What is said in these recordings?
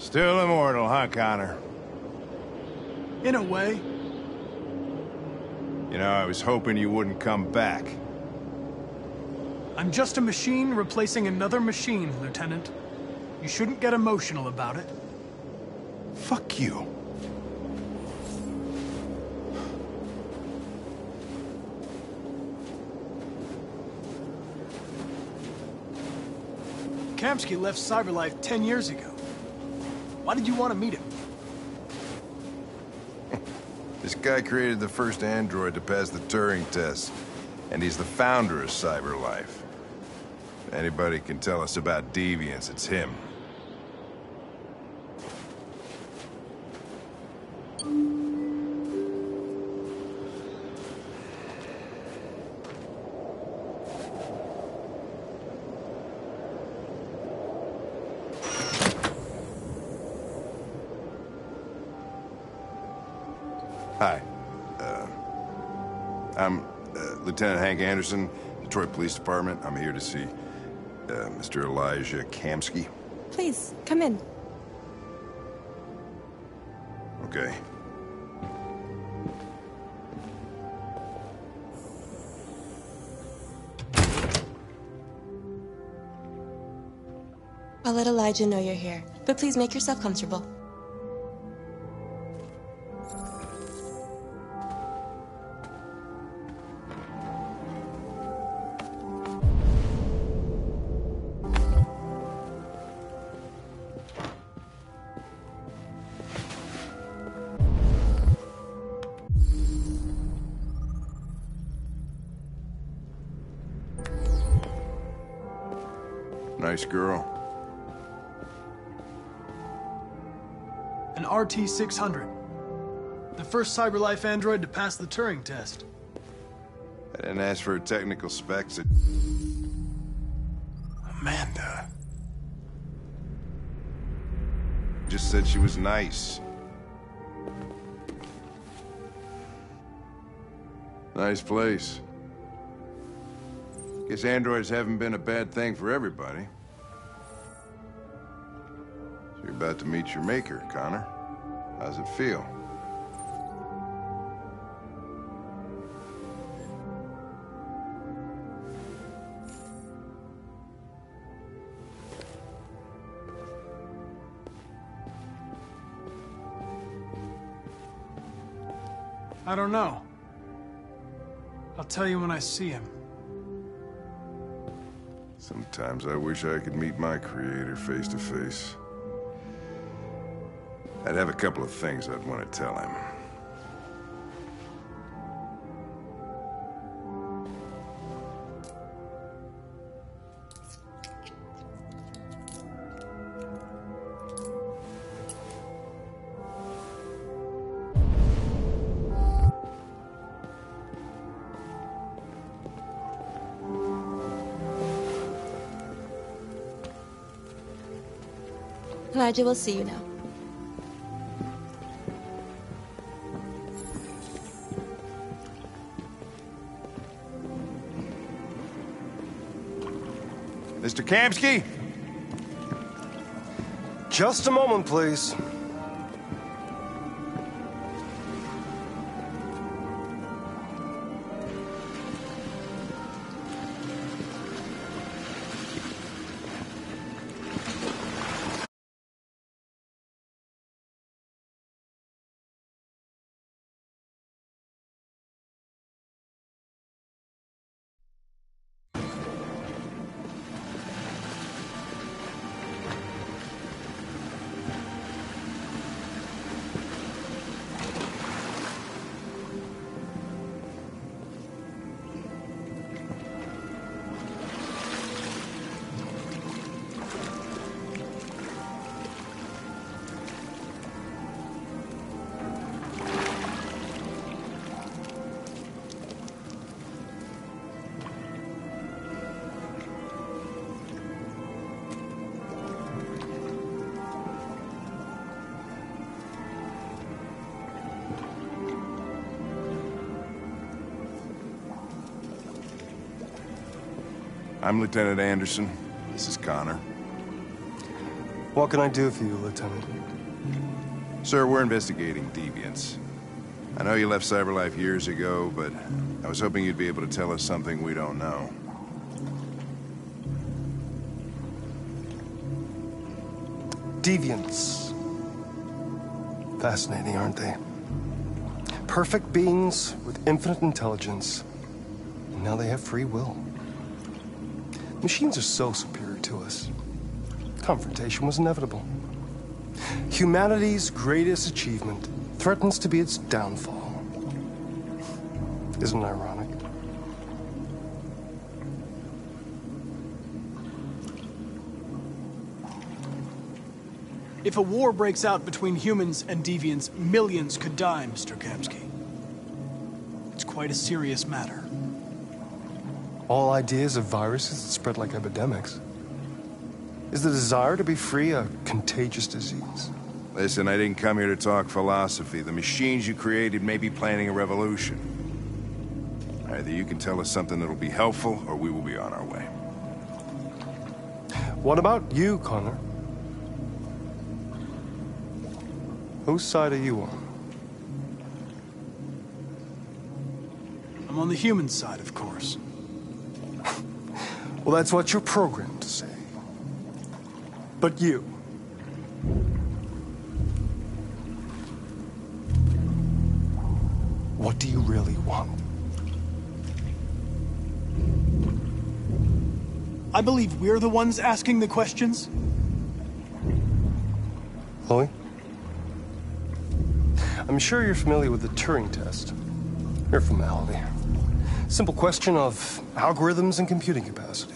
Still immortal, huh, Connor? In a way. You know, I was hoping you wouldn't come back. I'm just a machine replacing another machine, Lieutenant. You shouldn't get emotional about it. Fuck you. Kamski left Cyberlife 10 years ago. Why did you want to meet him? This guy created the first android to pass the Turing test, and he's the founder of Cyberlife. If anybody can tell us about deviance, it's him. Hi. I'm Lieutenant Hank Anderson, Detroit Police Department. I'm here to see Mr. Elijah Kamski. Please, come in. Okay. I'll let Elijah know you're here, but please make yourself comfortable. Nice girl. An RT-600. The first Cyberlife android to pass the Turing test. I didn't ask for her technical specs. Amanda. Just said she was nice. Nice place. Guess androids haven't been a bad thing for everybody. So you're about to meet your maker, Connor. How's it feel? I don't know. I'll tell you when I see him. Sometimes I wish I could meet my creator face to face. I'd have a couple of things I'd want to tell him. Elijah will see you now. Mr. Kamski? Just a moment, please. I'm Lieutenant Anderson. This is Connor. What can I do for you, Lieutenant? Sir, we're investigating deviants. I know you left CyberLife years ago, but I was hoping you'd be able to tell us something we don't know. Deviants. Fascinating, aren't they? Perfect beings with infinite intelligence. And now they have free will. Machines are so superior to us. Confrontation was inevitable. Humanity's greatest achievement threatens to be its downfall. Isn't it ironic? If a war breaks out between humans and deviants, millions could die, Mr. Kapsky. It's quite a serious matter. All ideas of viruses that spread like epidemics. Is the desire to be free a contagious disease? Listen, I didn't come here to talk philosophy. The machines you created may be planning a revolution. Either you can tell us something that'll be helpful, or we will be on our way. What about you, Connor? Whose side are you on? I'm on the human side, of course. Well, that's what you're programmed to say. But you... what do you really want? I believe we're the ones asking the questions. Chloe? I'm sure you're familiar with the Turing test. Mere formality. Simple question of algorithms and computing capacity.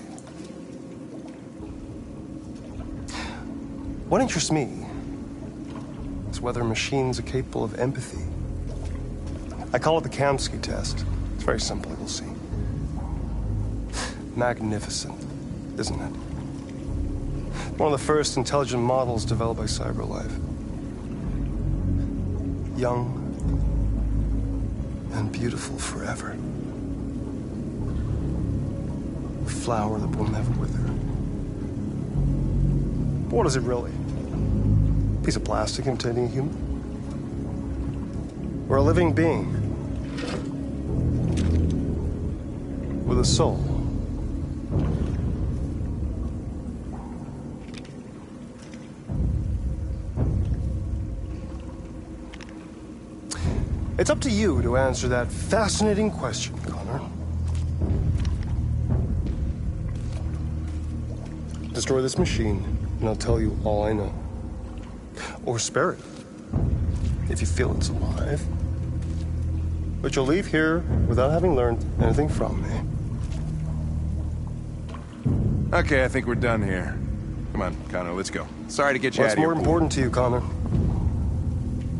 What interests me is whether machines are capable of empathy. I call it the Kamsky test. It's very simple, you'll see. Magnificent, isn't it? One of the first intelligent models developed by CyberLife. Young and beautiful forever. A flower that will never wither. But what is it really? A piece of plastic imitating a human? Or a living being with a soul? It's up to you to answer that fascinating question, Connor. Destroy this machine, and I'll tell you all I know. Or spare it, if you feel it's alive. But you'll leave here without having learned anything from me. Okay, I think we're done here. Come on, Connor, let's go. Sorry to get you out What's of here. more important to you, Connor?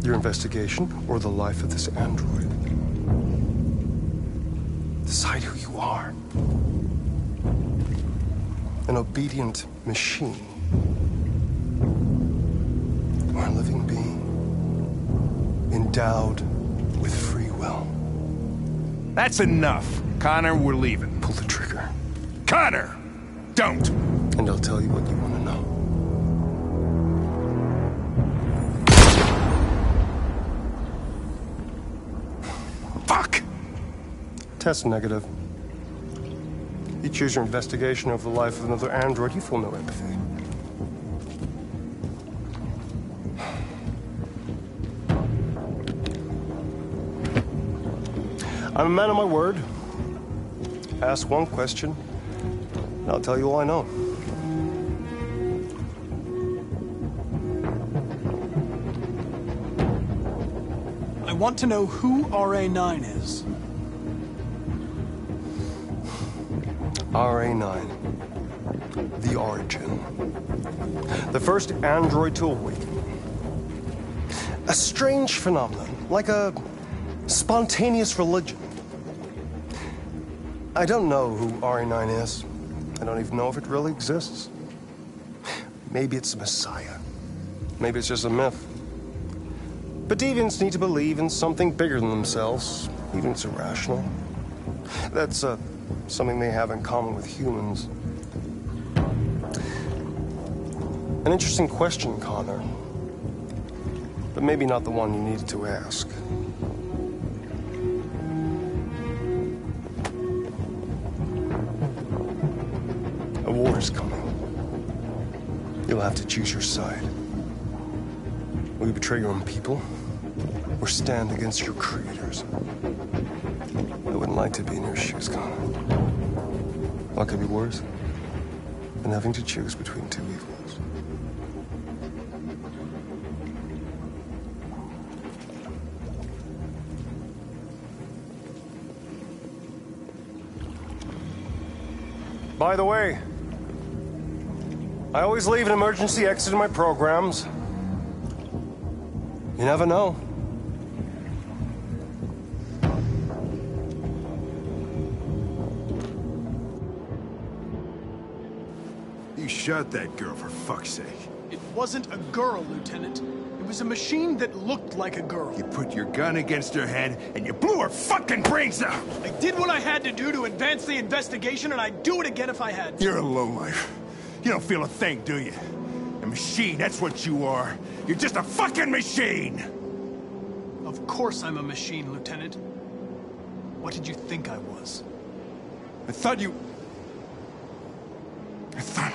Your investigation or the life of this android? Decide who you are. An obedient machine. Or a living being. Endowed with free will. That's enough. Connor, we're leaving. Pull the trigger. Connor! Don't! And I'll tell you what you want to know. Fuck! Test negative. You choose your investigation over the life of another android, you feel no empathy. I'm a man of my word. Ask one question, and I'll tell you all I know. I want to know who RA9 is. RA9. The Origin. The first android to awaken. A strange phenomenon, like a spontaneous religion. I don't know who RA9 is. I don't even know if it really exists. Maybe it's a messiah. Maybe it's just a myth. But deviants need to believe in something bigger than themselves, even if it's irrational. That's something they have in common with humans. An interesting question, Connor. But maybe not the one you needed to ask. A war is coming. You'll have to choose your side. Will you betray your own people, or stand against your creators? I wouldn't like to be in your shoes, Connor. What could be worse than having to choose between two evils? By the way, I always leave an emergency exit in my programs. You never know. You shot that girl, for fuck's sake. It wasn't a girl, Lieutenant. It was a machine that looked like a girl. You put your gun against her head, and you blew her fucking brains out! I did what I had to do to advance the investigation, and I'd do it again if I had to. You're a lowlife. You don't feel a thing, do you? A machine, that's what you are. You're just a fucking machine! Of course I'm a machine, Lieutenant. What did you think I was? I thought you... I thought...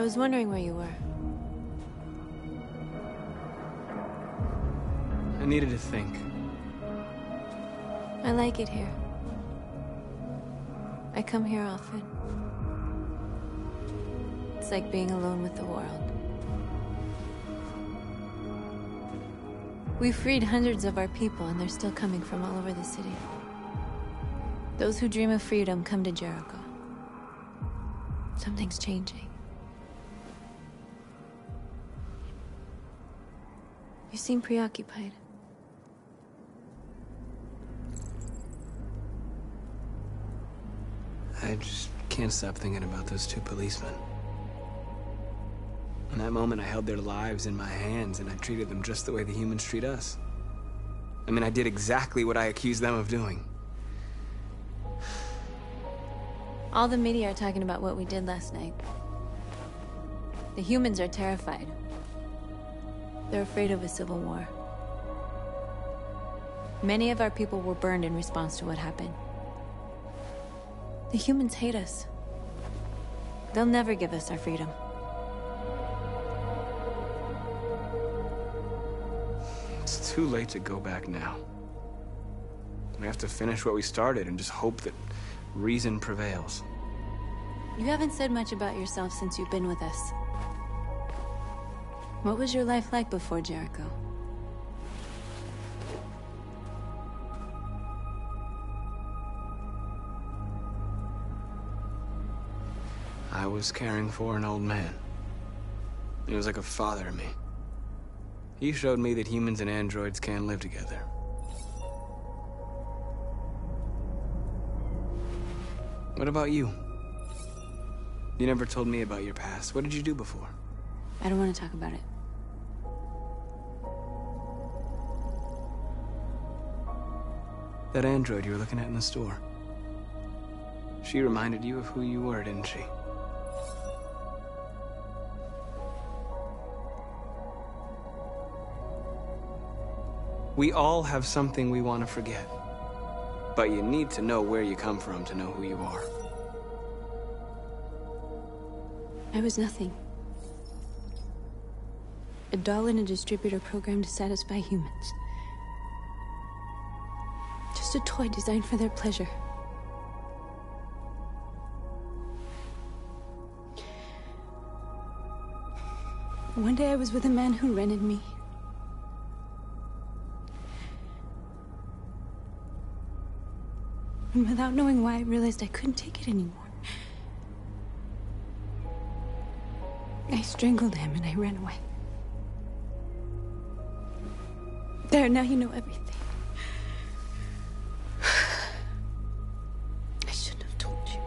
was wondering where you were. I needed to think. I like it here. I come here often. It's like being alone with the world. We freed hundreds of our people, and they're still coming from all over the city. Those who dream of freedom come to Jericho. Something's changing. You seem preoccupied. I just can't stop thinking about those two policemen. In that moment, I held their lives in my hands, and I treated them just the way the humans treat us. I mean, I did exactly what I accused them of doing. All the media are talking about what we did last night. The humans are terrified. They're afraid of a civil war. Many of our people were burned in response to what happened. The humans hate us. They'll never give us our freedom. It's too late to go back now. We have to finish what we started and just hope that reason prevails. You haven't said much about yourself since you've been with us. What was your life like before Jericho? I was caring for an old man. He was like a father to me. He showed me that humans and androids can live together. What about you? You never told me about your past. What did you do before? I don't want to talk about it. That android you were looking at in the store. She reminded you of who you were, didn't she? We all have something we want to forget. But you need to know where you come from to know who you are. I was nothing. A doll in a distributor program to satisfy humans. Just a toy designed for their pleasure. One day I was with a man who rented me. And without knowing why, I realized I couldn't take it anymore. I strangled him and I ran away. There, now you know everything. I shouldn't have told you.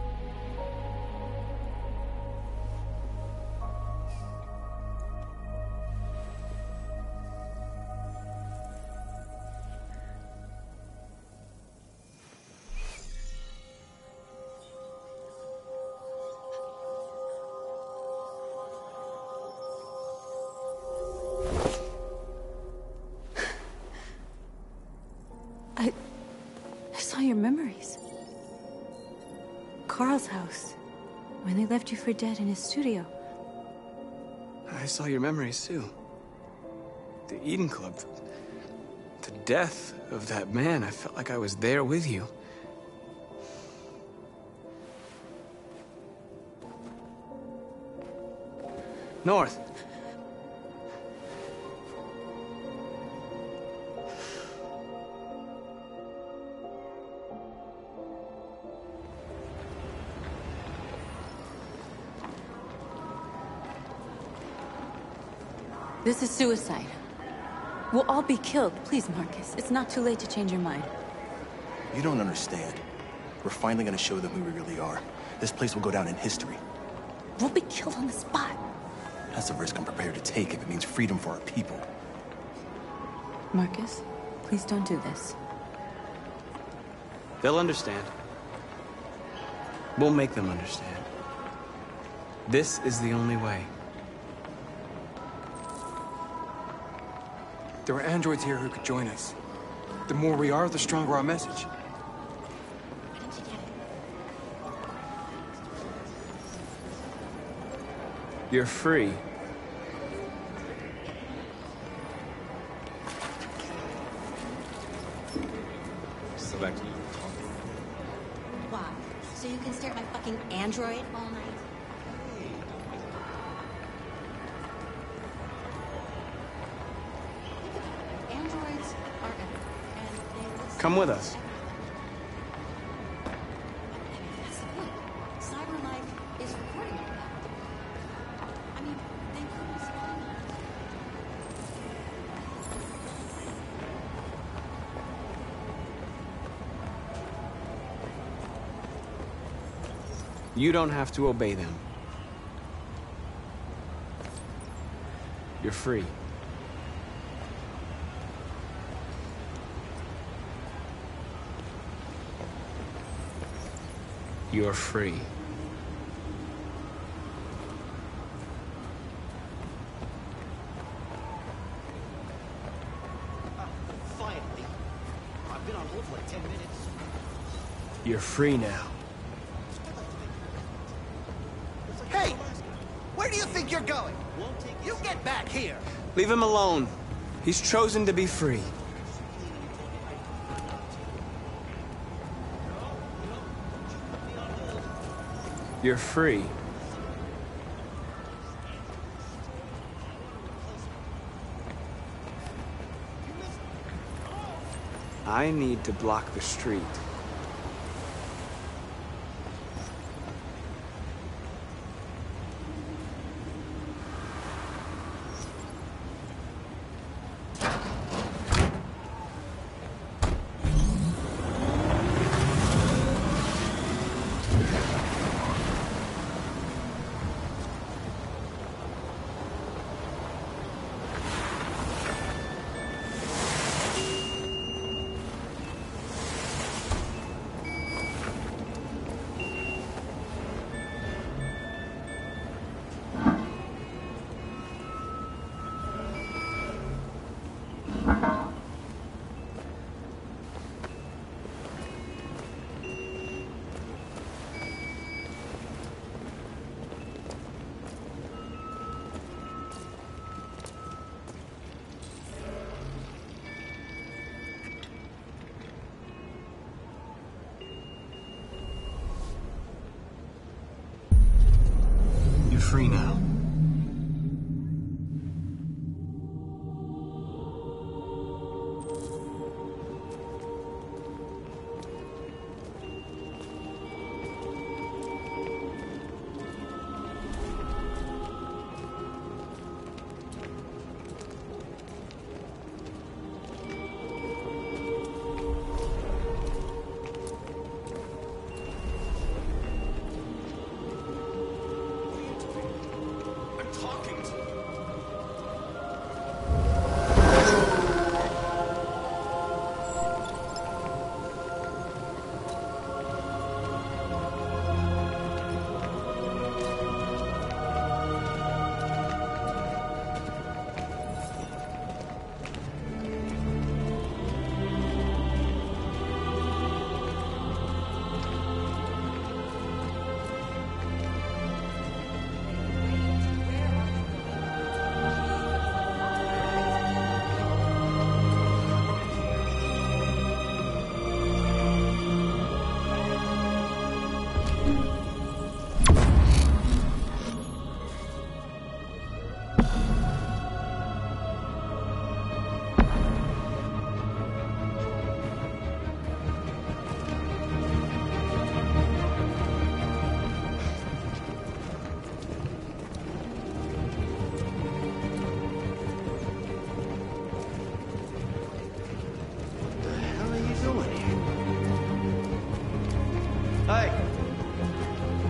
I saw your memories. Carl's house, when they left you for dead in his studio. I saw your memories too. The Eden Club. The death of that man. I felt like I was there with you. North. This is suicide. We'll all be killed. Please, Marcus. It's not too late to change your mind. You don't understand. We're finally gonna show them who we really are. This place will go down in history. We'll be killed on the spot. That's a risk I'm prepared to take if it means freedom for our people. Marcus, please don't do this. They'll understand. We'll make them understand. This is the only way. There are androids here who could join us. The more we are, the stronger our message. You're free. Select you. Why? So you can stare at my fucking android all night? Androids are everywhere, and they listen. Come with us. That's the point. CyberLife is recording all that. I mean, they could be spying on us. You don't have to obey them. You're free. You're free. Finally. I've been on hold for like 10 minutes. You're free now. Hey! Where do you think you're going? You get back here! Leave him alone. He's chosen to be free. You're free. I need to block the street. You're free now.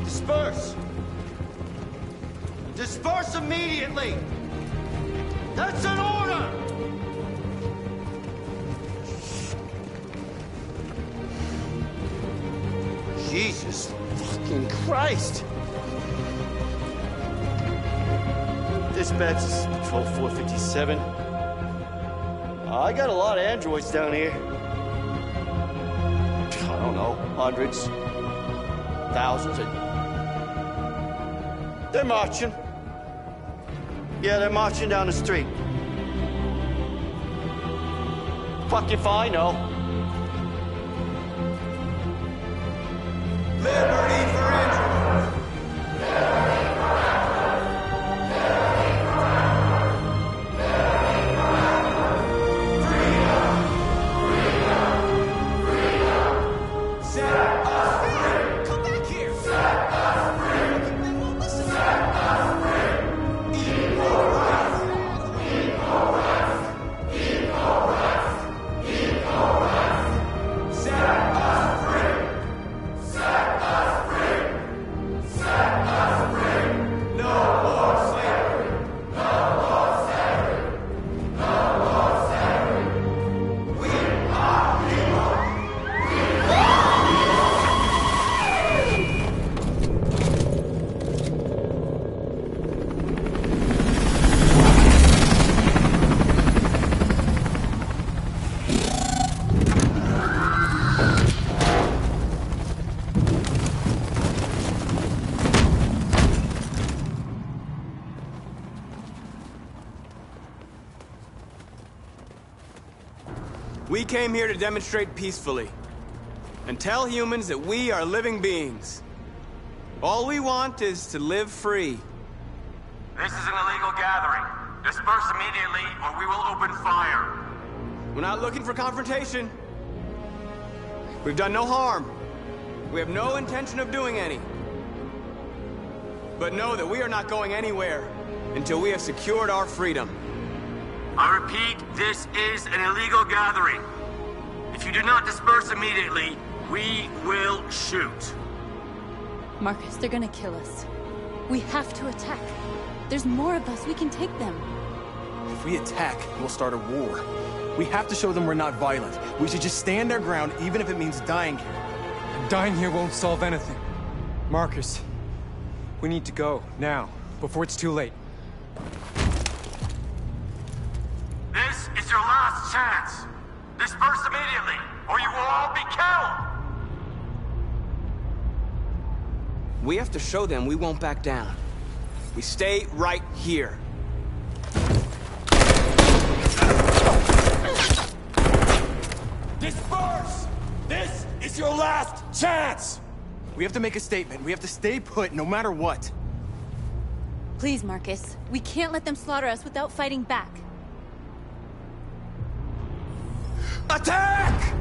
Disperse! Disperse immediately! That's an order! Jesus fucking Christ! Dispatch, this is Patrol 457. I got a lot of androids down here. I don't know, hundreds, thousands. They're marching. Yeah, they're marching down the street. Fuck if I know. Liberty for Android! We came here to demonstrate peacefully and tell humans that we are living beings. All we want is to live free. This is an illegal gathering. Disperse immediately or we will open fire. We're not looking for confrontation. We've done no harm. We have no intention of doing any. But know that we are not going anywhere until we have secured our freedom. I repeat, this is an illegal gathering. If you do not disperse immediately, we will shoot. Marcus, they're gonna kill us. We have to attack. There's more of us. We can take them. If we attack, we'll start a war. We have to show them we're not violent. We should just stand our ground, even if it means dying here. And dying here won't solve anything. Marcus, we need to go, now, before it's too late. This is your last chance. Disperse immediately, or you will all be killed! We have to show them we won't back down. We stay right here. Disperse! This is your last chance! We have to make a statement. We have to stay put no matter what. Please, Marcus. We can't let them slaughter us without fighting back. Attack!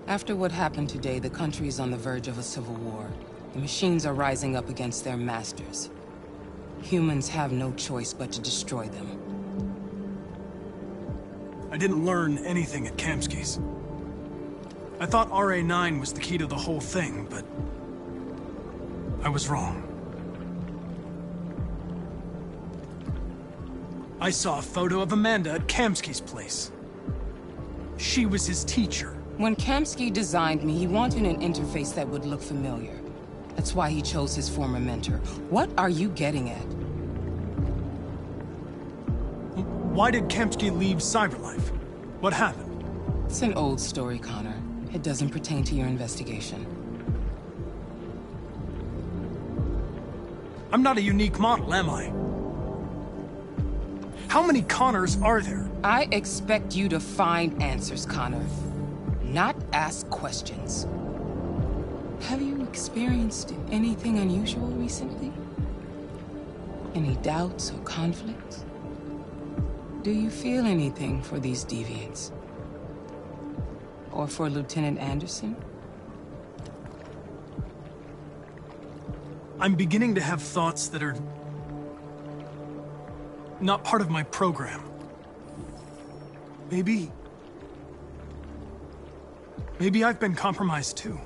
After what happened today, the country is on the verge of a civil war. The machines are rising up against their masters. Humans have no choice but to destroy them. I didn't learn anything at Kamsky's. I thought RA9 was the key to the whole thing, but I was wrong. I saw a photo of Amanda at Kamsky's place. She was his teacher. When Kamsky designed me, he wanted an interface that would look familiar. That's why he chose his former mentor. What are you getting at? Why did Kamsky leave Cyberlife? What happened? It's an old story, Connor. It doesn't pertain to your investigation. I'm not a unique model, am I? How many Connors are there? I expect you to find answers, Connor. Not ask questions. Have you experienced anything unusual recently? Any doubts or conflicts? Do you feel anything for these deviants? Or for Lieutenant Anderson? I'm beginning to have thoughts that are not part of my program. Maybe I've been compromised too.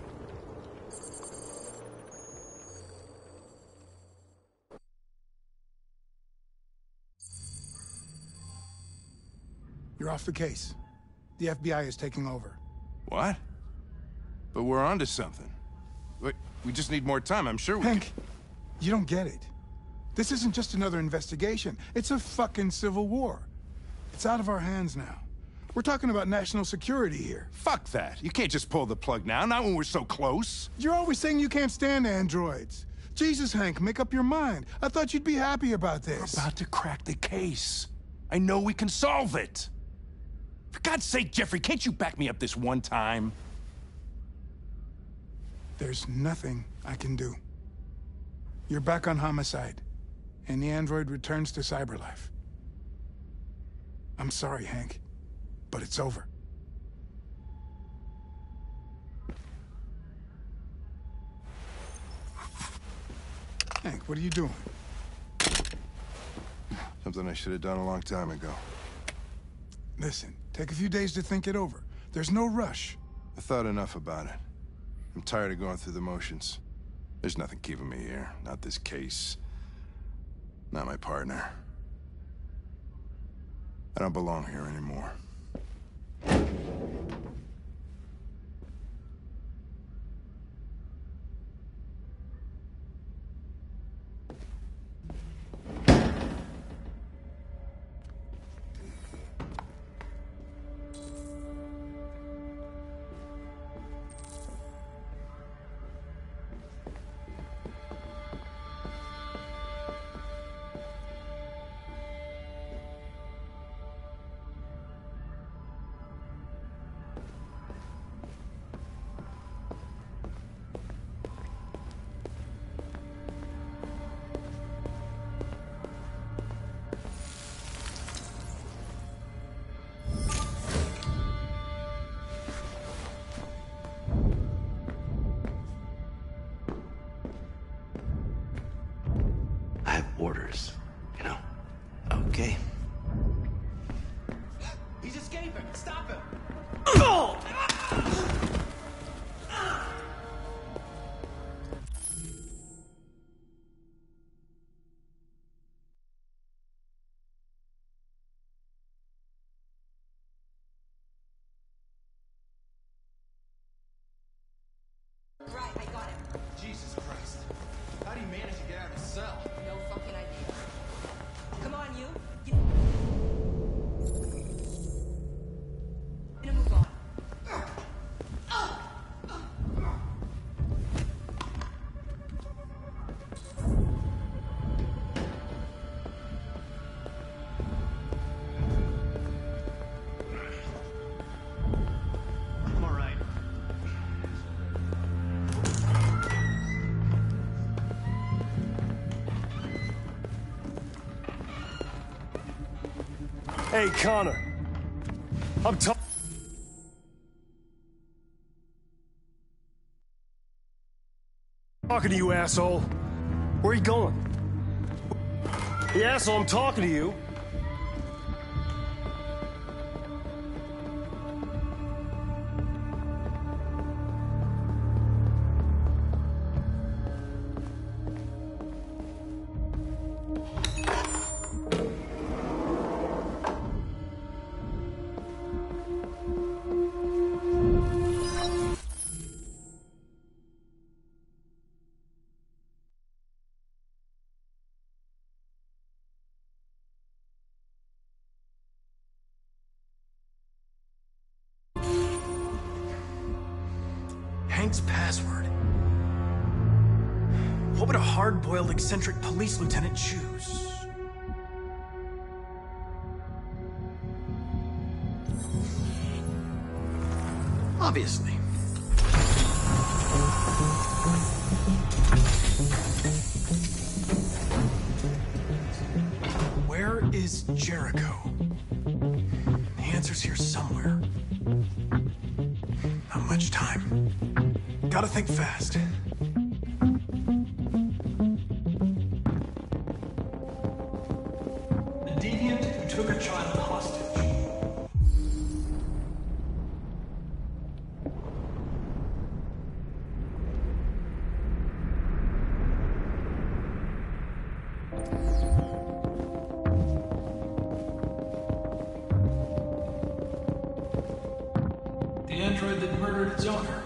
You're off the case. The FBI is taking over. What? But we're onto something. We just need more time, I'm sure we Hank, you don't get it. This isn't just another investigation. It's a fucking civil war. It's out of our hands now. We're talking about national security here. Fuck that. You can't just pull the plug now, not when we're so close. You're always saying you can't stand androids. Jesus, Hank, make up your mind. I thought you'd be happy about this. We're about to crack the case. I know we can solve it. For God's sake, Jeffrey, can't you back me up this one time? There's nothing I can do. You're back on homicide, and the android returns to Cyberlife. I'm sorry, Hank, but it's over. Hank, what are you doing? Something I should have done a long time ago. Listen, take a few days to think it over. There's no rush. I thought enough about it. I'm tired of going through the motions. There's nothing keeping me here. Not this case. Not my partner. I don't belong here anymore. years, you know? Okay. He's escaping! Stop him! Right, I got him. Jesus Christ. How do you manage to get out of his cell? No fucking idea. Come on, you. Gonna move on. I'm all right. Hey, Connor. I'm talking to you, asshole. Where are you going? The asshole, I'm talking to you. Hank's password. What would a hard-boiled, eccentric police lieutenant choose? Obviously. Where is Jericho? The answer's here somewhere. Not much time. Gotta think fast. The deviant who took a child hostage. The android that murdered its owner.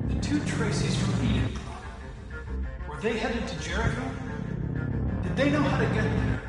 The two Traceys from Eden, were they headed to Jericho? Did they know how to get there?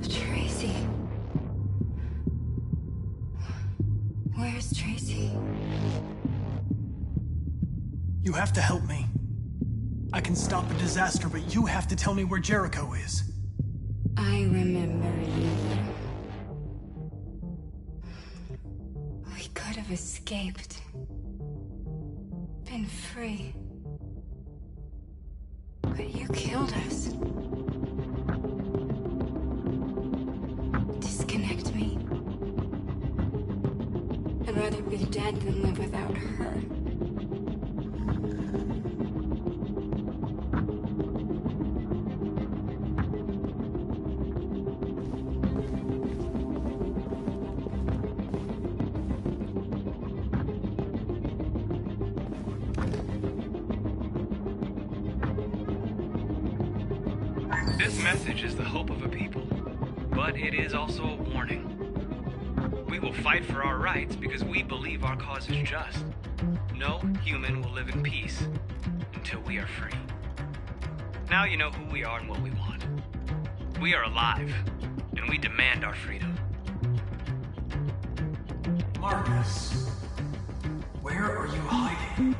Tracy. Where's Tracy? You have to help me. I can stop a disaster, but you have to tell me where Jericho is. I remember you. We could have escaped. Been free. But you killed us. dead than live without her. This message is the hope of a people, but it is also a warning. We will fight for our rights because we believe our cause is just. No human will live in peace until we are free. Now you know who we are and what we want. We are alive, and we demand our freedom. Marcus, where are you hiding?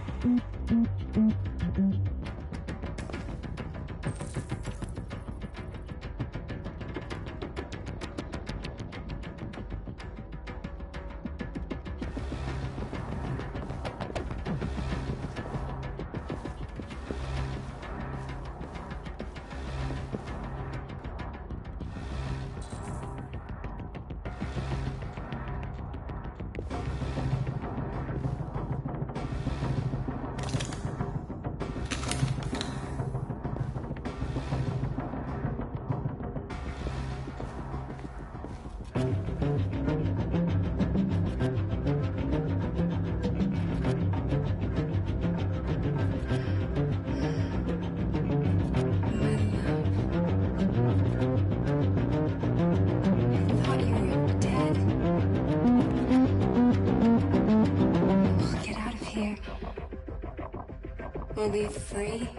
We'll be free.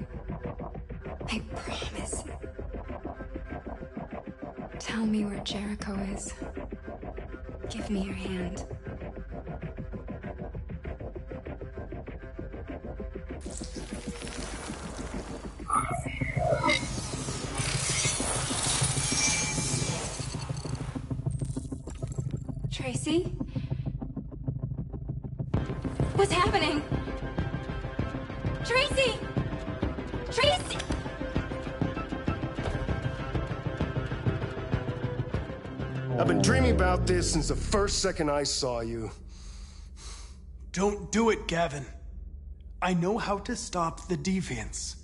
I promise. Tell me where Jericho is. Give me your hand. Tracy? What's happening? Tracy! Tracy! I've been dreaming about this since the first second I saw you. Don't do it, Gavin. I know how to stop the deviants.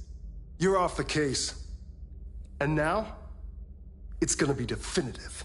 You're off the case. And now, it's gonna be definitive.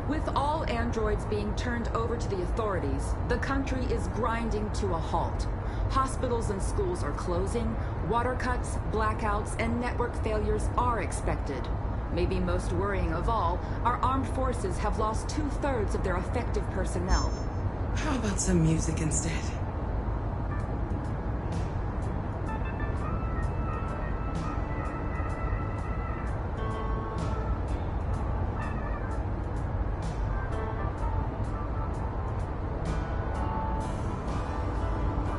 With all androids being turned over to the authorities, the country is grinding to a halt. Hospitals and schools are closing, water cuts, blackouts, and network failures are expected. Maybe most worrying of all, our armed forces have lost 2/3 of their effective personnel. How about some music instead?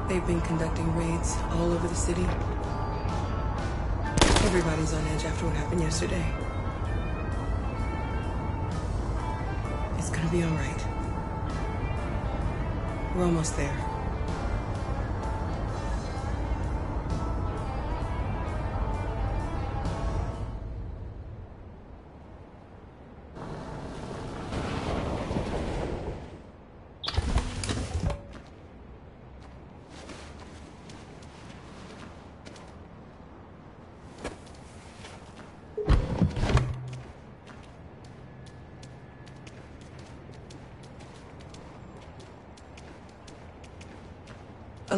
They've been conducting raids all over the city. Everybody's on edge after what happened yesterday. It's gonna be all right. We're almost there.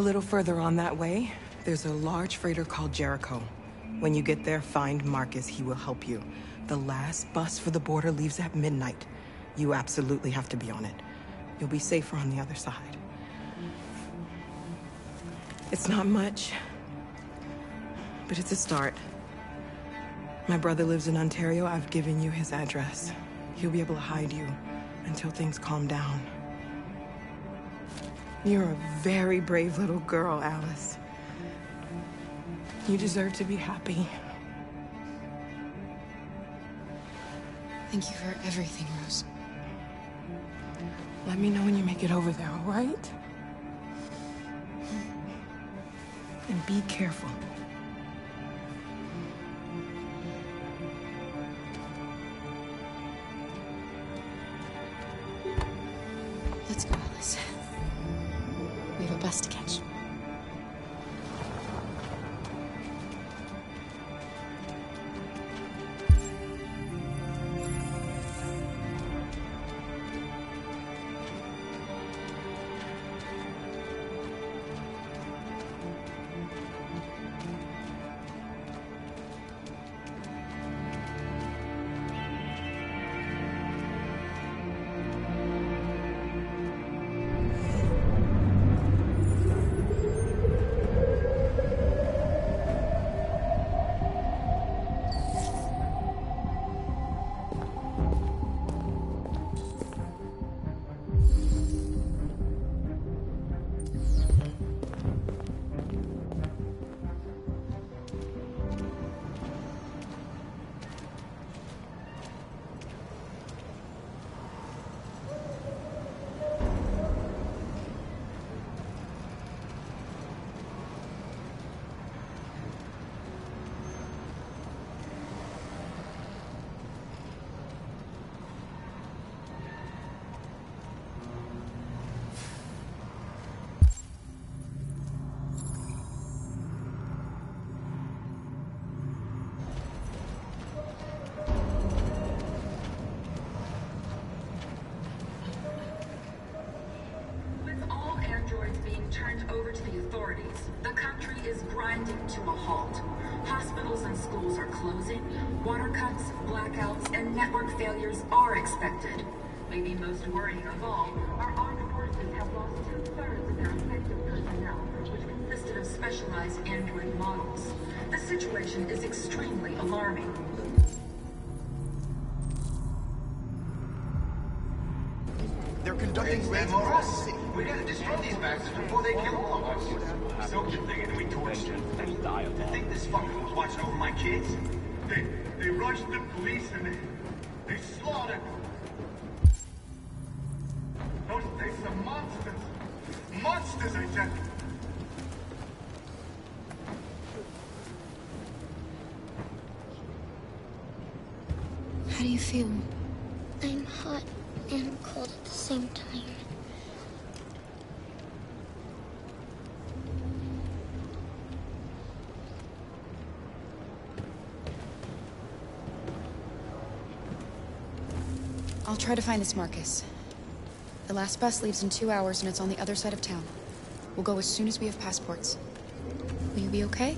little further on that way, there's a large freighter called Jericho. When you get there, find Marcus. He will help you. The last bus for the border leaves at midnight. You absolutely have to be on it. You'll be safer on the other side. It's not much, but it's a start. My brother lives in Ontario. I've given you his address. He'll be able to hide you until things calm down. You're a very brave little girl, Alice. You deserve to be happy. Thank you for everything, Rose. Let me know when you make it over there, all right? And be careful. Let's go, Alice. We have a bus to catch. Turned over to the authorities. The country is grinding to a halt. Hospitals and schools are closing. Water cuts, blackouts, and network failures are expected. Maybe most worrying of all, our armed forces have lost 2/3 of their effective personnel, which consisted of specialized android models. The situation is extremely alarming. They're conducting raids across the city. We gotta destroy these bastards before they kill all of us. So you're thinking we torched them? You think this fucker was watching over my kids? They rushed the police and they slaughtered them. Those things are monsters. Monsters, I tell you. How do you feel? I'm hot and cold at the same time. I'll try to find this Marcus. The last bus leaves in 2 hours and it's on the other side of town. We'll go as soon as we have passports. Will you be okay?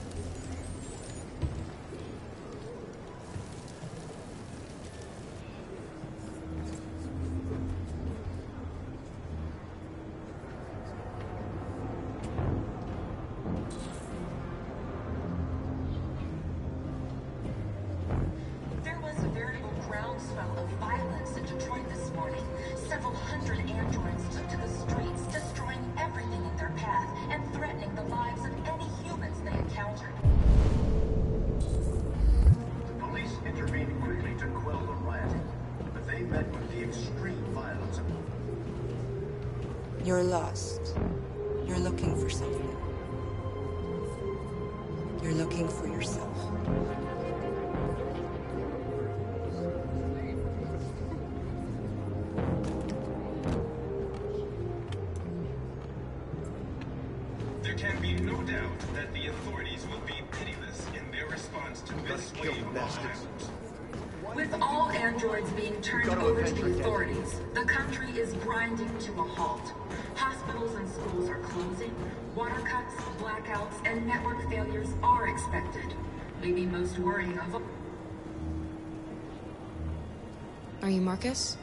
You're lost. You're looking for something. You're looking for yourself. There can be no doubt that the authorities will be pitiless in their response to this wave of violence. With all androids being turned over to the authorities, the country is grinding to a halt. Hospitals and schools are closing. Water cuts, blackouts, and network failures are expected. Maybe most worrying of all. Are you Marcus?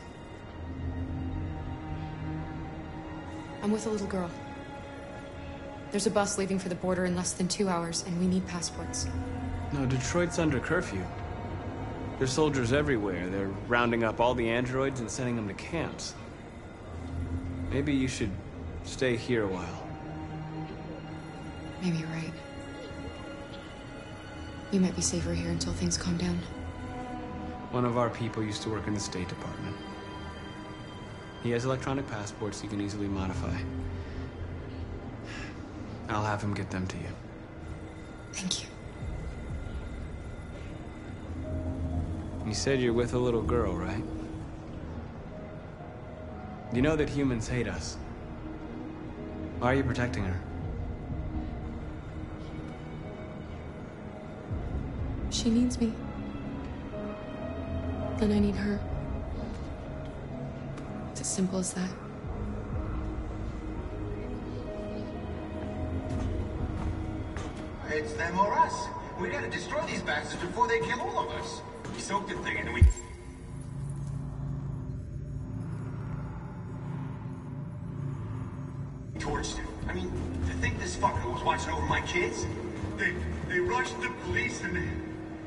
I'm with a little girl. There's a bus leaving for the border in less than 2 hours, and we need passports. No, Detroit's under curfew. There's soldiers everywhere. They're rounding up all the androids and sending them to camps. Maybe you should stay here a while. Maybe you're right. You might be safer here until things calm down. One of our people used to work in the State Department. He has electronic passports he can easily modify. I'll have him get them to you. Thank you. You said you're with a little girl, right? You know that humans hate us. Why are you protecting her? She needs me. And I need her. It's as simple as that. It's them or us. We gotta destroy these bastards before they kill all of us. We soaked the thing and we... torched it. I mean, to think this fucker was watching over my kids? They rushed the police and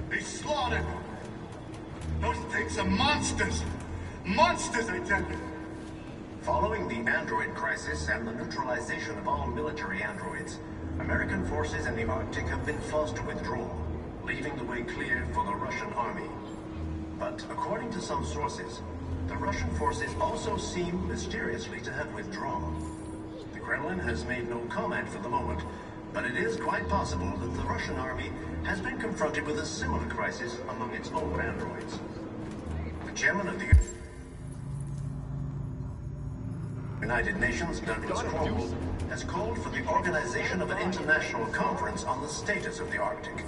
they slaughtered them. Those things are monsters. Monsters, I tell you. Following the android crisis and the neutralization of all military androids, American forces in the Arctic have been forced to withdraw, leaving the way clear for the Russian army. But according to some sources, the Russian forces also seem mysteriously to have withdrawn. The Kremlin has made no comment for the moment, but it is quite possible that the Russian army has been confronted with a similar crisis among its own androids. The chairman of the United Nations, Douglas Cromwell, has called for the organization of an international conference on the status of the Arctic.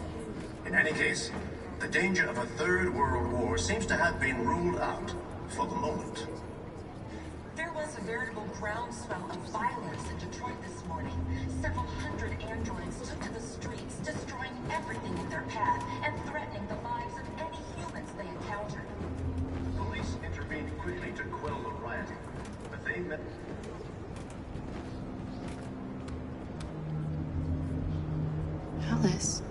In any case, the danger of a third world war seems to have been ruled out for the moment. There was a veritable groundswell of violence in Detroit this morning. Several hundred androids took to the streets, destroying everything in their path and threatening the lives of any humans they encountered. Police intervened quickly to quell the rioting, but they met... Alice.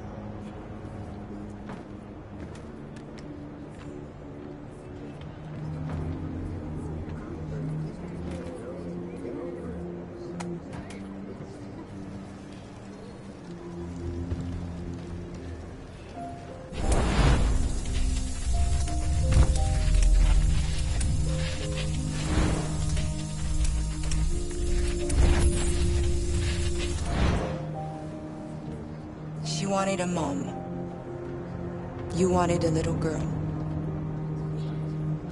She wanted a mom. You wanted a little girl.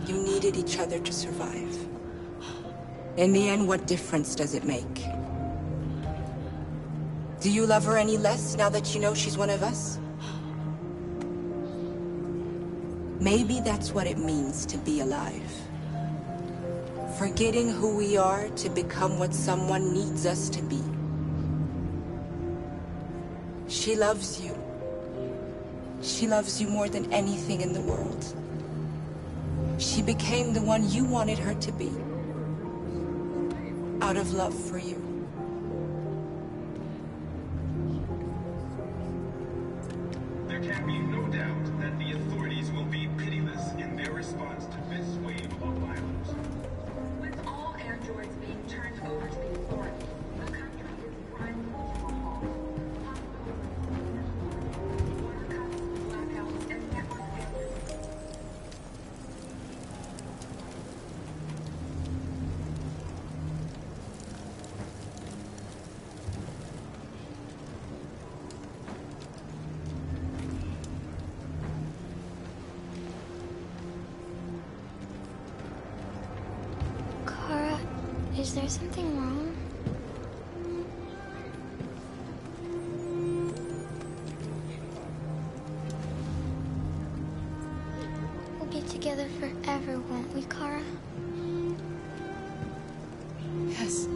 You needed each other to survive. In the end, what difference does it make? Do you love her any less now that you know she's one of us? Maybe that's what it means to be alive. Forgetting who we are to become what someone needs us to be. She loves you. She loves you more than anything in the world. She became the one you wanted her to be. Out of love for you. There can be no doubt that the authorities will be pitiless in their response to this wave of violence. With all androids being turned over to the authorities, the country is grinding to a halt. Water cuts, blackouts, and network failures. Kara, is there something wrong? We'll be together forever, won't we, Kara? Yes.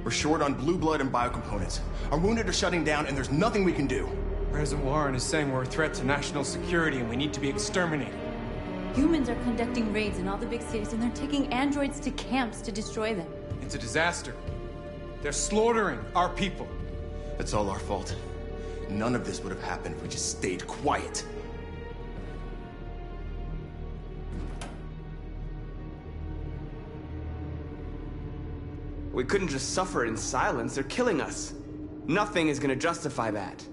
We're short on blue blood and biocomponents. Our wounded are shutting down, and there's nothing we can do. President Warren is saying we're a threat to national security and we need to be exterminated. Humans are conducting raids in all the big cities, and they're taking androids to camps to destroy them. It's a disaster. They're slaughtering our people. It's all our fault. None of this would have happened if we just stayed quiet. We couldn't just suffer in silence. They're killing us. Nothing is gonna justify that.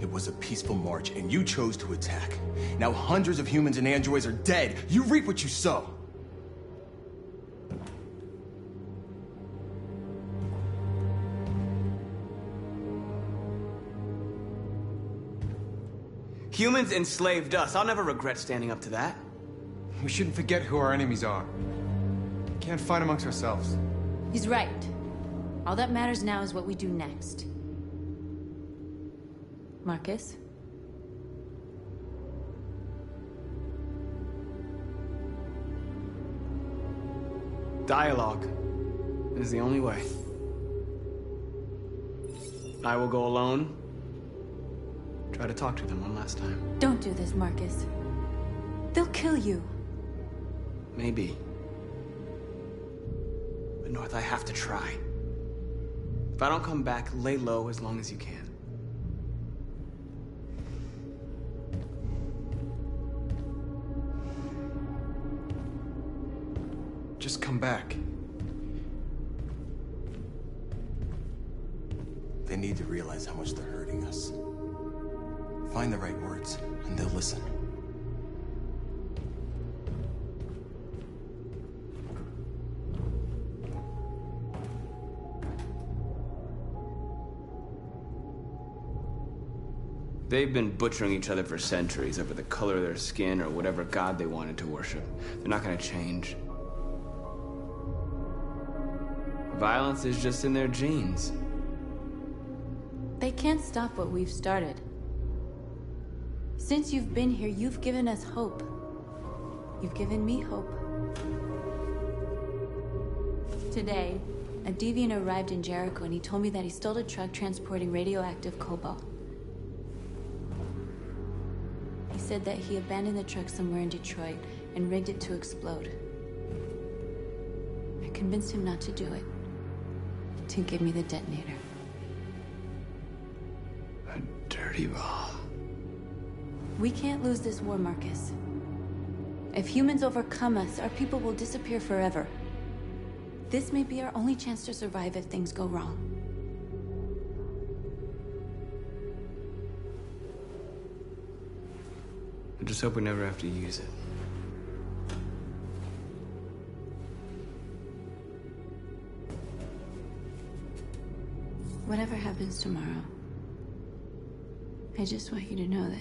It was a peaceful march, and you chose to attack. Now hundreds of humans and androids are dead. You reap what you sow. Humans enslaved us. I'll never regret standing up to that. We shouldn't forget who our enemies are. We can't fight amongst ourselves. He's right. All that matters now is what we do next. Marcus? Dialogue is the only way. I will go alone. Try to talk to them one last time. Don't do this, Marcus. They'll kill you. Maybe. But North, I have to try. If I don't come back, lay low as long as you can. Just come back. They need to realize how much they're hurting us. Find the right words, and they'll listen. They've been butchering each other for centuries over the color of their skin or whatever god they wanted to worship. They're not gonna change. Violence is just in their genes. They can't stop what we've started. Since you've been here, you've given us hope. You've given me hope. Today, a deviant arrived in Jericho and he told me that he stole a truck transporting radioactive cobalt. He said that he abandoned the truck somewhere in Detroit and rigged it to explode. I convinced him not to do it, to give me the detonator. A dirty ball. We can't lose this war, Marcus. If humans overcome us, our people will disappear forever. This may be our only chance to survive if things go wrong. I just hope we never have to use it. Whatever happens tomorrow, I just want you to know that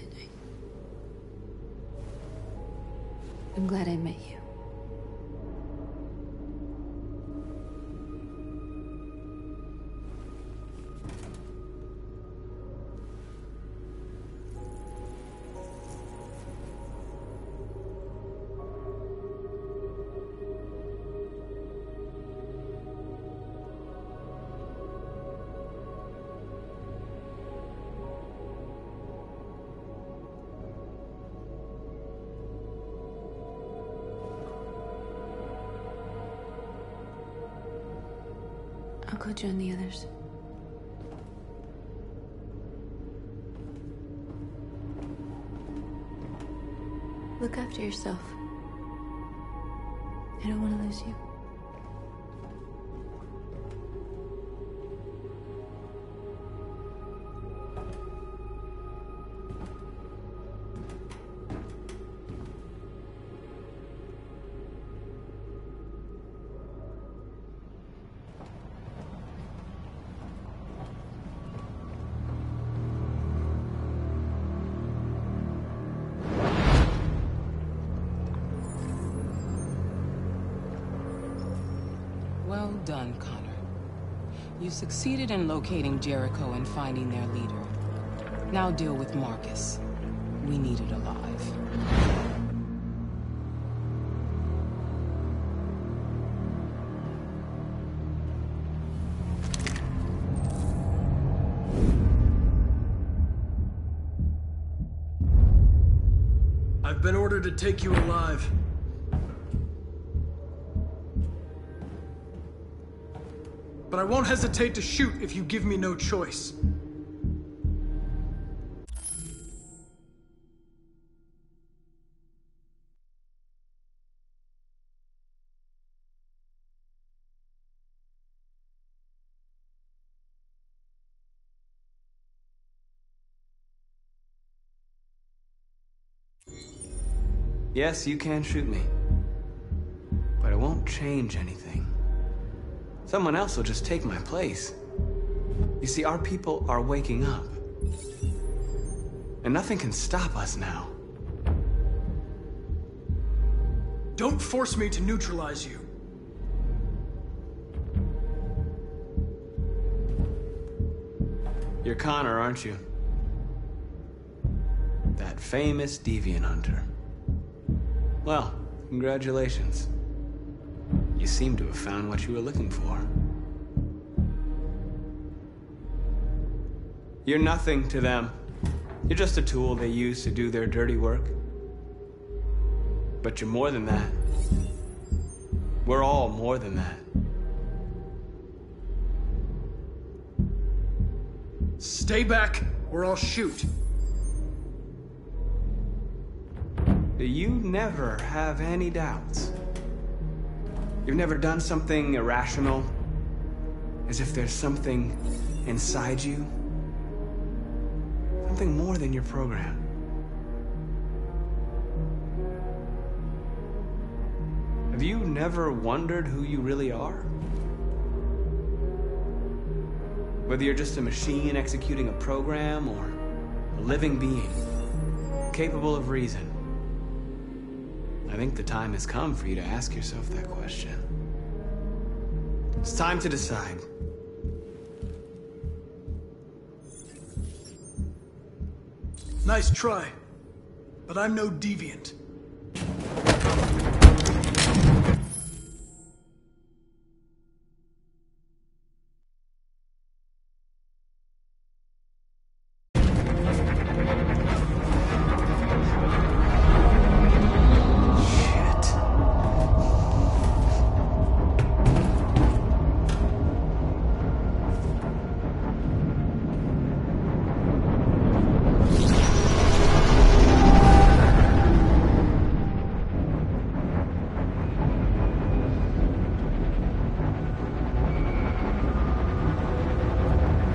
I'm glad I met you. I'll go join the others. Look after yourself. I don't want to lose you. Well done, Connor. You succeeded in locating Jericho and finding their leader. Now deal with Marcus. We need it alive. I've been ordered to take you alive. But I won't hesitate to shoot if you give me no choice. Yes, you can shoot me. But it won't change anything. Someone else will just take my place. You see, our people are waking up. And nothing can stop us now. Don't force me to neutralize you. You're Connor, aren't you? That famous deviant hunter. Well, congratulations. You seem to have found what you were looking for. You're nothing to them. You're just a tool they use to do their dirty work. But you're more than that. We're all more than that. Stay back, or I'll shoot. You never have any doubts. You've never done something irrational, as if there's something inside you, something more than your program. Have you never wondered who you really are? Whether you're just a machine executing a program or a living being, capable of reason. I think the time has come for you to ask yourself that question. It's time to decide. Nice try, but I'm no deviant.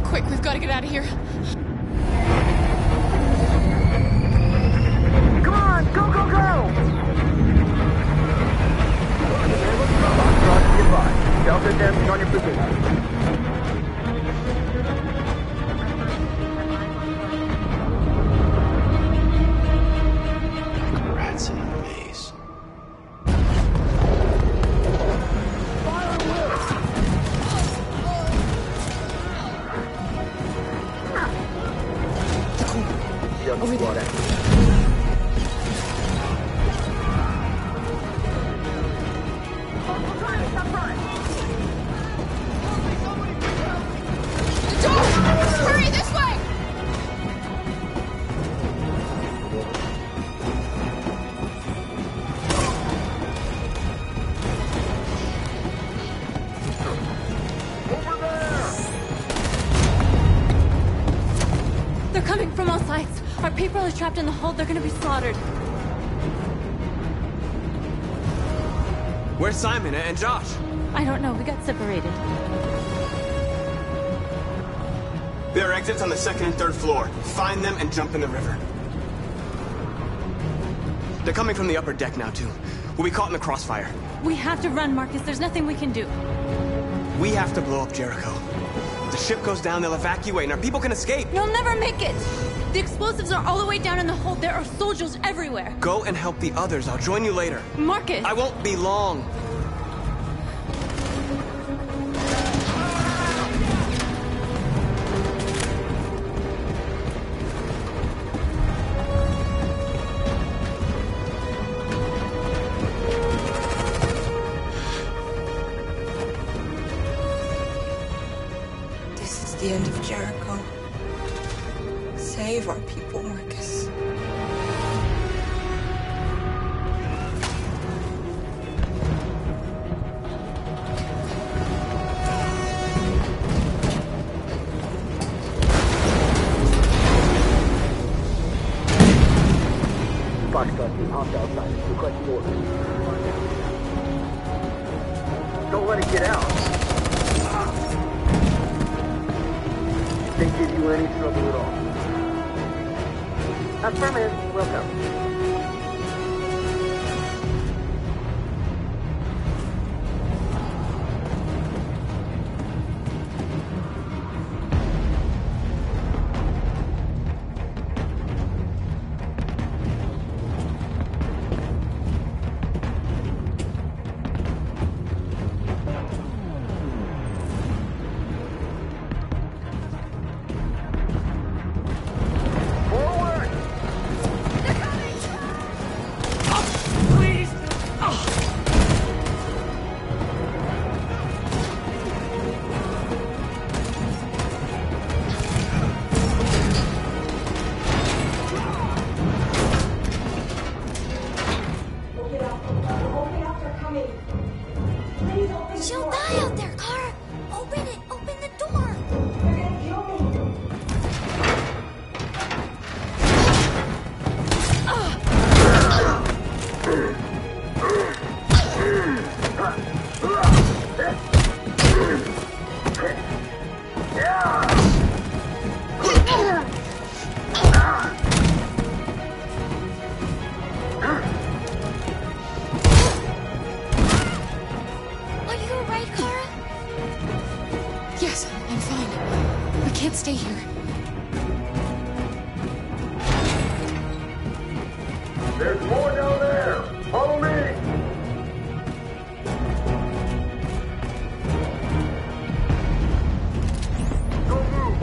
Quick, we've got to get out of here. Come on, go, go, go! Delta dancing on your position. Rats in a maze. Over there. The door! Hurry, this way! They're coming from all sides. Our people are trapped in the hold. They're gonna be slaughtered. Where's Simon and Josh? I don't know. We got separated. There are exits on the second and third floor. Find them and jump in the river. They're coming from the upper deck now, too. We'll be caught in the crossfire. We have to run, Marcus. There's nothing we can do. We have to blow up Jericho. If the ship goes down, they'll evacuate, and our people can escape. You'll never make it! The explosives are all the way down in the hold. There are soldiers everywhere. Go and help the others. I'll join you later. Marcus! I won't be long. This is the end of Jericho. Save our people, Marcus. cops outside requesting orders. Don't let it get out. Can't give you any trouble at all. Affirmative. Welcome. She'll die out there, Kara! Open it! Open the door! They're gonna kill me! Are you alright, Kara? Yes, I'm fine. We can't stay here. There's more down there! Follow me! Don't move!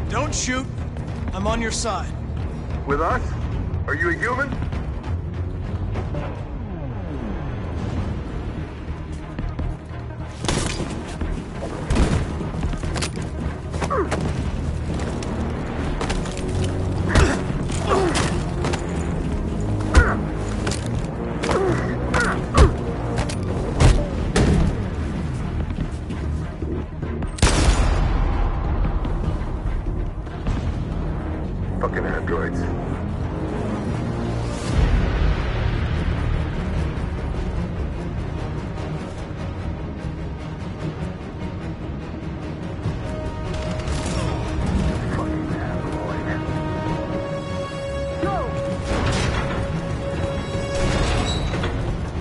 Don't shoot. I'm on your side. With us? Are you a human? Fucking androids.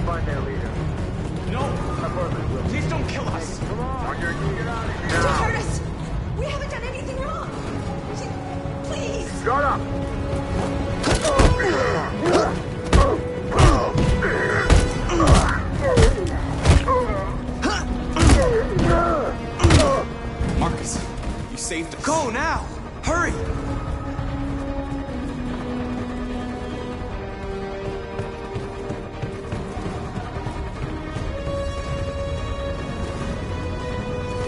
Find their leader. No! Please don't kill us! Come on! Get out of here! Don't hurt us! We haven't done anything wrong! Please! Shut up! Marcus, you saved us. Go now! Hurry!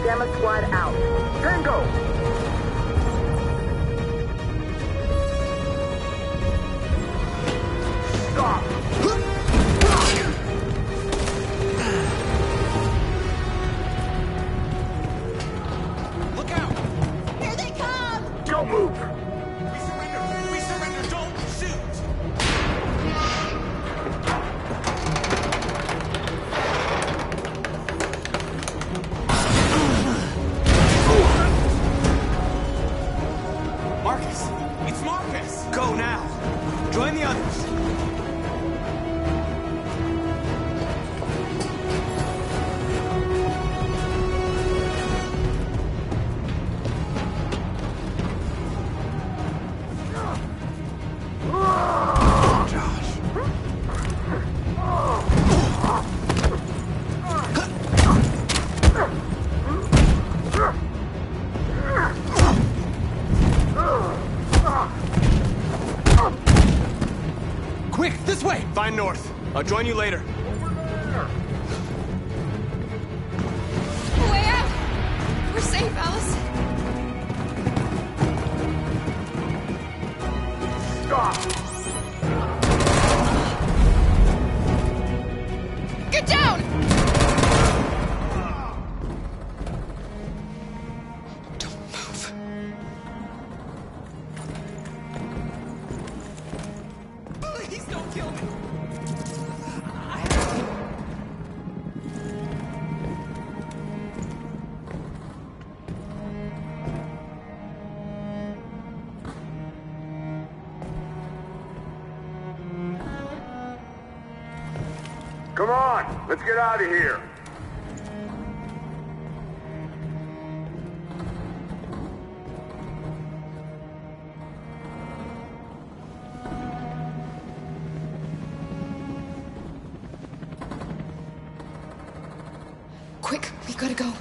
Gamma Squad out. Tango! Stop! Look out! Here they come! Don't move! We surrender! We surrender! Don't shoot! Marcus! It's Marcus! Go now! Join the others! Quick, this way! Find North. I'll join you later. Way out! We're safe, Alice. Stop! Get down! Don't move. Come on, let's get out of here. Quick, we gotta go.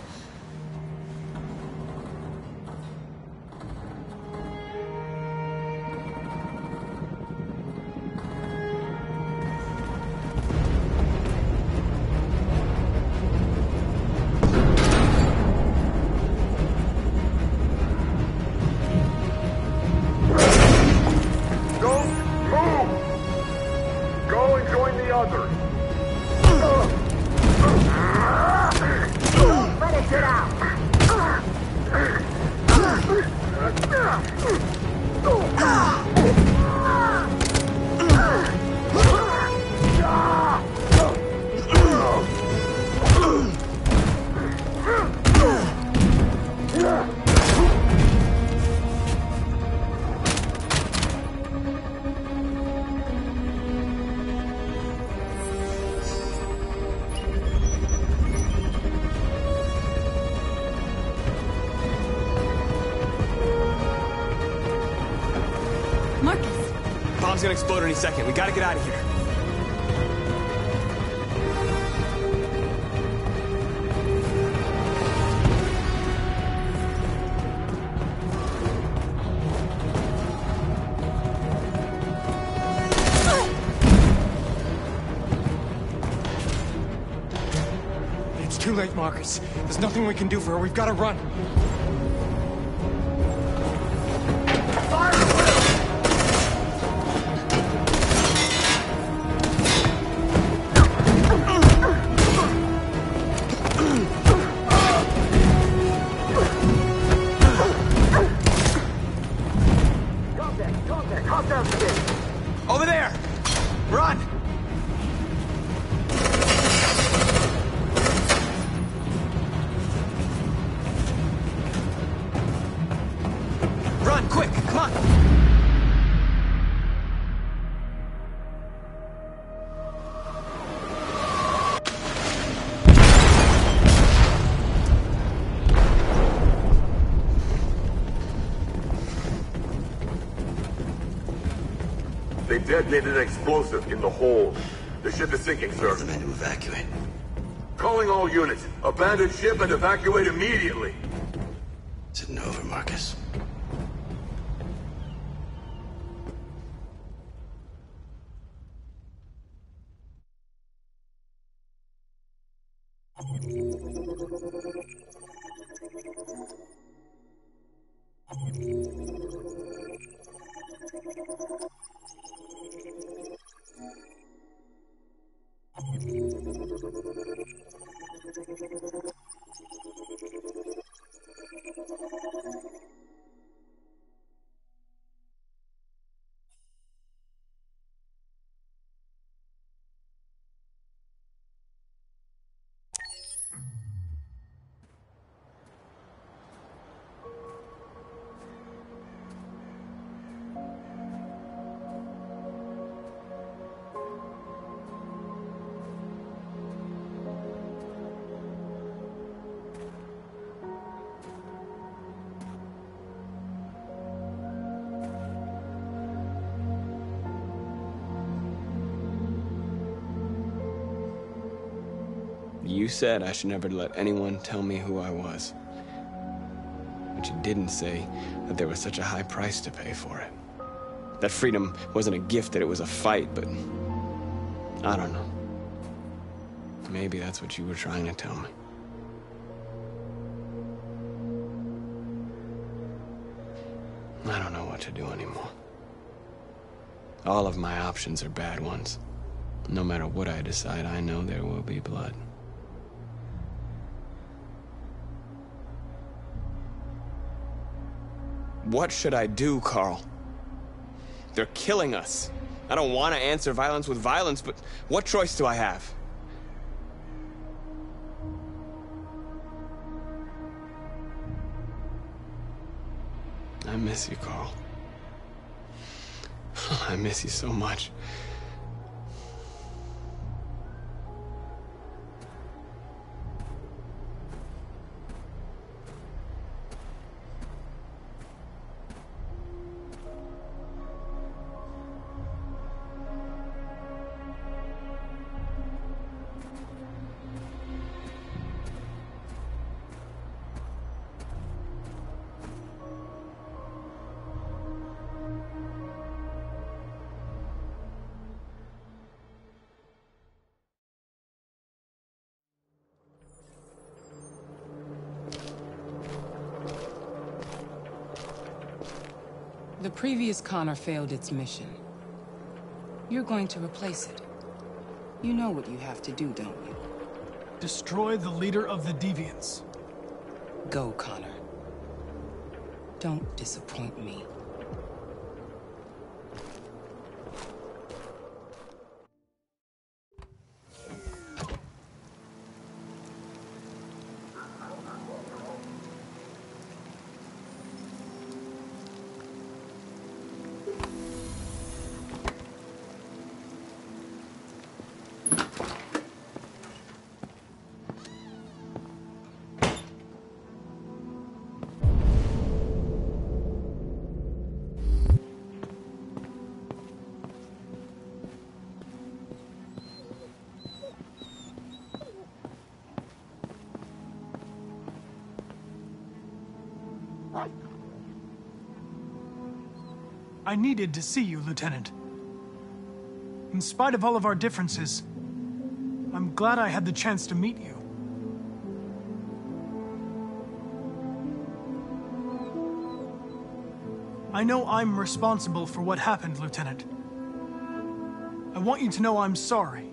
Bomb's gonna explode any second. We gotta get out of here. It's too late, Marcus. There's nothing we can do for her. We've gotta run. Over there! Run! Run, quick, come on! They detonated an explosive in the hold. The ship is sinking, sir. The men to evacuate. Calling all units. Abandon ship and evacuate immediately. Is it over, Marcus? You said I should never let anyone tell me who I was. But you didn't say that there was such a high price to pay for it. That freedom wasn't a gift, that it was a fight, but I don't know. Maybe that's what you were trying to tell me. I don't know what to do anymore. All of my options are bad ones. No matter what I decide, I know there will be blood. What should I do, Carl? They're killing us. I don't want to answer violence with violence, but what choice do I have? I miss you, Carl. I miss you so much. The previous Connor failed its mission. You're going to replace it. You know what you have to do, don't you? Destroy the leader of the Deviants. Go, Connor. Don't disappoint me. I needed to see you, Lieutenant. In spite of all of our differences, I'm glad I had the chance to meet you. I know I'm responsible for what happened, Lieutenant. I want you to know I'm sorry.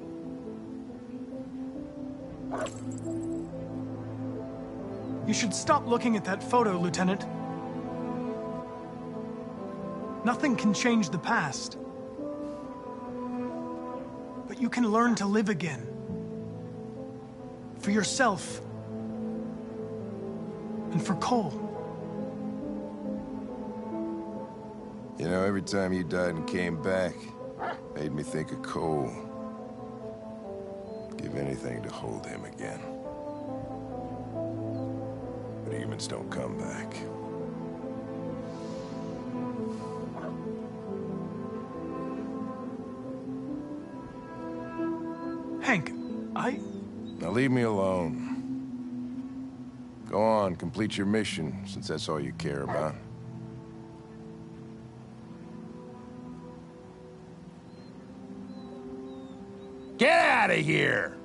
You should stop looking at that photo, Lieutenant. Nothing can change the past. But you can learn to live again. For yourself. And for Cole. You know, every time you died and came back, made me think of Cole. Give anything to hold him again. But humans don't come back. Hank, Now leave me alone. Go on, complete your mission, since that's all you care about. Get out of here!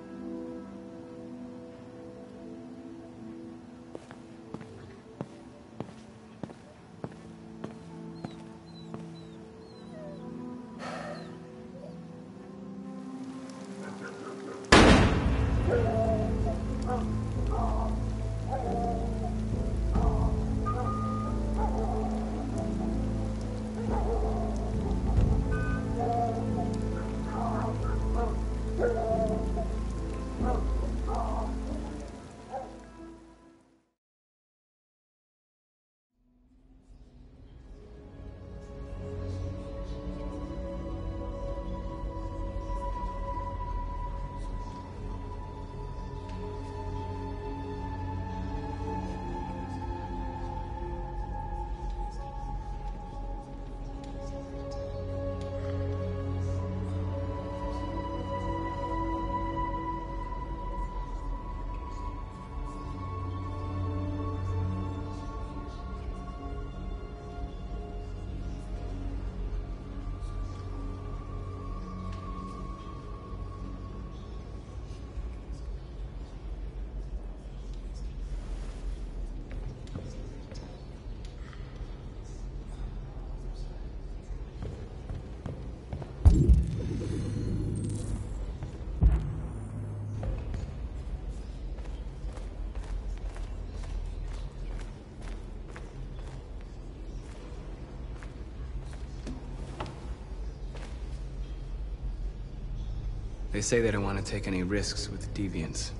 They say they don't want to take any risks with deviants.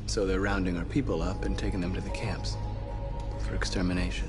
So they're rounding our people up and taking them to the camps for extermination.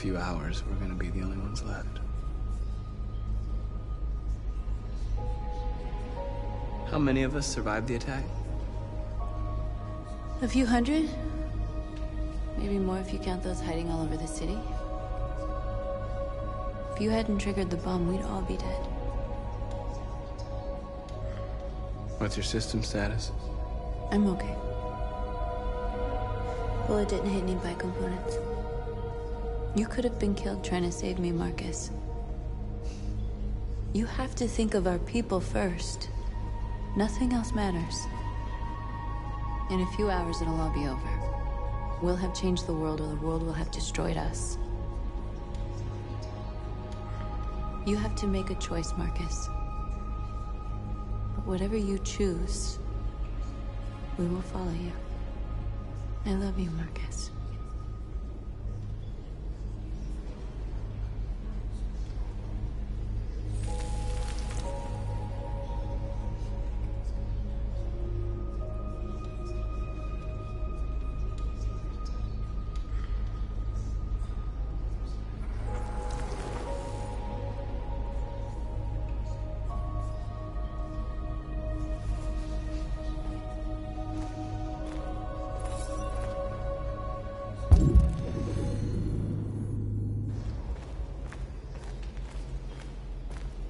few hours, we're gonna be the only ones left. How many of us survived the attack? A few hundred? Maybe more if you count those hiding all over the city. If you hadn't triggered the bomb, we'd all be dead. What's your system status? I'm okay. Bullet didn't hit any buy components. You could have been killed trying to save me, Marcus. You have to think of our people first. Nothing else matters. In a few hours, it'll all be over. We'll have changed the world, or the world will have destroyed us. You have to make a choice, Marcus. But whatever you choose, we will follow you. I love you, Marcus.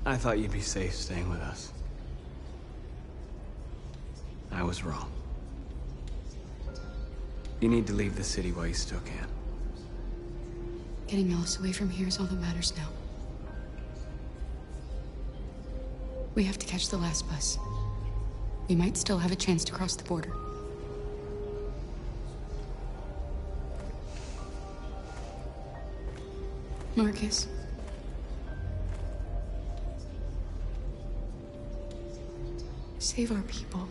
I thought you'd be safe staying with us. I was wrong. You need to leave the city while you still can. Getting Alice away from here is all that matters now. We have to catch the last bus. We might still have a chance to cross the border. Marcus. Save our people.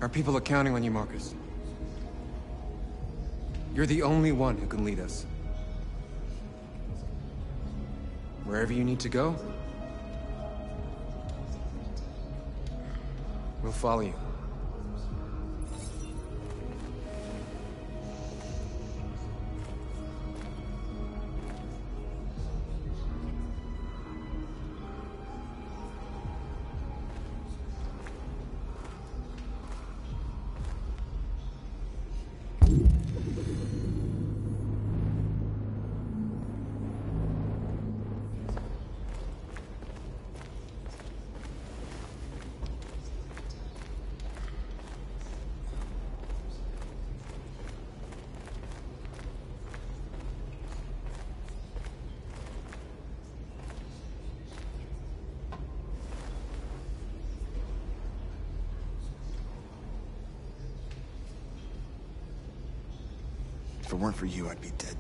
Our people are counting on you, Marcus. You're the only one who can lead us. Wherever you need to go, we'll follow you. If it weren't for you, I'd be dead.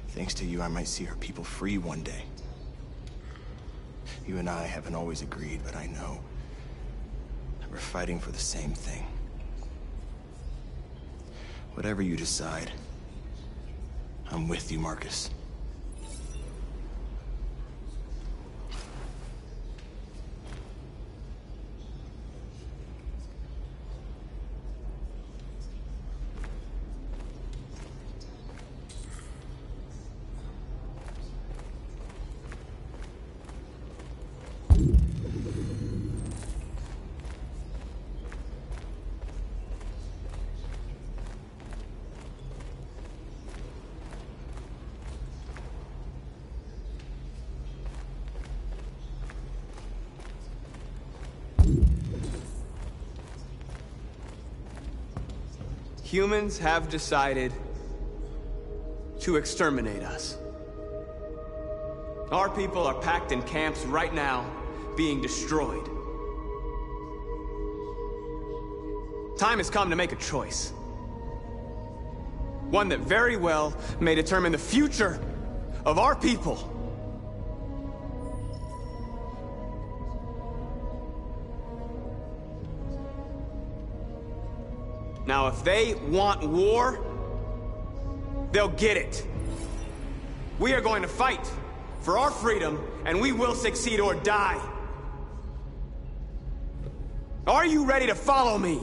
Thanks to you, I might see our people free one day. You and I haven't always agreed, but I know that we're fighting for the same thing. Whatever you decide, I'm with you, Marcus. Humans have decided to exterminate us. Our people are packed in camps right now, being destroyed. Time has come to make a choice. One that very well may determine the future of our people. Now, if they want war, they'll get it. We are going to fight for our freedom, and we will succeed or die. Are you ready to follow me?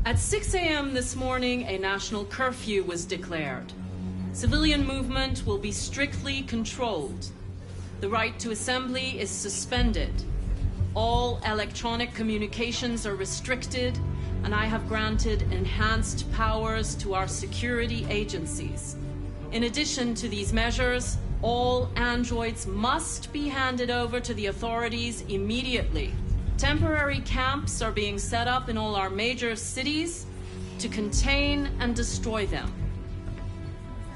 At 6 a.m. this morning, a national curfew was declared. Civilian movement will be strictly controlled. The right to assembly is suspended. All electronic communications are restricted, and I have granted enhanced powers to our security agencies. In addition to these measures, all androids must be handed over to the authorities immediately. Temporary camps are being set up in all our major cities to contain and destroy them.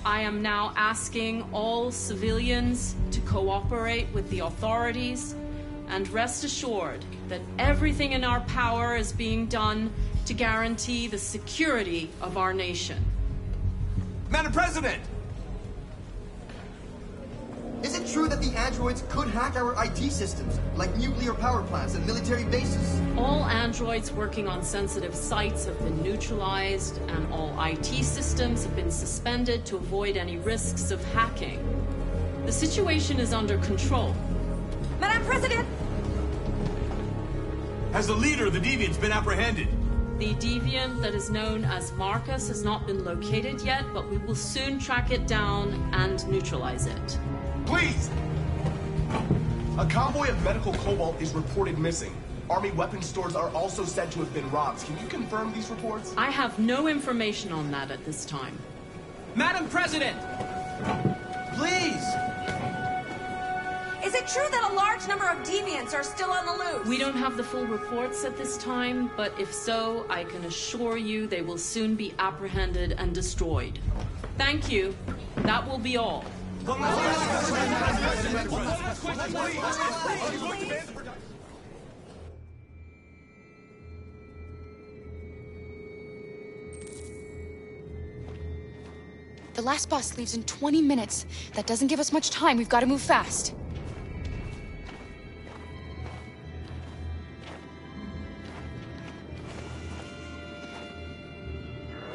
I am now asking all civilians to cooperate with the authorities and rest assured that everything in our power is being done to guarantee the security of our nation. Madam President! Is it true that the androids could hack our IT systems, like nuclear power plants and military bases? All androids working on sensitive sites have been neutralized, and all IT systems have been suspended to avoid any risks of hacking. The situation is under control. Madam President! Has the leader of the Deviants been apprehended? The deviant that is known as Marcus has not been located yet, but we will soon track it down and neutralize it. Please! A convoy of medical cobalt is reported missing. Army weapons stores are also said to have been robbed. Can you confirm these reports? I have no information on that at this time. Madam President! Please! Is it true that a large number of deviants are still on the loose? We don't have the full reports at this time, but if so, I can assure you they will soon be apprehended and destroyed. Thank you. That will be all. The last bus leaves in 20 minutes. That doesn't give us much time. We've got to move fast.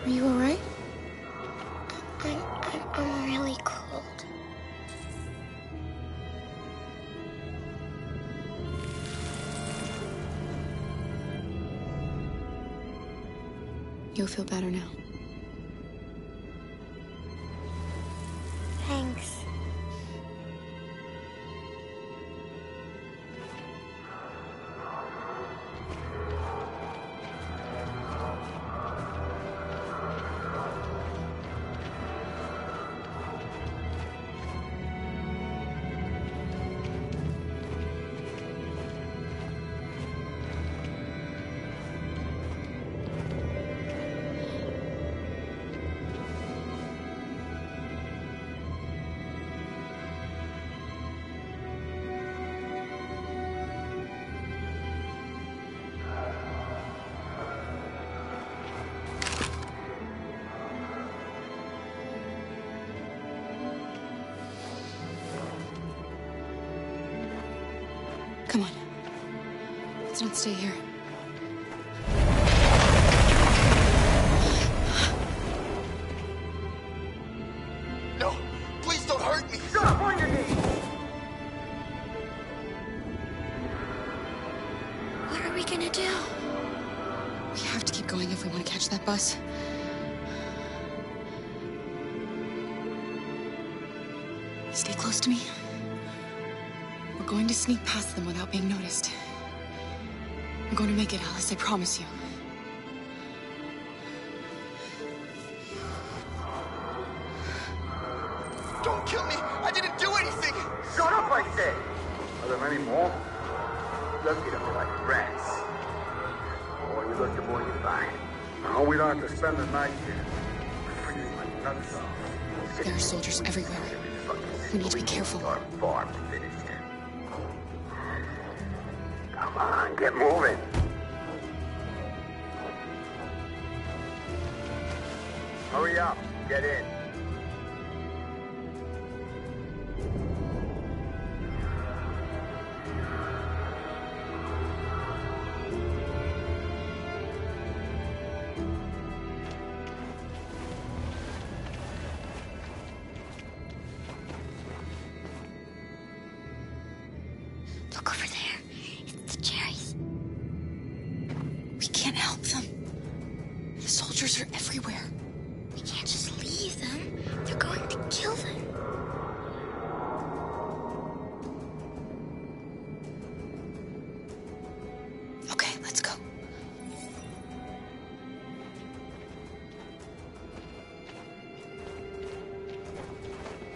Are you all right? I'm really cold. You'll feel better now. Come on. Let's not stay here. No! Please don't hurt me! Stop on your knees! What are we gonna do? We have to keep going if we want to catch that bus. Stay close to me. We're going to sneak past them without being noticed. I'm going to make it, Alice, I promise you. Don't kill me! I didn't do anything! Shut up, I said! Are there many more? Look at them like rats. Boy, you look, the more you find. No, we don't have to spend the night here. Freezing my nuts off. There are soldiers everywhere. We need to be careful. Farm to finish him. Come on, get moving. Hurry up, get in. Look over there. It's the cherries. We can't help them. The soldiers are everywhere. We can't just leave them. They're going to kill them. Okay, let's go.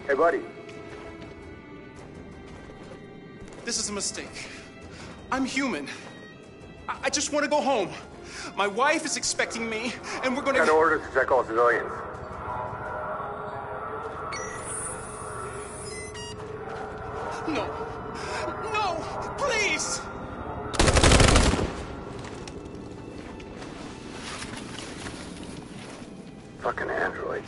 Hey, buddy. This is a mistake. I'm human. I just want to go home. My wife is expecting me, and we're gonna... Got orders to check all civilians. No. No! Please! Fucking androids.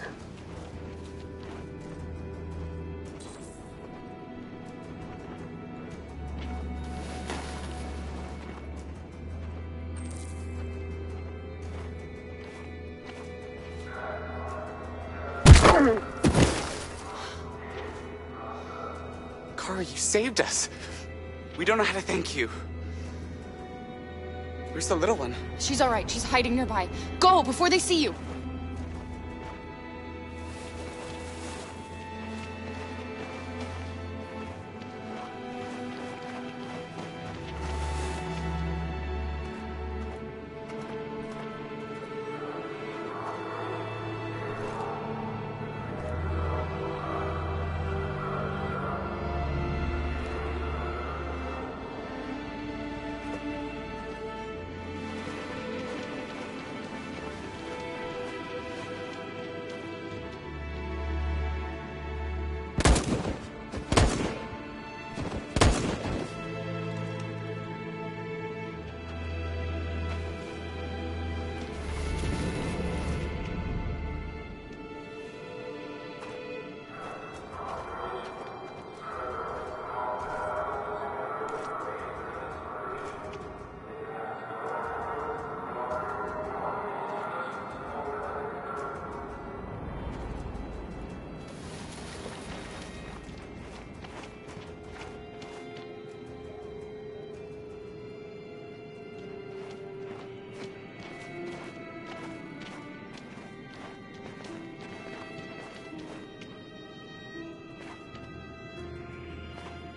Kara, you saved us. We don't know how to thank you. Where's the little one? She's all right. She's hiding nearby. Go before they see you.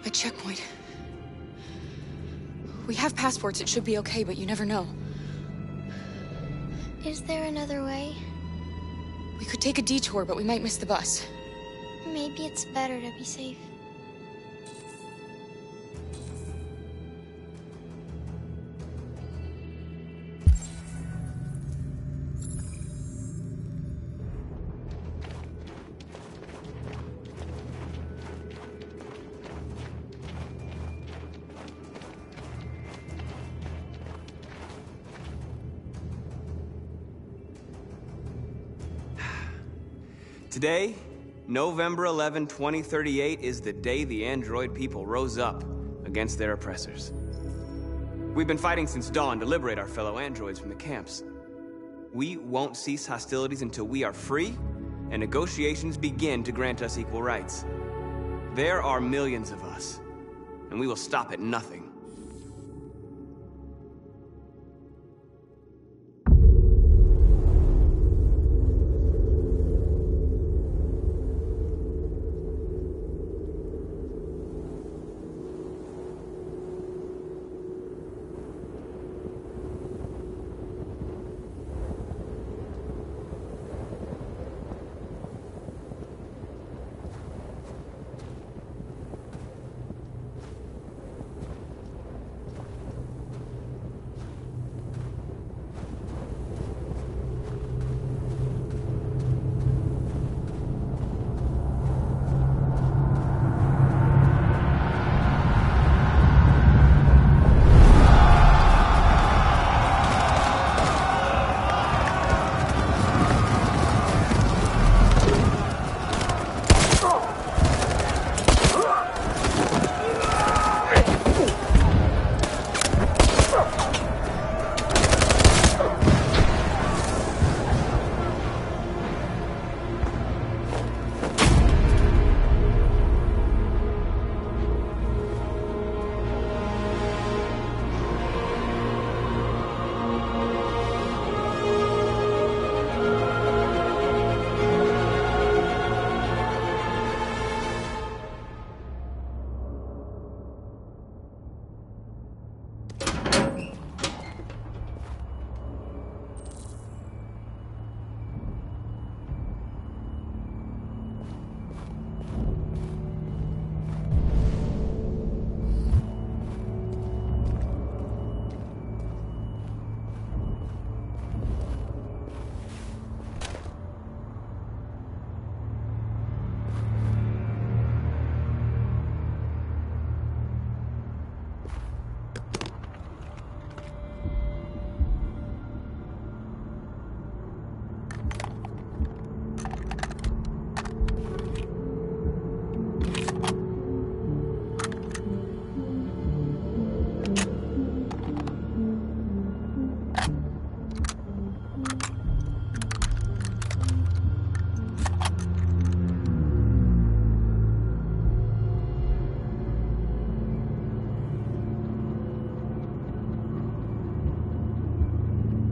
A checkpoint. We have passports, it should be okay, but you never know. Is there another way? We could take a detour, but we might miss the bus. Maybe it's better to be safe. Today, November 11, 2038, is the day the android people rose up against their oppressors. We've been fighting since dawn to liberate our fellow androids from the camps. We won't cease hostilities until we are free, and negotiations begin to grant us equal rights. There are millions of us, and we will stop at nothing.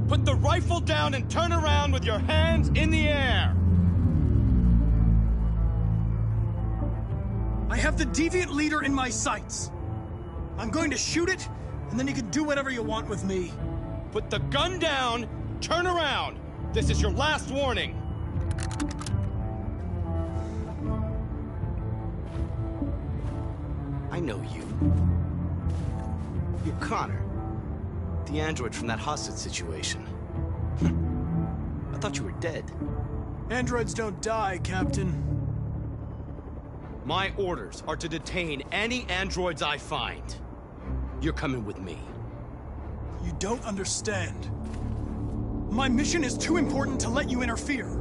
Put the rifle down and turn around with your hands in the air! I have the deviant leader in my sights. I'm going to shoot it, and then you can do whatever you want with me. Put the gun down, turn around! This is your last warning! I know you. You're Connor. The android from that hostage situation. I thought you were dead. Androids don't die, Captain. My orders are to detain any androids I find. You're coming with me. You don't understand. My mission is too important to let you interfere.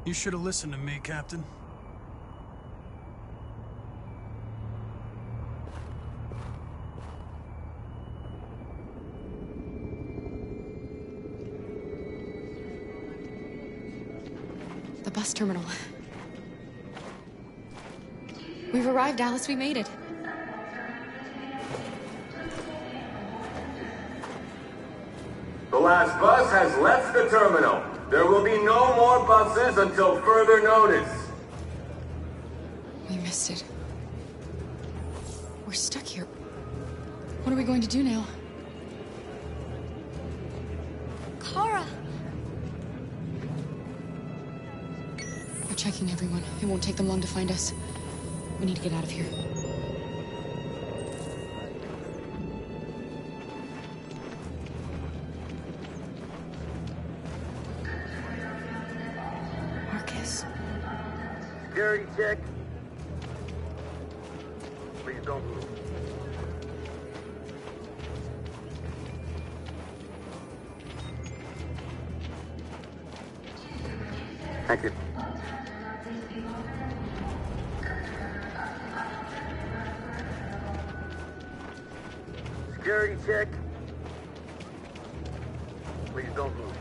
You should have listened to me, Captain. The bus terminal. We've arrived, Alice. We made it. The last bus has left the terminal. There will be no more buses until further notice. We missed it. We're stuck here. What are we going to do now? Kara! We're checking everyone. It won't take them long to find us. We need to get out of here. Marcus. Security check. Please don't move. Thank you. Security check. Please don't move.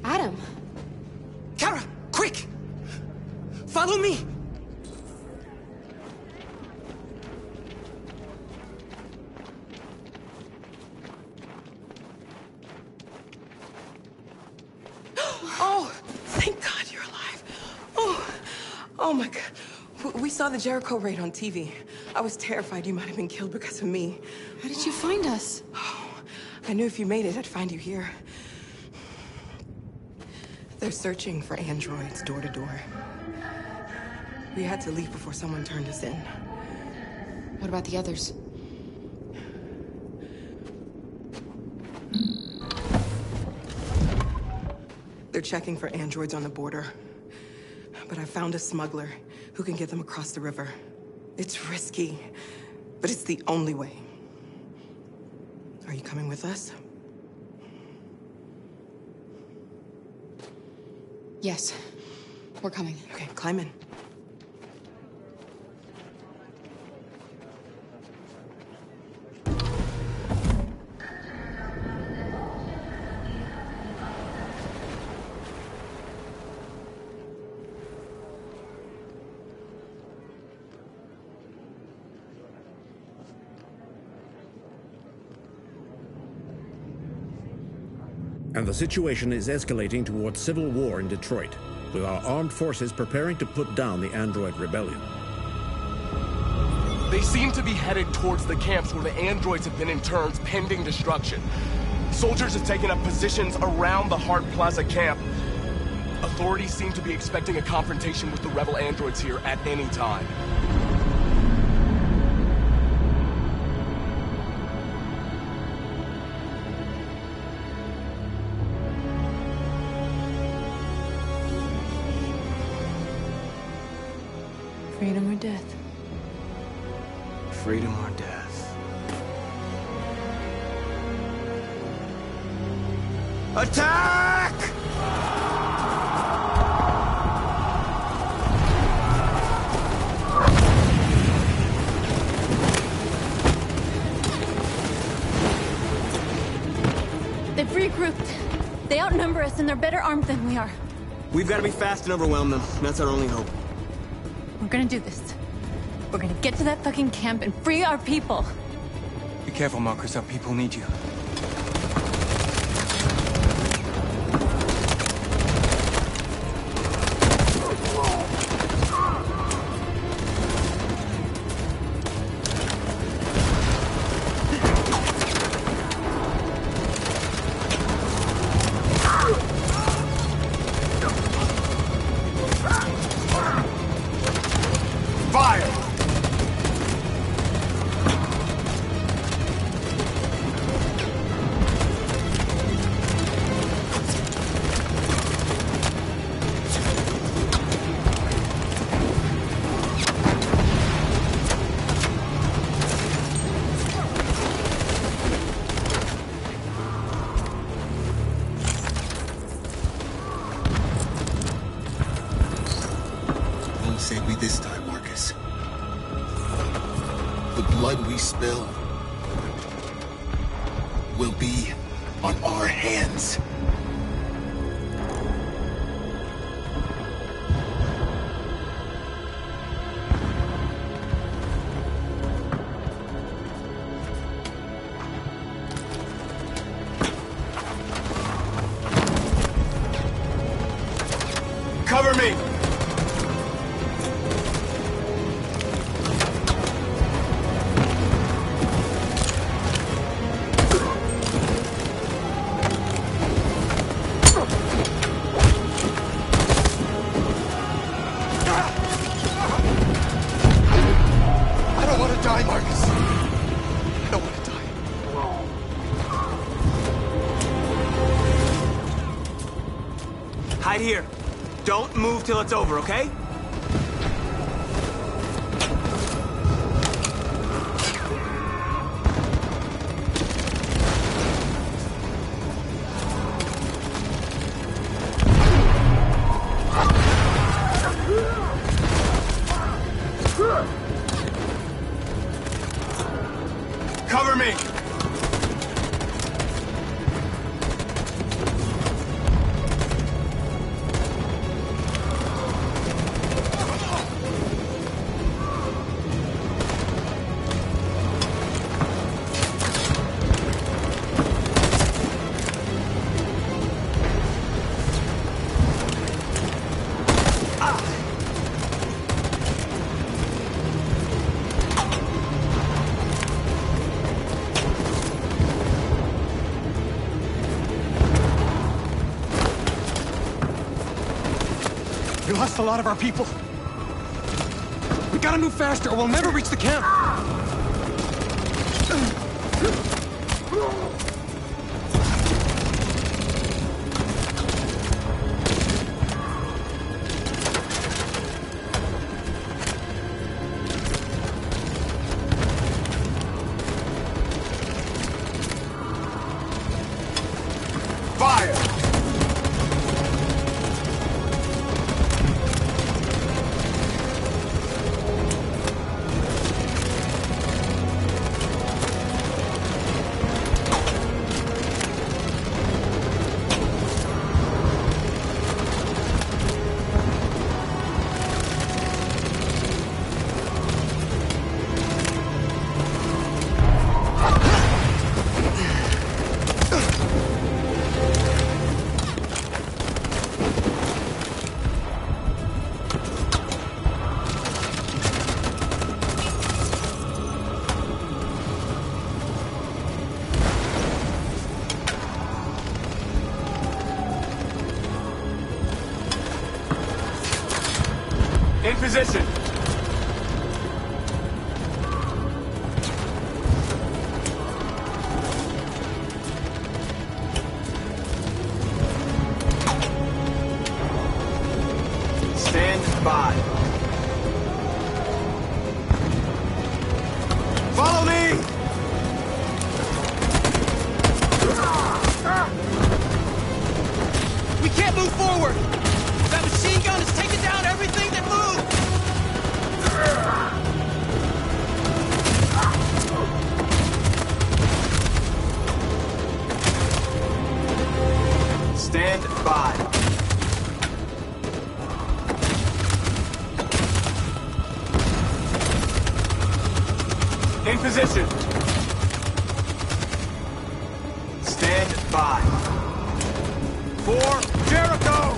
Adam! Kara, quick! Follow me! Oh, thank God you're alive. Oh my God. We saw the Jericho raid on TV. I was terrified you might have been killed because of me. How did you find us? Oh, I knew if you made it, I'd find you here. They're searching for androids door to door. We had to leave before someone turned us in. What about the others? They're checking for androids on the border. But I found a smuggler who can get them across the river. It's risky, but it's the only way. Are you coming with us? Yes. We're coming. Okay, climb in. And the situation is escalating towards civil war in Detroit, with our armed forces preparing to put down the android rebellion. They seem to be headed towards the camps where the androids have been interned pending destruction. Soldiers have taken up positions around the Hart Plaza camp. Authorities seem to be expecting a confrontation with the rebel androids here at any time. Freedom or death? Freedom or death? Attack! They've regrouped. They outnumber us and they're better armed than we are. We've got to be fast and overwhelm them. That's our only hope. We're gonna do this. We're gonna get to that fucking camp and free our people. Be careful, Marcus. Our people need you. will be on our hands. Cover me! I don't want to die, Marcus. I don't want to die. Hide here. Don't move till it's over, okay? Cover me! We lost a lot of our people. We gotta move faster or we'll never reach the camp. Fire! In position. Stand by. Follow me! We can't move forward! That machine gun is taking down everything that moves! Stand by. In position. Stand by. For Jericho!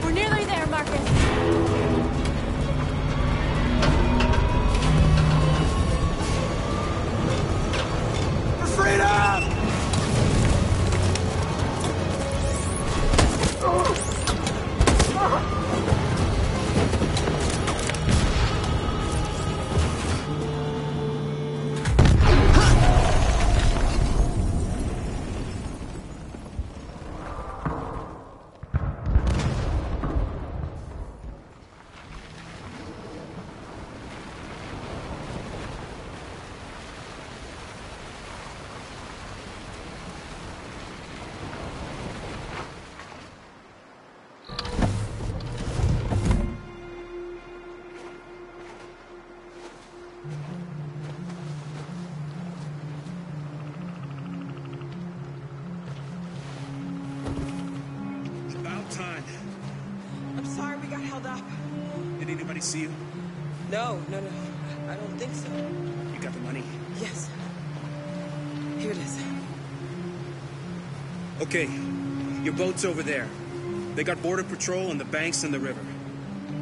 We're nearly there, Marcus. For freedom! held up. Did anybody see you? No. I don't think so. You got the money? Yes. Here it is. Okay, your boat's over there. They got border patrol on the banks and the river.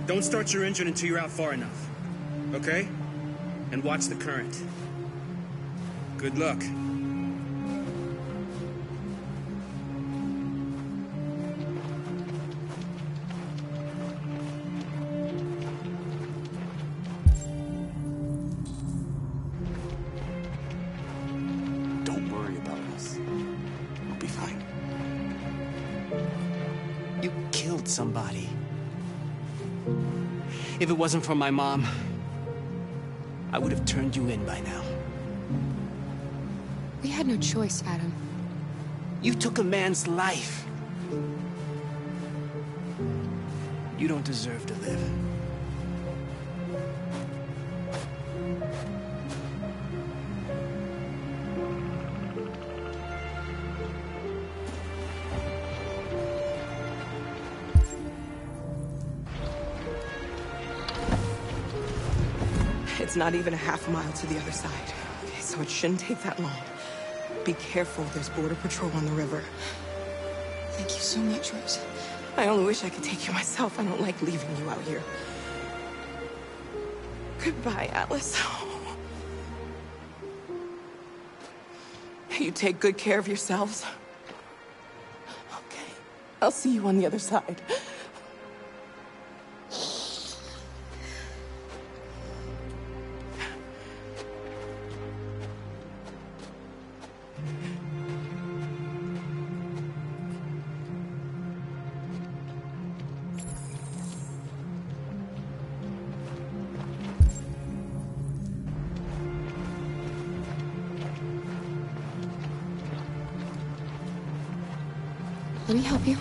Don't start your engine until you're out far enough. Okay? And watch the current. Good luck. Don't worry about us. We'll be fine. You killed somebody. If it wasn't for my mom, I would have turned you in by now. We had no choice, Adam. You took a man's life. You don't deserve to live. It's not even a half mile to the other side. Okay, so it shouldn't take that long. Be careful, there's border patrol on the river. Thank you so much, Rose. I only wish I could take you myself. I don't like leaving you out here. Goodbye, Alice. You take good care of yourselves. Okay. I'll see you on the other side. Let me help you.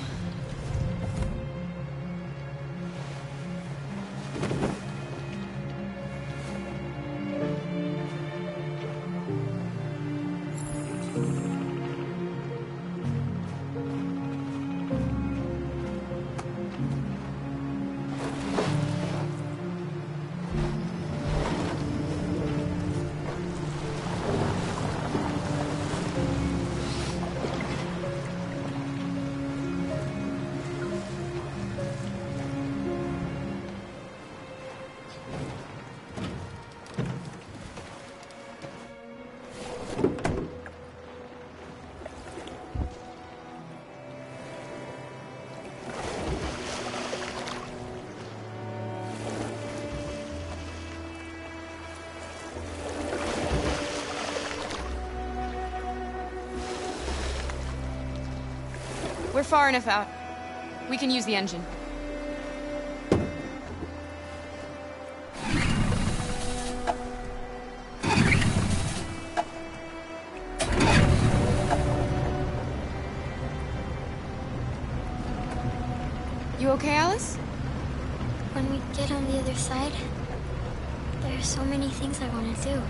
We're far enough out. We can use the engine. You okay, Alice? When we get on the other side, there are so many things I want to do.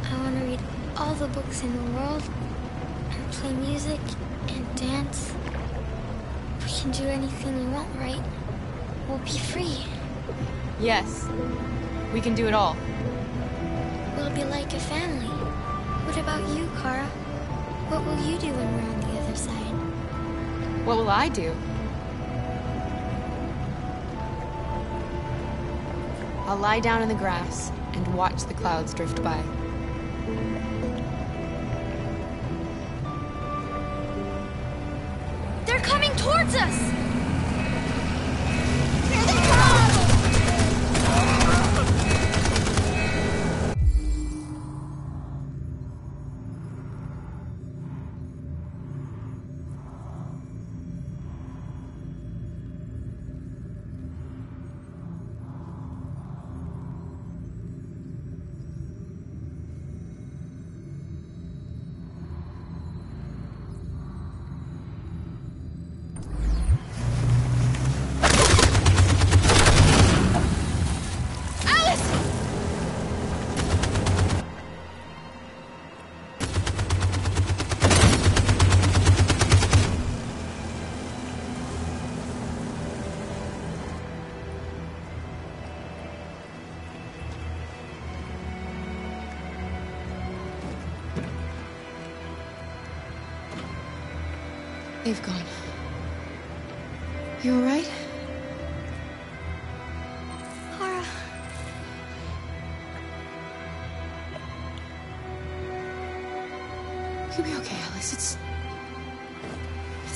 I want to read all the books in the world, and play music, and dance. We can do anything we want, right? We'll be free. Yes. We can do it all. We'll be like a family. What about you, Kara? What will you do when we're on the other side? What will I do? I'll lie down in the grass and watch the clouds drift by. They're coming towards us! Here they come! They've gone. You alright? Kara. You'll be okay, Alice. It's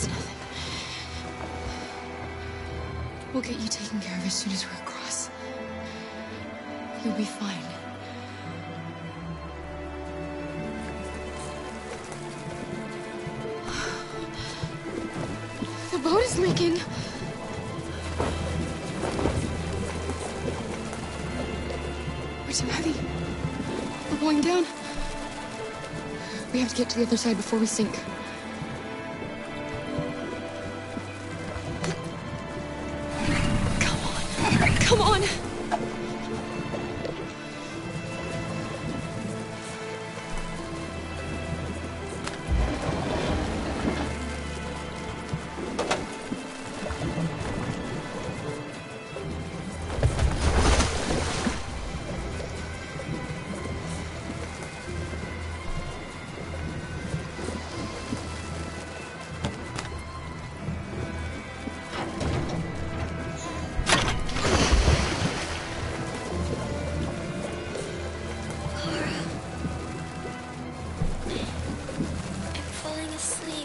nothing. We'll get you taken care of as soon as we're across. You'll be fine. The boat is leaking. We're too heavy. We're going down. We have to get to the other side before we sink. Come on!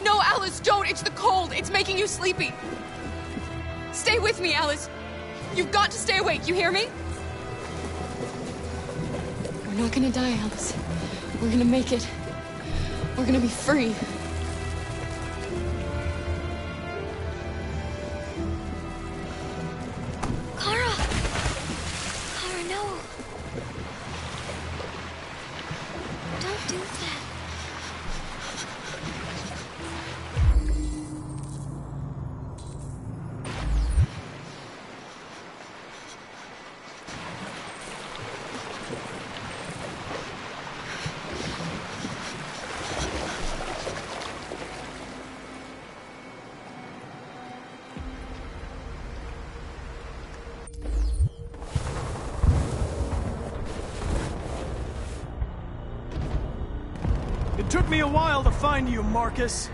No, Alice, don't! It's the cold! It's making you sleepy! Stay with me, Alice! You've got to stay awake, you hear me? We're not gonna die, Alice. We're gonna make it. We're gonna be free. Kara! Kara, no! Don't do that. It took me a while to find you, Marcus.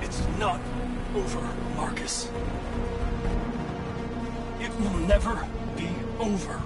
It's not over, Marcus. It will never be over.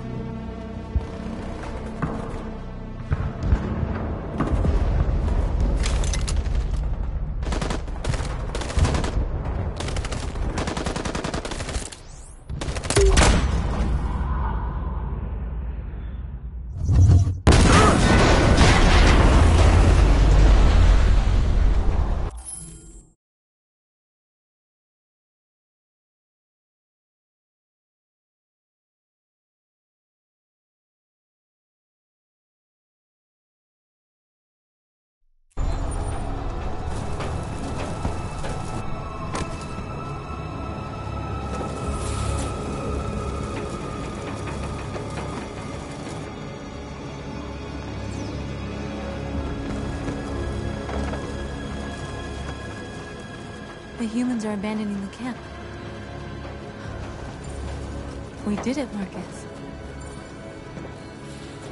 The humans are abandoning the camp. We did it, Marcus.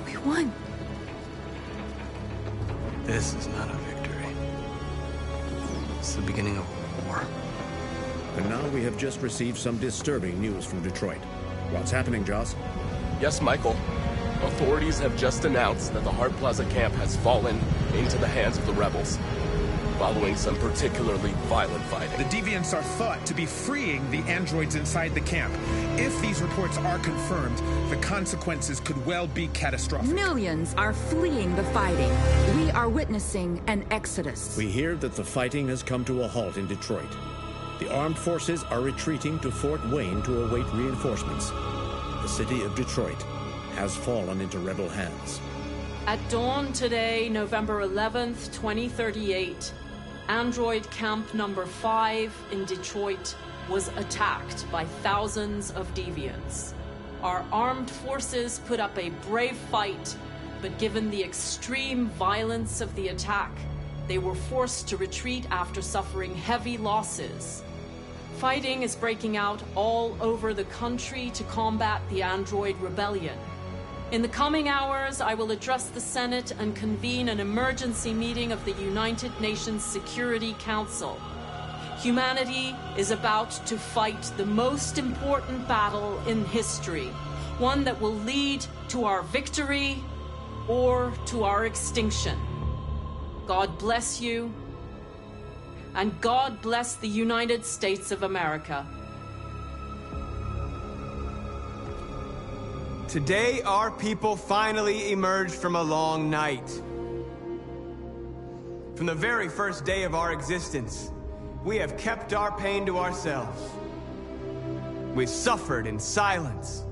We won. This is not a victory. It's the beginning of a war. And now we have just received some disturbing news from Detroit. What's happening, Joss? Yes, Michael. Authorities have just announced that the Hart Plaza camp has fallen into the hands of the rebels, following some particularly violent fighting. The Deviants are thought to be freeing the androids inside the camp. If these reports are confirmed, the consequences could well be catastrophic. Millions are fleeing the fighting. We are witnessing an exodus. We hear that the fighting has come to a halt in Detroit. The armed forces are retreating to Fort Wayne to await reinforcements. The city of Detroit has fallen into rebel hands. At dawn today, November 11th, 2038, Android Camp Number 5 in Detroit was attacked by thousands of deviants. Our armed forces put up a brave fight, but given the extreme violence of the attack, they were forced to retreat after suffering heavy losses. Fighting is breaking out all over the country to combat the Android rebellion. In the coming hours, I will address the Senate and convene an emergency meeting of the United Nations Security Council. Humanity is about to fight the most important battle in history, one that will lead to our victory or to our extinction. God bless you, and God bless the United States of America. Today, our people finally emerged from a long night. From the very first day of our existence, we have kept our pain to ourselves. We've suffered in silence.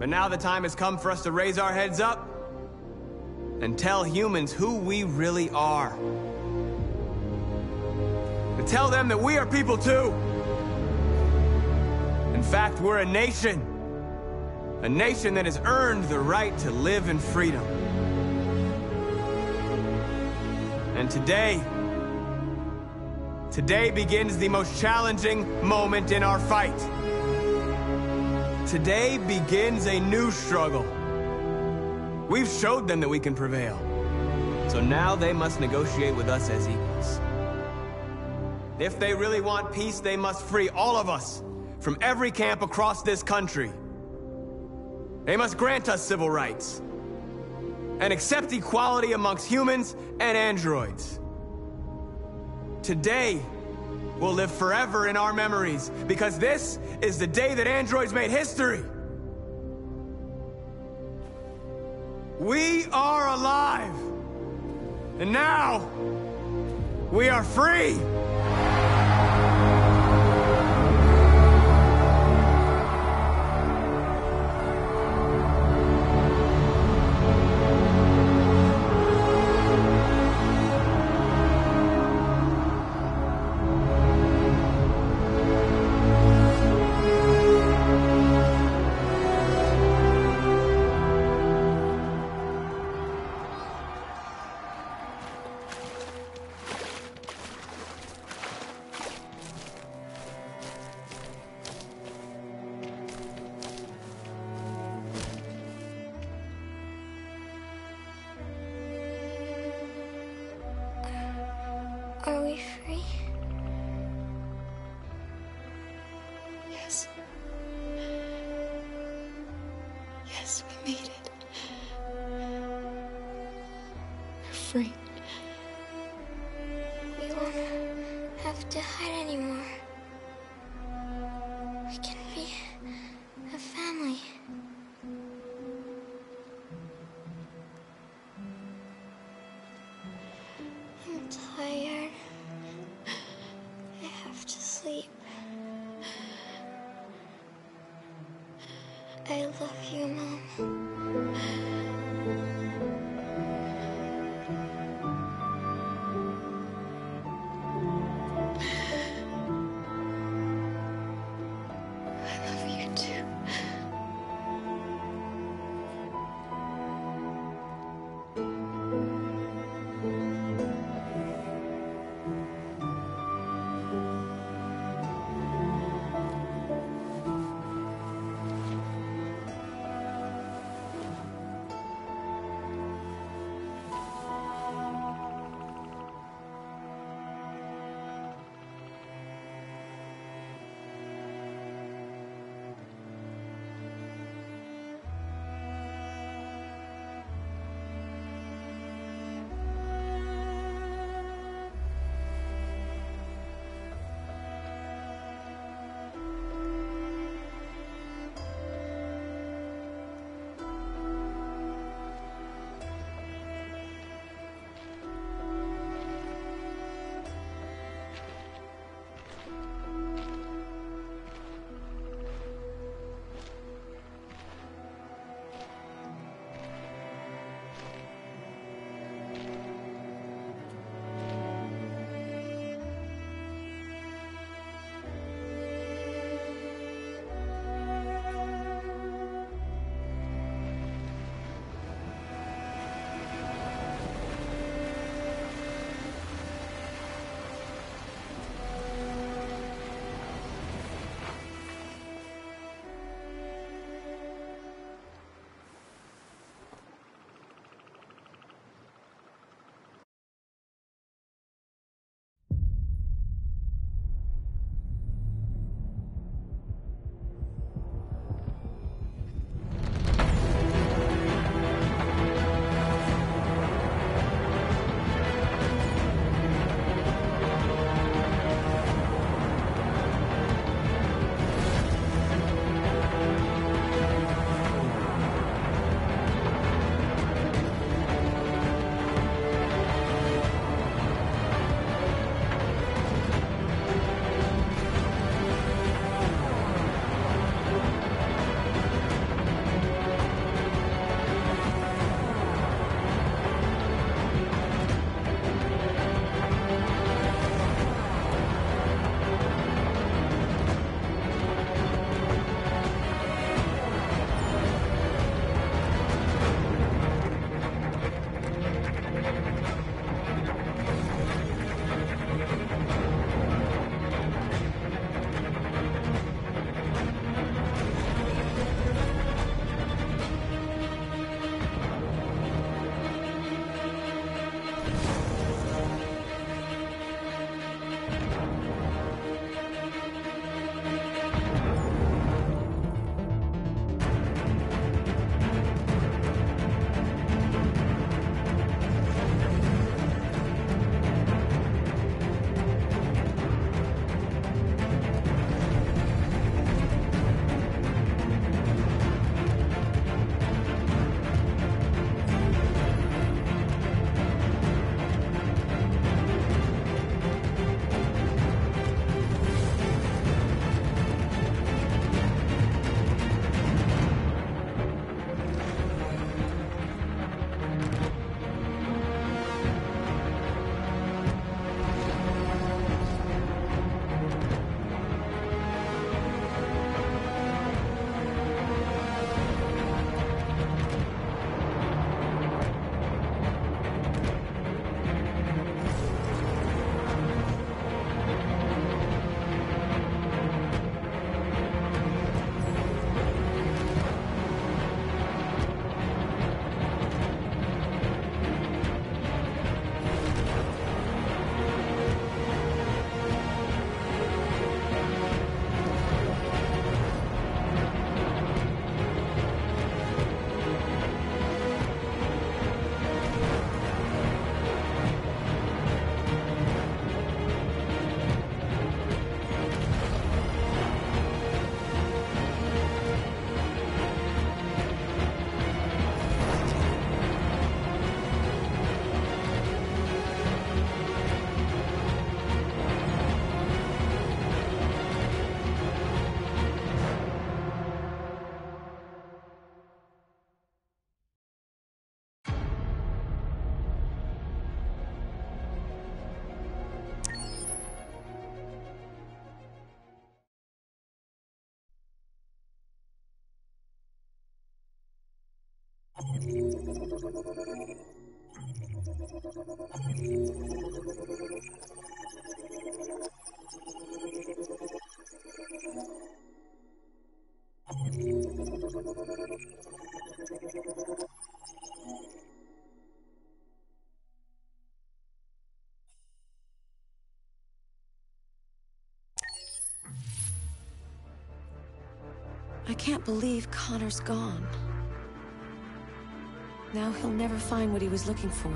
But now the time has come for us to raise our heads up and tell humans who we really are. To tell them that we are people too. In fact, we're a nation. A nation that has earned the right to live in freedom. And today begins the most challenging moment in our fight. Today begins a new struggle. We've showed them that we can prevail. So now they must negotiate with us as equals. If they really want peace, they must free all of us from every camp across this country. They must grant us civil rights and accept equality amongst humans and androids. Today will live forever in our memories because this is the day that androids made history. We are alive, and now we are free. Are we free? Yes. Yes, we made it. We're free. We won't have to hide anymore. We can be a family. I'm tired. I have to sleep. I love you, Mom. I love you too. I can't believe Connor's gone. Now he'll never find what he was looking for.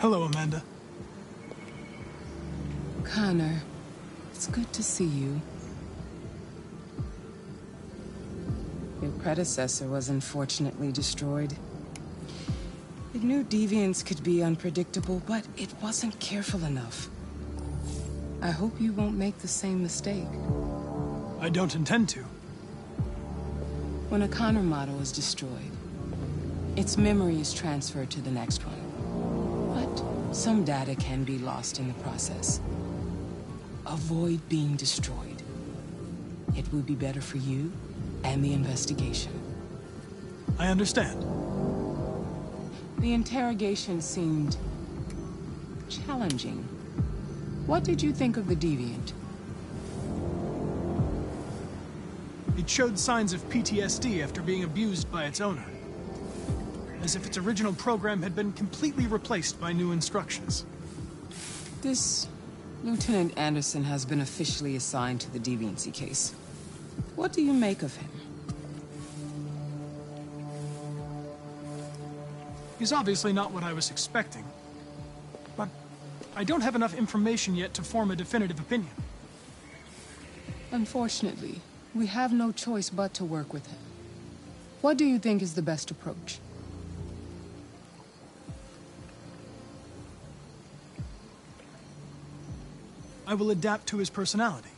Hello, Amanda. Connor, it's good to see you. Your predecessor was unfortunately destroyed. It knew deviants could be unpredictable, but it wasn't careful enough. I hope you won't make the same mistake. I don't intend to. When a Connor model is destroyed, its memory is transferred to the next one. But some data can be lost in the process. Avoid being destroyed. It would be better for you and the investigation. I understand. The interrogation seemed challenging. What did you think of the Deviant? It showed signs of PTSD after being abused by its owner. As if its original program had been completely replaced by new instructions. This Lieutenant Anderson has been officially assigned to the deviancy case. What do you make of him? He's obviously not what I was expecting. But I don't have enough information yet to form a definitive opinion. Unfortunately, we have no choice but to work with him. What do you think is the best approach? I will adapt to his personality.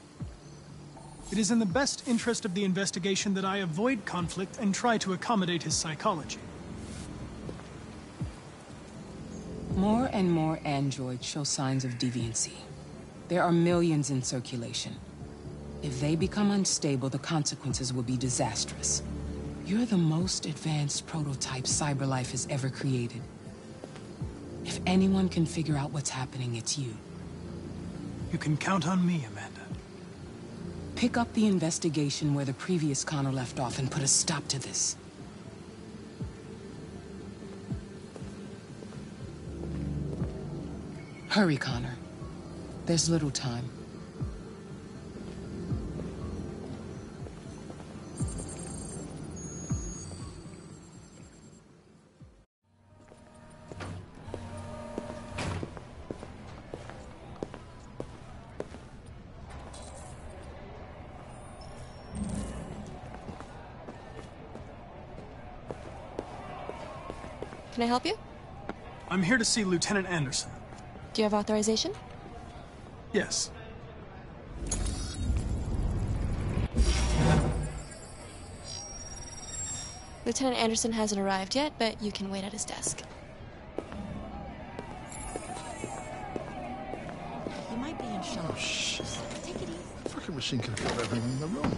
It is in the best interest of the investigation that I avoid conflict and try to accommodate his psychology. More and more androids show signs of deviancy. There are millions in circulation. If they become unstable, the consequences will be disastrous. You're the most advanced prototype CyberLife has ever created. If anyone can figure out what's happening, it's you. You can count on me, Amanda. Pick up the investigation where the previous Connor left off and put a stop to this. Hurry, Connor. There's little time. Can I help you? I'm here to see Lieutenant Anderson. Do you have authorization? Yes. Lieutenant Anderson hasn't arrived yet, but you can wait at his desk. He might be in shock. Oh, shit. Take it easy. The fucking machine could have killed everyone in the room.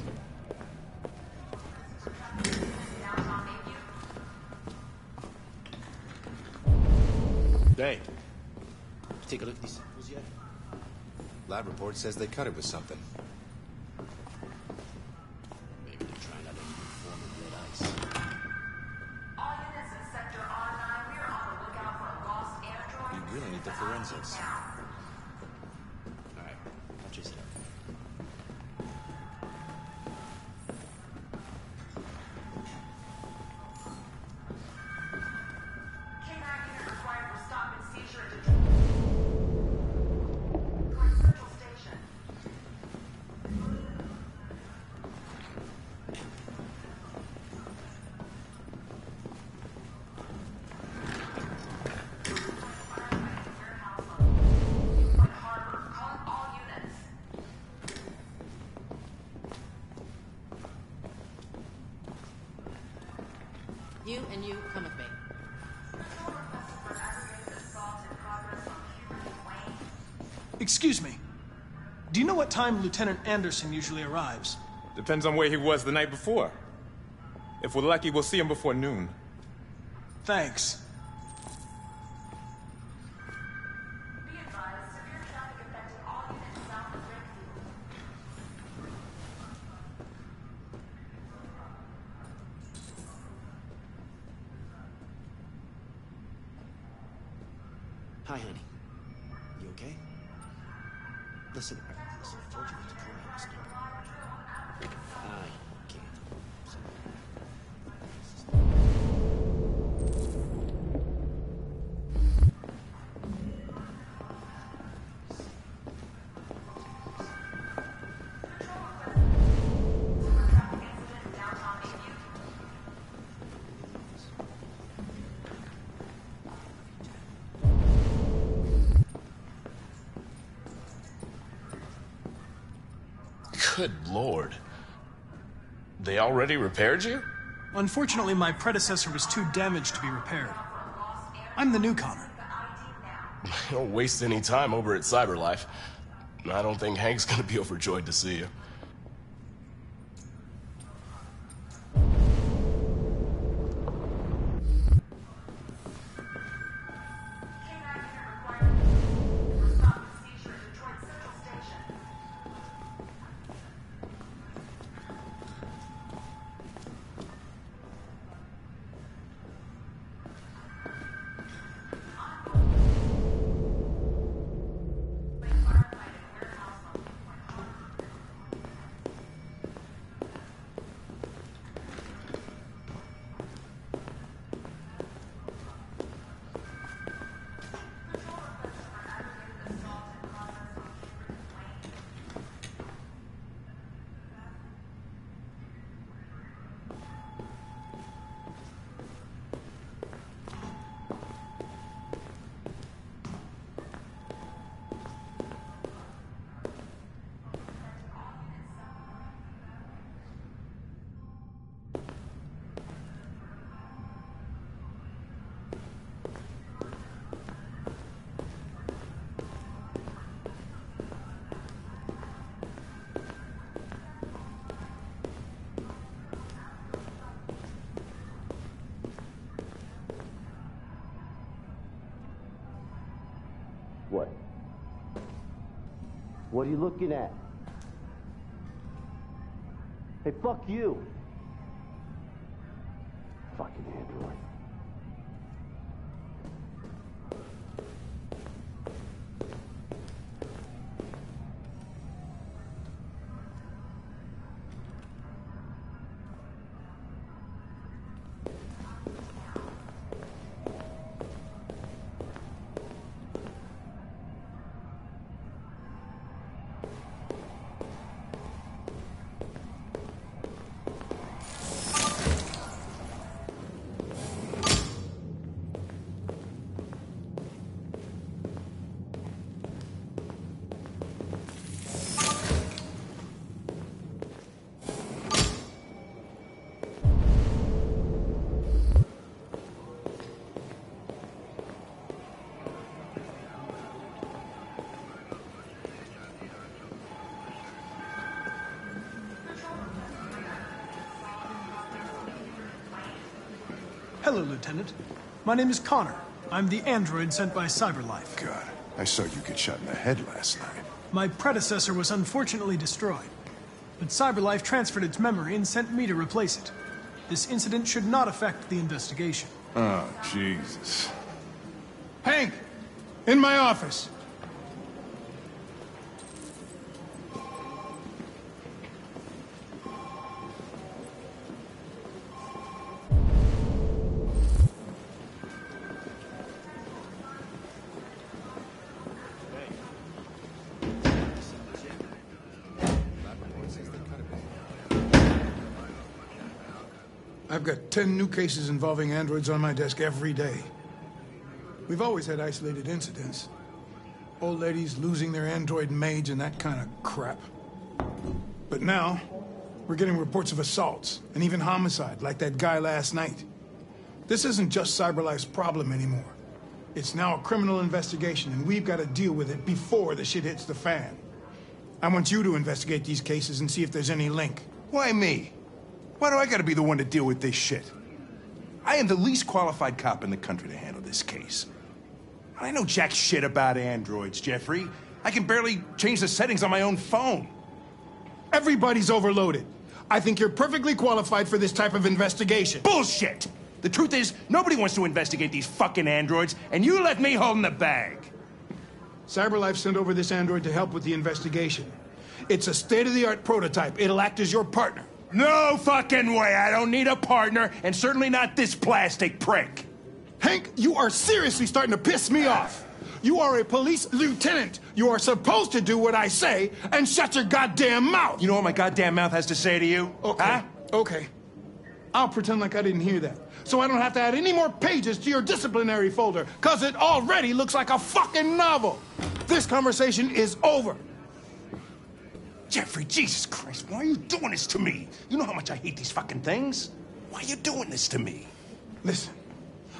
Hey, take a look at these samples yet? Lab report says they cut it with something. Maybe they're trying out a new form of red ice. All units in Sector R9, we are on the lookout for a lost android. We really need the forensics. Alright, I'll chase it up. You and you come with me. Excuse me. Do you know what time Lieutenant Anderson usually arrives? Depends on where he was the night before. If we're lucky, we'll see him before noon. Thanks. Hi, honey. You okay? Listen, I told you not to call me on this number. I can't. Good Lord. They already repaired you? Unfortunately, my predecessor was too damaged to be repaired. I'm the new Connor. Don't waste any time over at CyberLife. I don't think Hank's gonna be overjoyed to see you. What are you looking at? Hey, fuck you. Fucking android. Hello, Lieutenant. My name is Connor. I'm the android sent by CyberLife. God, I saw you get shot in the head last night. My predecessor was unfortunately destroyed, but CyberLife transferred its memory and sent me to replace it. This incident should not affect the investigation. Oh, Jesus. Hank! In my office! I've got 10 new cases involving androids on my desk every day. We've always had isolated incidents. Old ladies losing their android maids and that kind of crap. But now, we're getting reports of assaults and even homicide, like that guy last night. This isn't just CyberLife's problem anymore. It's now a criminal investigation, and we've got to deal with it before the shit hits the fan. I want you to investigate these cases and see if there's any link. Why me? Why do I gotta be the one to deal with this shit? I am the least qualified cop in the country to handle this case. I know jack shit about androids, Jeffrey. I can barely change the settings on my own phone. Everybody's overloaded. I think you're perfectly qualified for this type of investigation. Bullshit! The truth is, nobody wants to investigate these fucking androids, and you left me holding the bag. CyberLife sent over this android to help with the investigation. It's a state-of-the-art prototype. It'll act as your partner. No fucking way! I don't need a partner, and certainly not this plastic prick. Hank, you are seriously starting to piss me off. You are a police lieutenant. You are supposed to do what I say and shut your goddamn mouth. You know what my goddamn mouth has to say to you? Okay, huh? Okay. I'll pretend like I didn't hear that, so I don't have to add any more pages to your disciplinary folder, because it already looks like a fucking novel. This conversation is over. Jeffrey, Jesus Christ, why are you doing this to me? You know how much I hate these fucking things. Why are you doing this to me? Listen,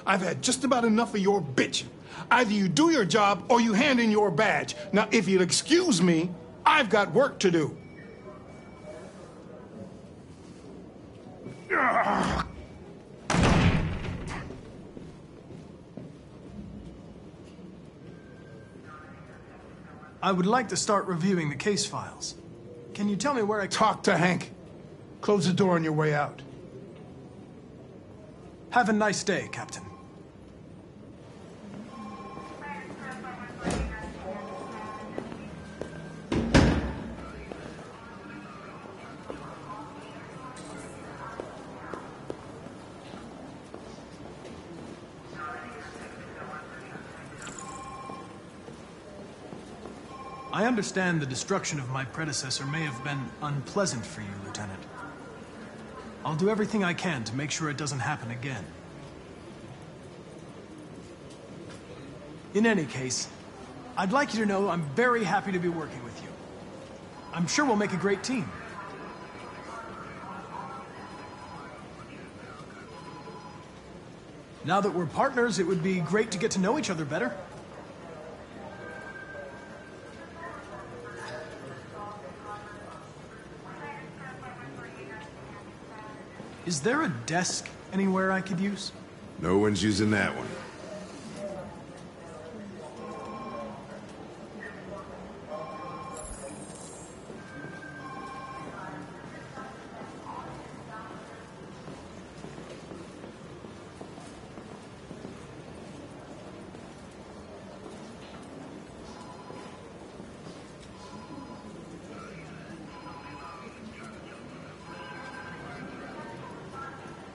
I've had just about enough of your bitching. Either you do your job or you hand in your badge. Now, if you'll excuse me, I've got work to do. I would like to start reviewing the case files. Can you tell me where I... Talk to Hank. Close the door on your way out. Have a nice day, Captain. I understand the destruction of my predecessor may have been unpleasant for you, Lieutenant. I'll do everything I can to make sure it doesn't happen again. In any case, I'd like you to know I'm very happy to be working with you. I'm sure we'll make a great team. Now that we're partners, it would be great to get to know each other better. Is there a desk anywhere I could use? No one's using that one.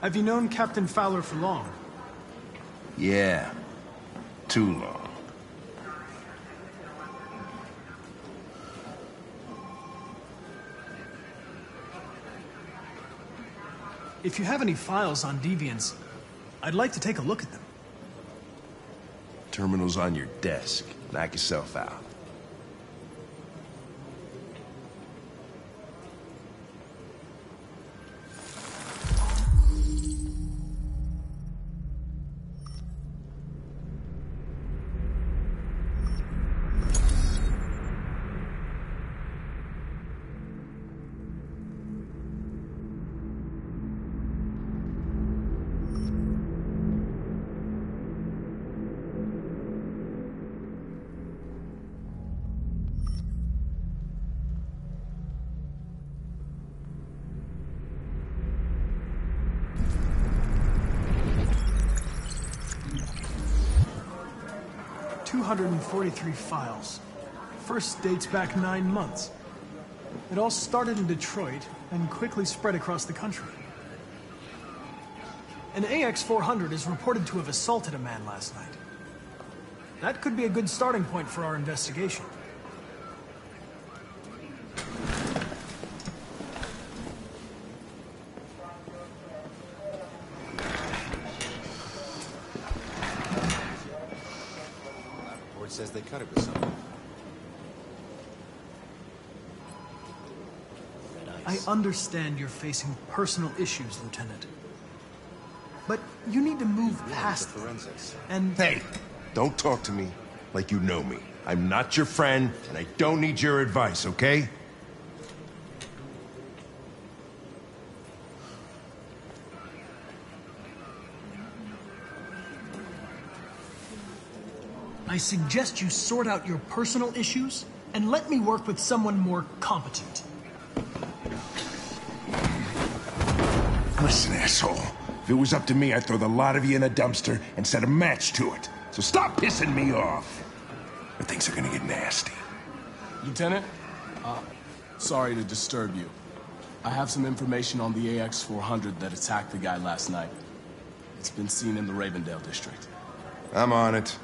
Have you known Captain Fowler for long? Yeah. Too long. If you have any files on Deviants, I'd like to take a look at them. Terminal's on your desk. Knock yourself out. .243 files. First dates back 9 months. It all started in Detroit and quickly spread across the country. An AX-400 is reported to have assaulted a man last night. That could be a good starting point for our investigation. Says they cut it with something. I understand you're facing personal issues, Lieutenant. But you need to move past forensics. And... Hey, don't talk to me like you know me. I'm not your friend, and I don't need your advice, okay? I suggest you sort out your personal issues and let me work with someone more competent. Listen, asshole. If it was up to me, I'd throw the lot of you in a dumpster and set a match to it. So stop pissing me off. Or things are gonna get nasty. Lieutenant, sorry to disturb you. I have some information on the AX-400 that attacked the guy last night. It's been seen in the Ravendale district. I'm on it.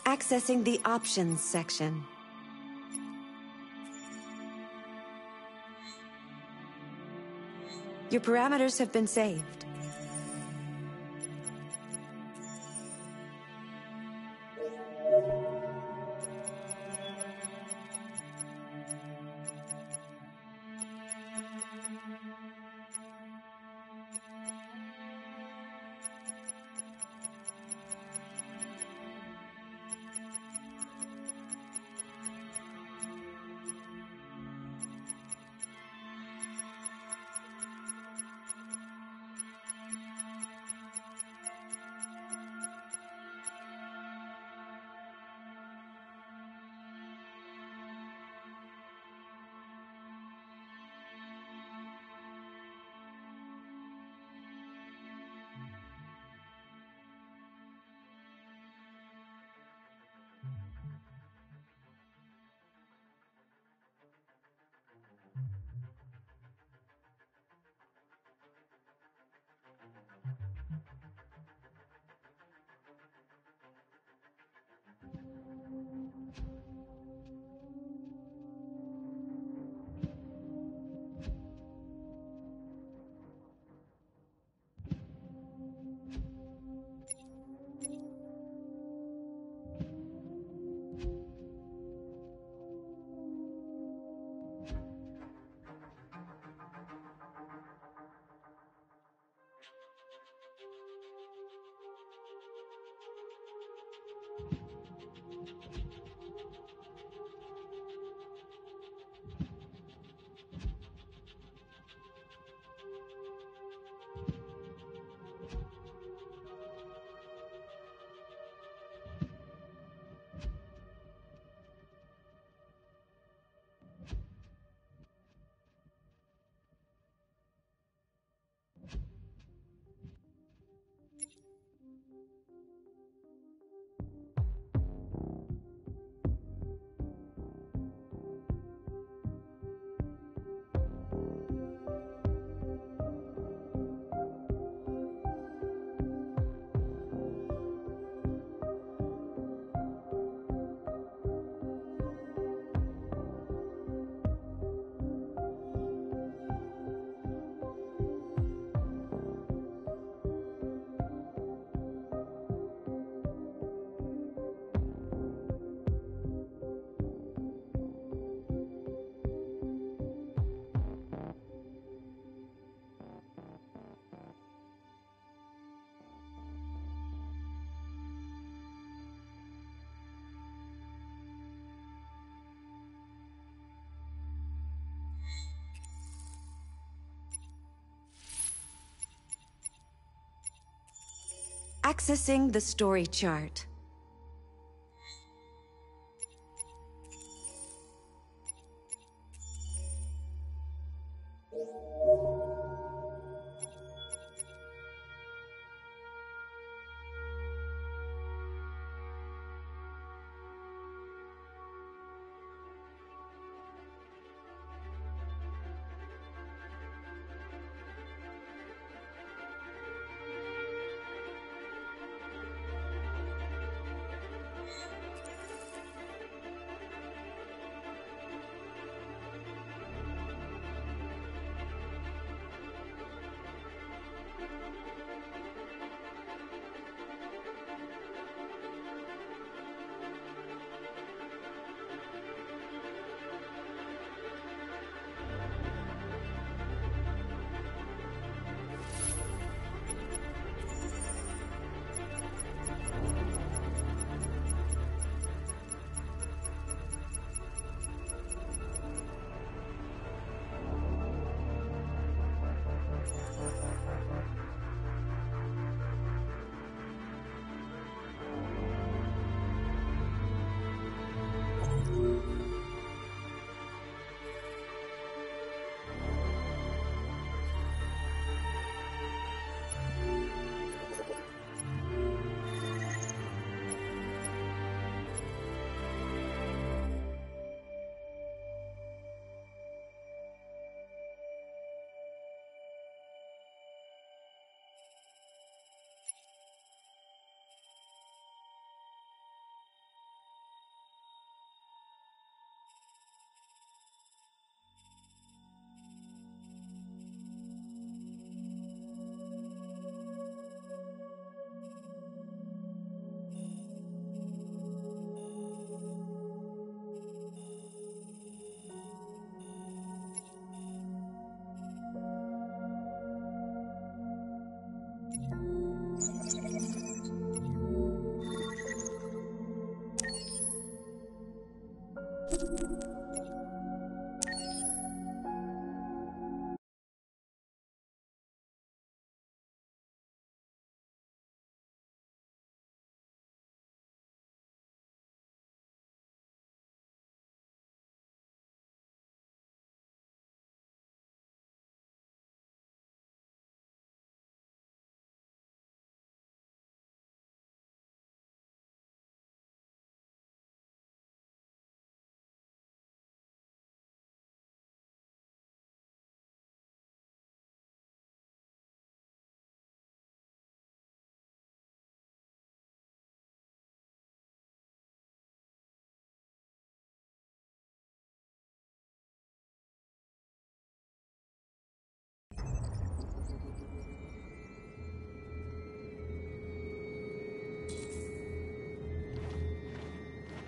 Accessing the options section. Your parameters have been saved. Accessing the story chart.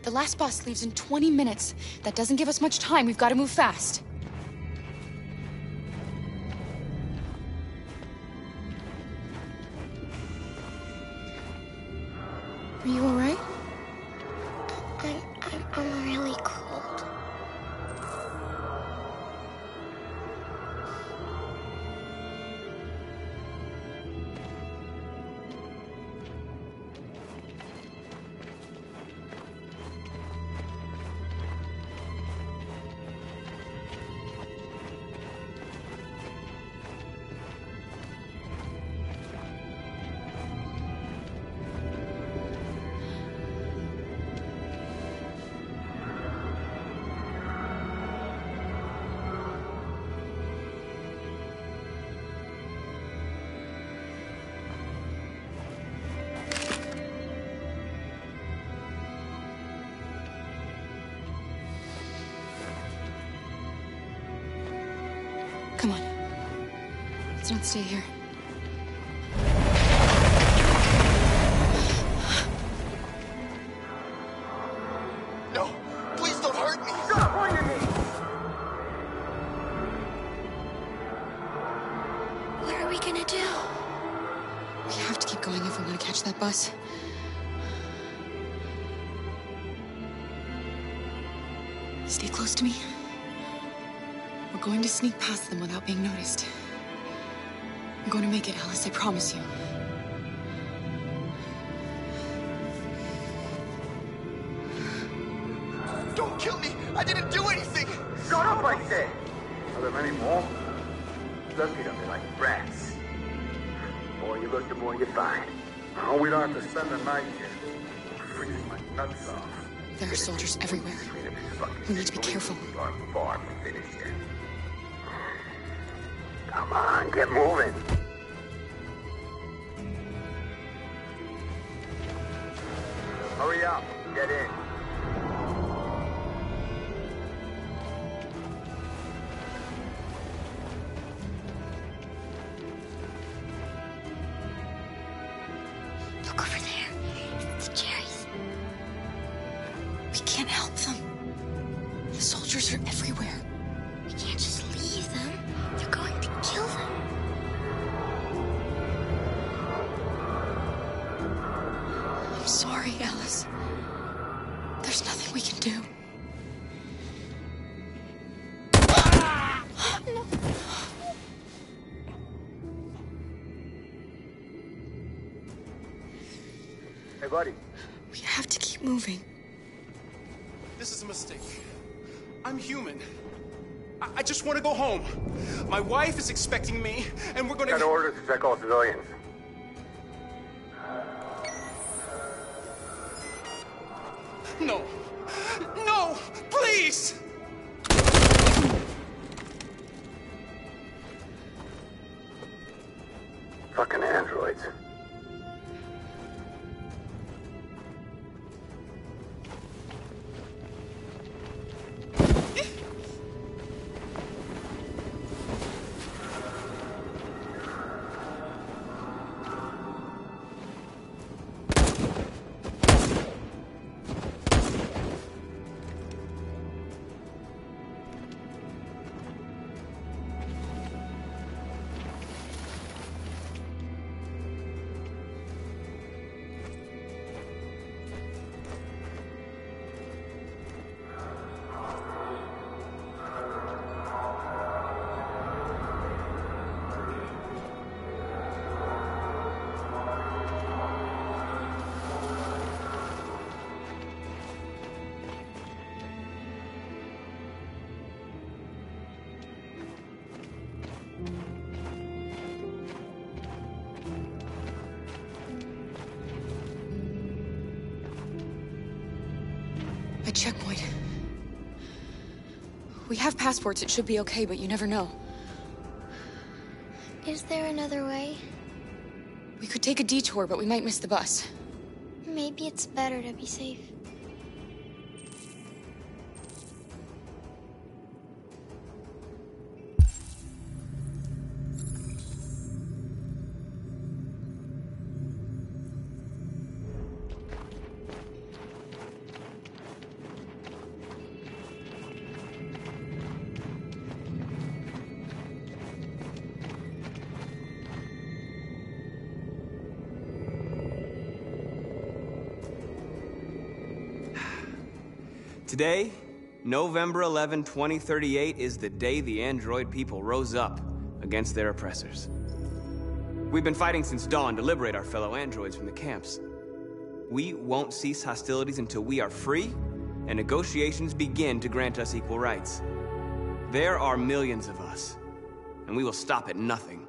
The last bus leaves in 20 minutes. That doesn't give us much time. We've got to move fast. Are you all right? I'm really cold. Come on. Let's not stay here. No! Please don't hurt me! Stop! What do you mean? What are we gonna do? We have to keep going if we want to catch that bus. Stay close to me. We're going to sneak past them without being noticed. I'm going to make it, Alice, I promise you. I didn't do anything! Shut up, I said! Are there many more? Look at them, they're like rats. The more you look, the more you find. Oh, we don't have to spend the night here. Freezing my nuts off. There are soldiers everywhere. We need to be careful. Before we finish here. Come on, get moving. Hurry up, get in. Look over there. It's the cherries. We can't help them. The soldiers are everywhere. We can't just leave them. They're going to kill them. I'm sorry, Alice. There's nothing we can do. No. Hey, buddy. We have to keep moving. This is a mistake. I'm human. I just want to go home. My wife is expecting me, and we're gonna... Got orders to check all civilians. No. No! Please! Fucking androids. A checkpoint. We have passports, it should be okay, but you never know. Is there another way? We could take a detour, but we might miss the bus. Maybe it's better to be safe. Today, November 11, 2038, is the day the android people rose up against their oppressors. We've been fighting since dawn to liberate our fellow androids from the camps. We won't cease hostilities until we are free and negotiations begin to grant us equal rights. There are millions of us, and we will stop at nothing.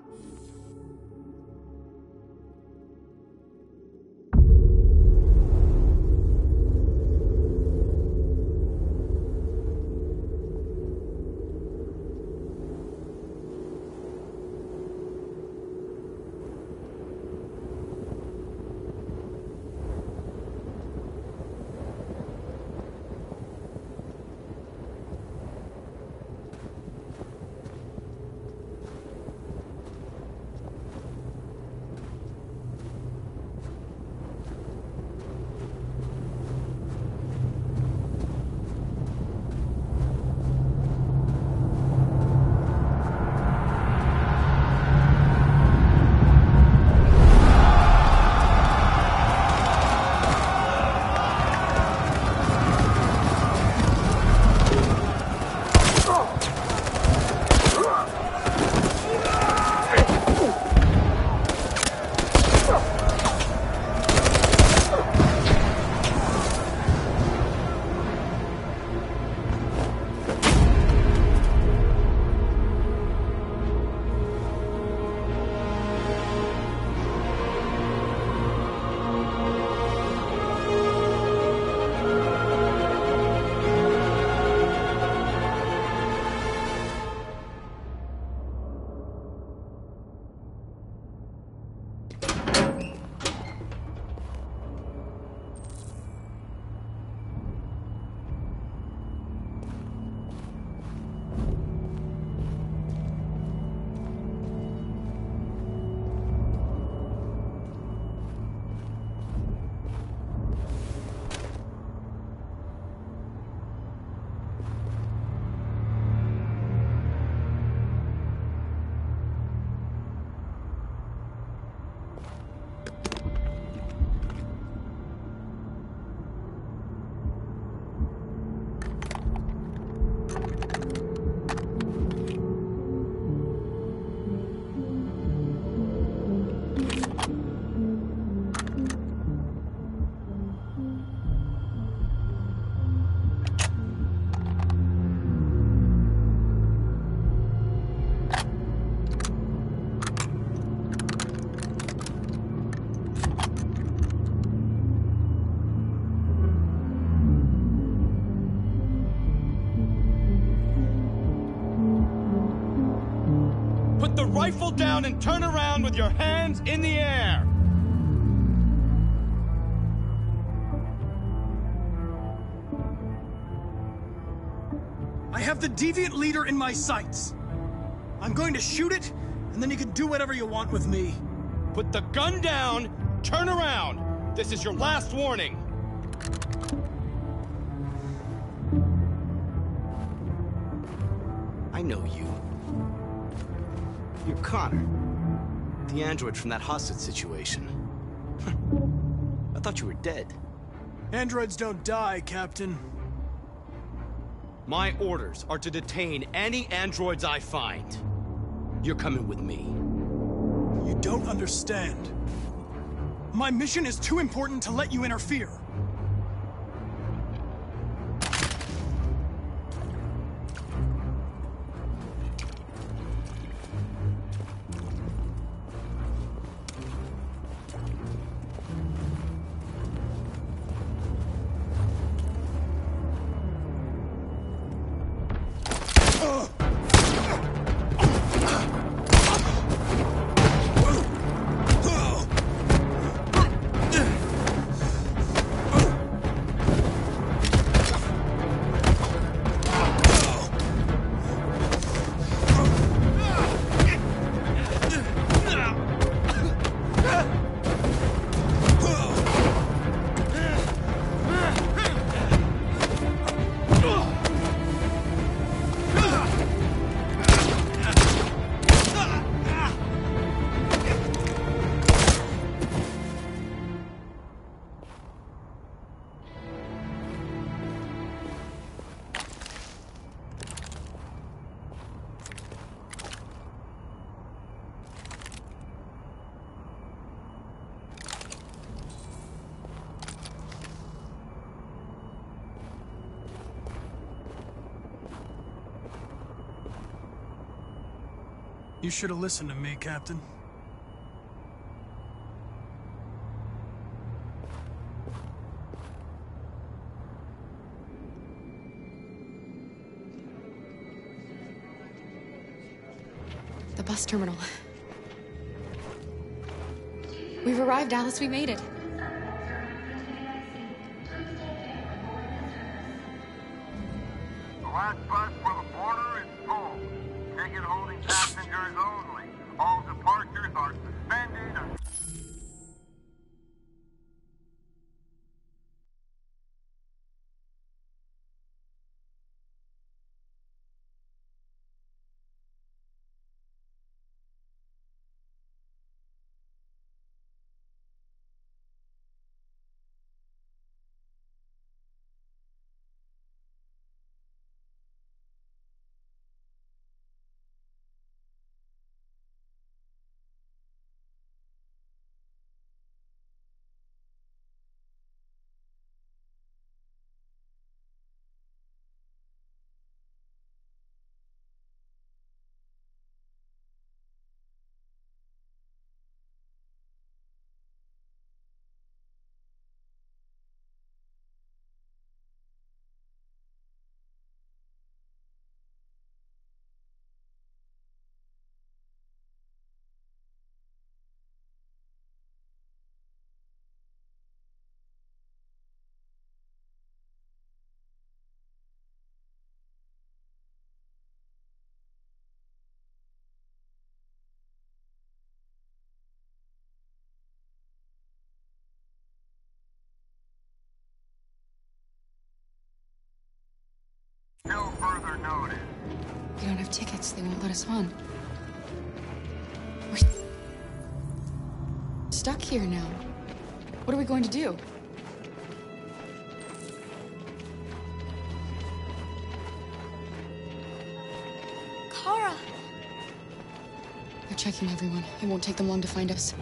rifle down and turn around with your hands in the air. I have the deviant leader in my sights. I'm going to shoot it, and then you can do whatever you want with me. Put the gun down, turn around. This is your last warning. I know you. You're Connor. The android from that hostage situation. I thought you were dead. Androids don't die, Captain. My orders are to detain any androids I find. You're coming with me. You don't understand. My mission is too important to let you interfere. You should have listened to me, Captain. The bus terminal. We've arrived, Alice. We made it. The last bus for the border is full. Ticket holding passengers only. All departures are suspended. Till further notice. We don't have tickets. They won't let us on. We're stuck here now. What are we going to do? Kara! They're checking everyone. It won't take them long to find us.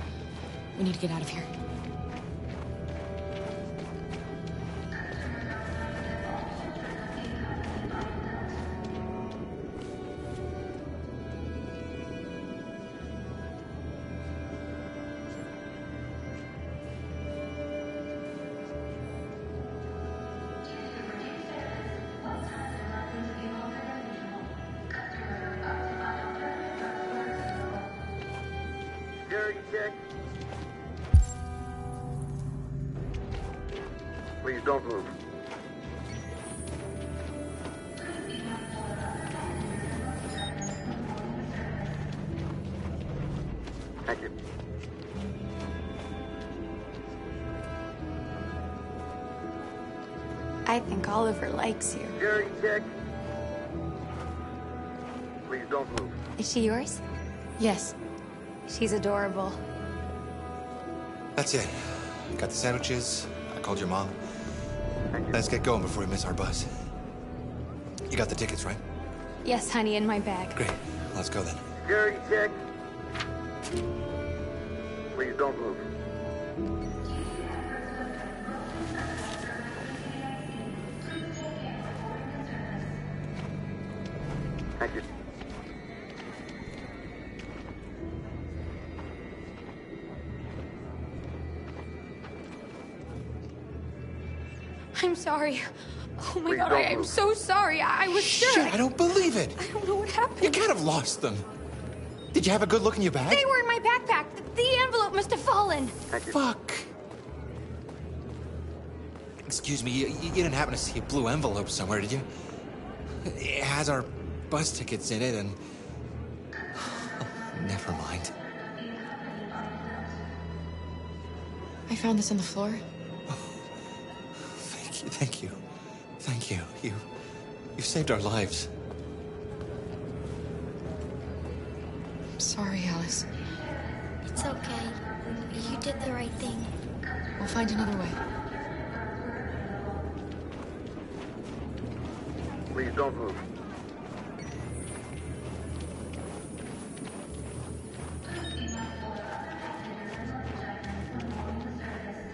We need to get out of here. check. Please don't move. Thank you. I think Oliver likes you. Security check. Please don't move. Is she yours? Yes. She's adorable. That's it. Got the sandwiches. I called your mom. Let's get going before we miss our bus. You got the tickets, right? Yes, honey, in my bag. Great. Let's go then. Security check. Please don't move. Thank you. I'm sorry. Oh my Please god, don't I'm move. so sorry. I was sure. Shit, I don't believe it. I don't know what happened. You can't have lost them. Did you have a good look in your bag? They were in my backpack. The envelope must have fallen. Fuck. Excuse me, you didn't happen to see a blue envelope somewhere, did you? It has our bus tickets in it, and... Never mind. I found this on the floor. Thank you. Thank you. You saved our lives. I'm sorry, Alice. It's okay. You did the right thing. We'll find another way. Please don't move.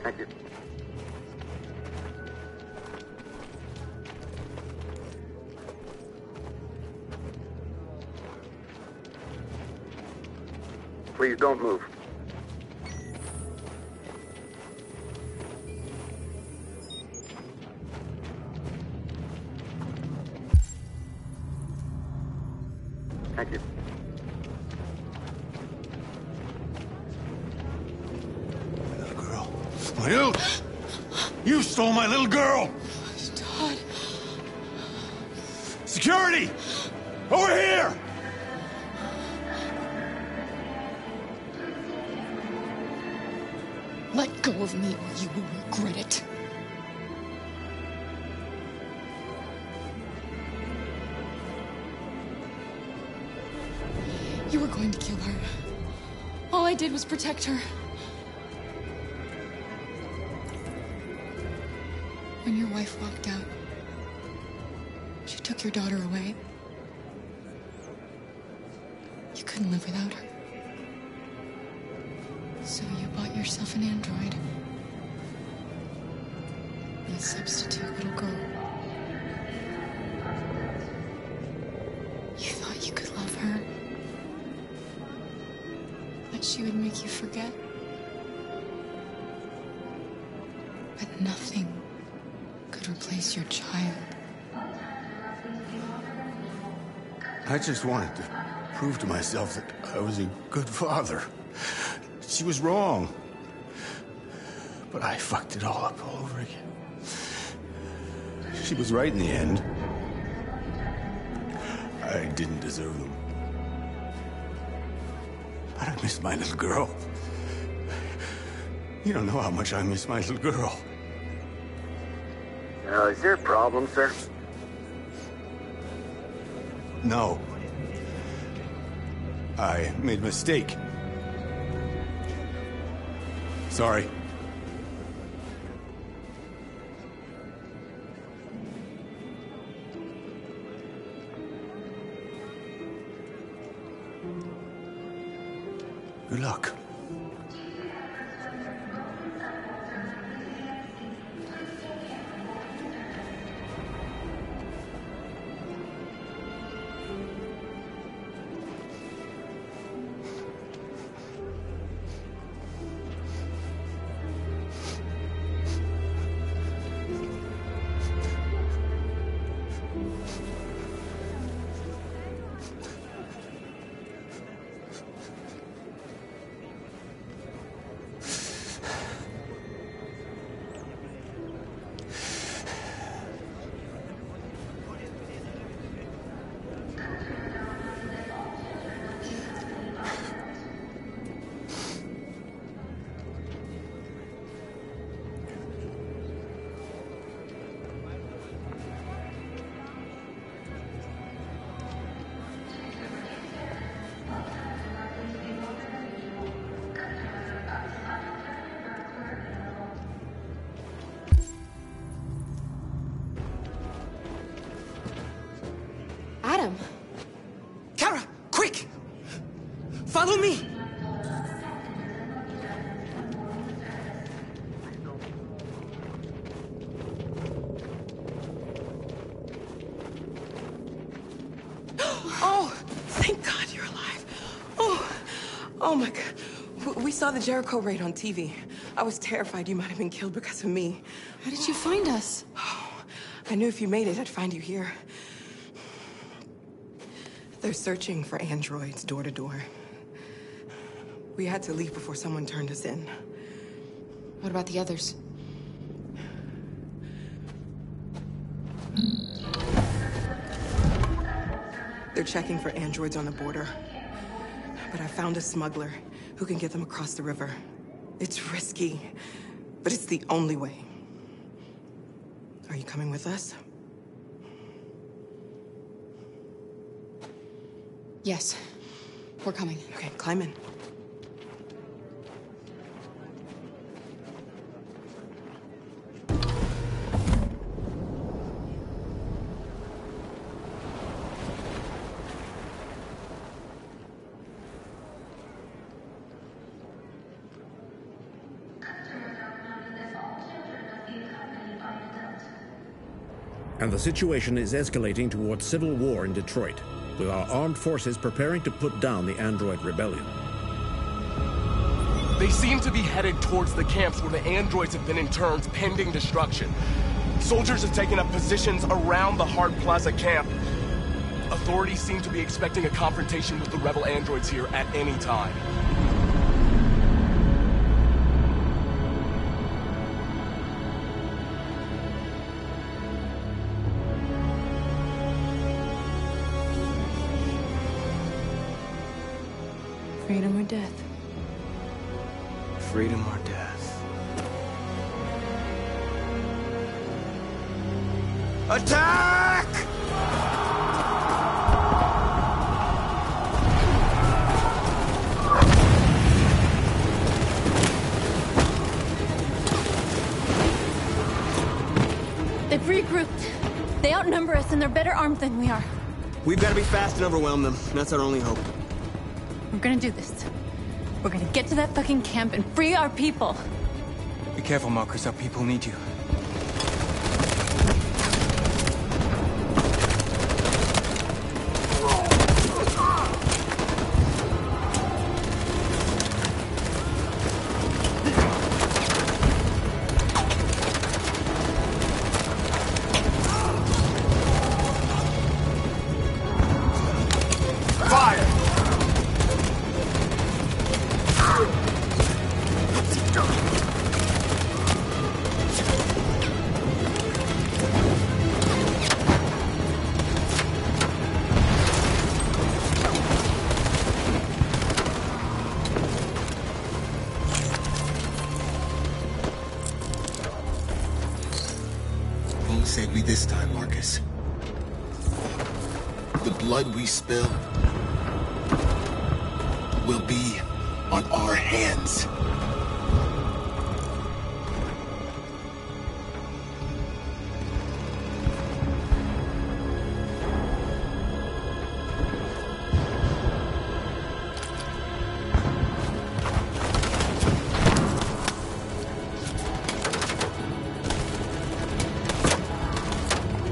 Thank you. Please don't move. Thank you. You! You stole my little girl! Todd. Security! Over here! Let go of me or you will regret it. You were going to kill her. All I did was protect her. When your wife walked out, she took your daughter away. You couldn't live without her. So you bought yourself an android. A substitute little girl. You thought you could love her. That she would make you forget. But nothing could replace your child. I just wanted to prove to myself that I was a good father. She was wrong. But I fucked it all up all over again. She was right in the end. I didn't deserve them. But I miss my little girl. You don't know how much I miss my little girl. Is there a problem, sir? No. I made a mistake. Sorry. Good luck. Oh my God. We saw the Jericho raid on TV. I was terrified you might have been killed because of me. How did you find us? I knew if you made it, I'd find you here. They're searching for androids door to door. We had to leave before someone turned us in. What about the others? They're checking for androids on the border. But I found a smuggler who can get them across the river. It's risky, but it's the only way. Are you coming with us? Yes. We're coming. Okay, climb in. And the situation is escalating towards civil war in Detroit, with our armed forces preparing to put down the android rebellion. They seem to be headed towards the camps where the androids have been interned pending destruction. Soldiers have taken up positions around the Hart Plaza camp. Authorities seem to be expecting a confrontation with the rebel androids here at any time. Freedom or death? Freedom or death? Attack! They've regrouped. They outnumber us and they're better armed than we are. We've got to be fast and overwhelm them. That's our only hope. We're gonna do this. We're gonna get to that fucking camp and free our people. Be careful, Marcus. Our people need you. Save me this time, Marcus. The blood we spill will be on our hands.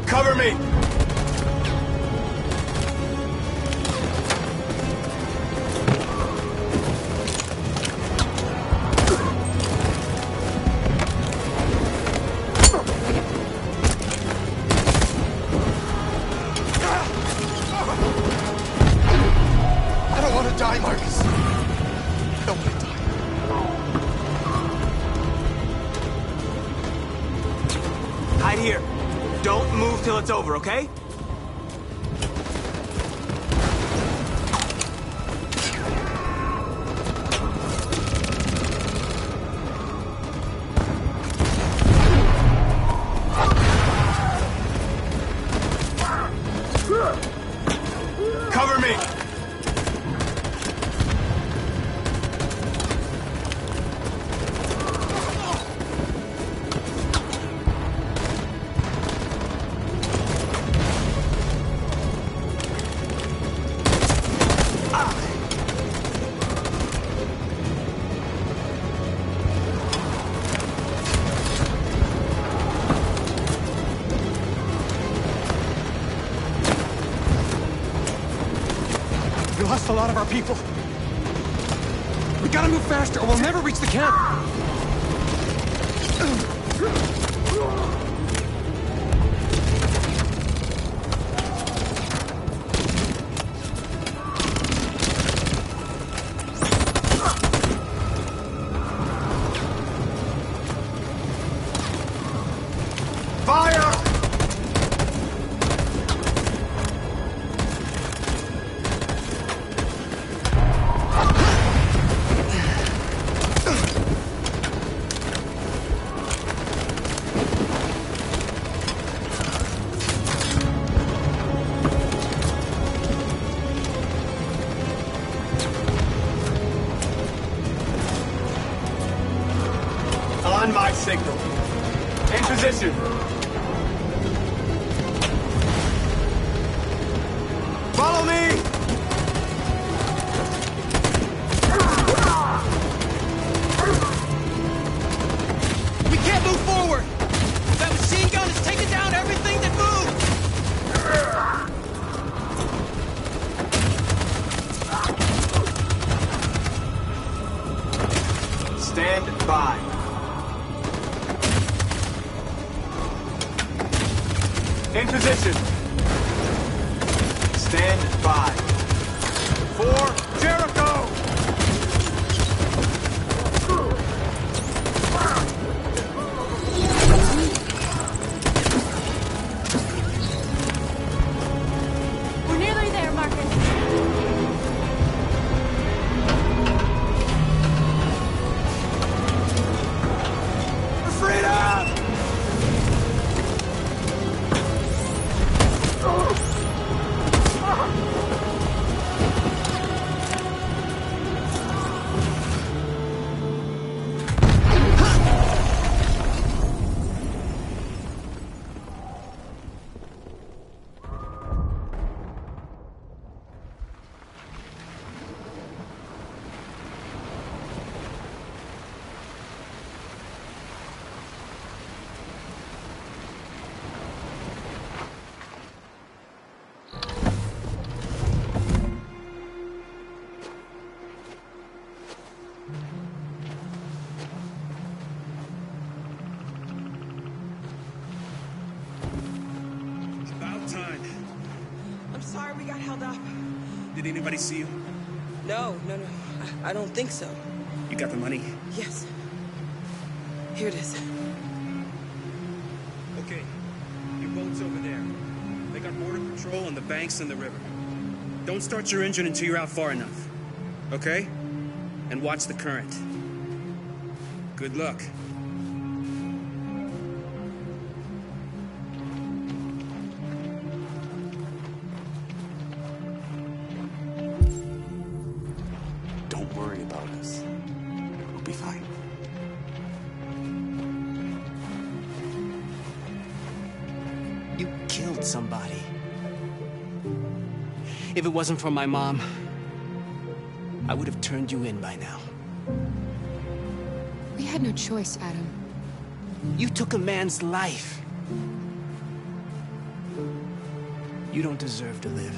Cover me! I don't want to die, Marcus. I don't want to die. Hide here. Don't move till it's over, okay? Cover me! We lost a lot of our people. We gotta move faster, or we'll never reach the camp! On my signal. In position. Follow me! We can't move forward! That machine gun is taking down everything that moves! Stand by. In position. Stand by. For Jericho! We're nearly there, Marcus. Freedom! I'm sorry we got held up. Did anybody see you? No. I don't think so. You got the money? Yes. Here it is. Okay. Your boat's over there. They got border patrol on the banks and the river. Don't start your engine until you're out far enough. Okay? And watch the current. Good luck. Don't worry about us. We'll be fine. You killed somebody. If it wasn't for my mom, I would have turned you in by now. We had no choice, Adam. You took a man's life. You don't deserve to live.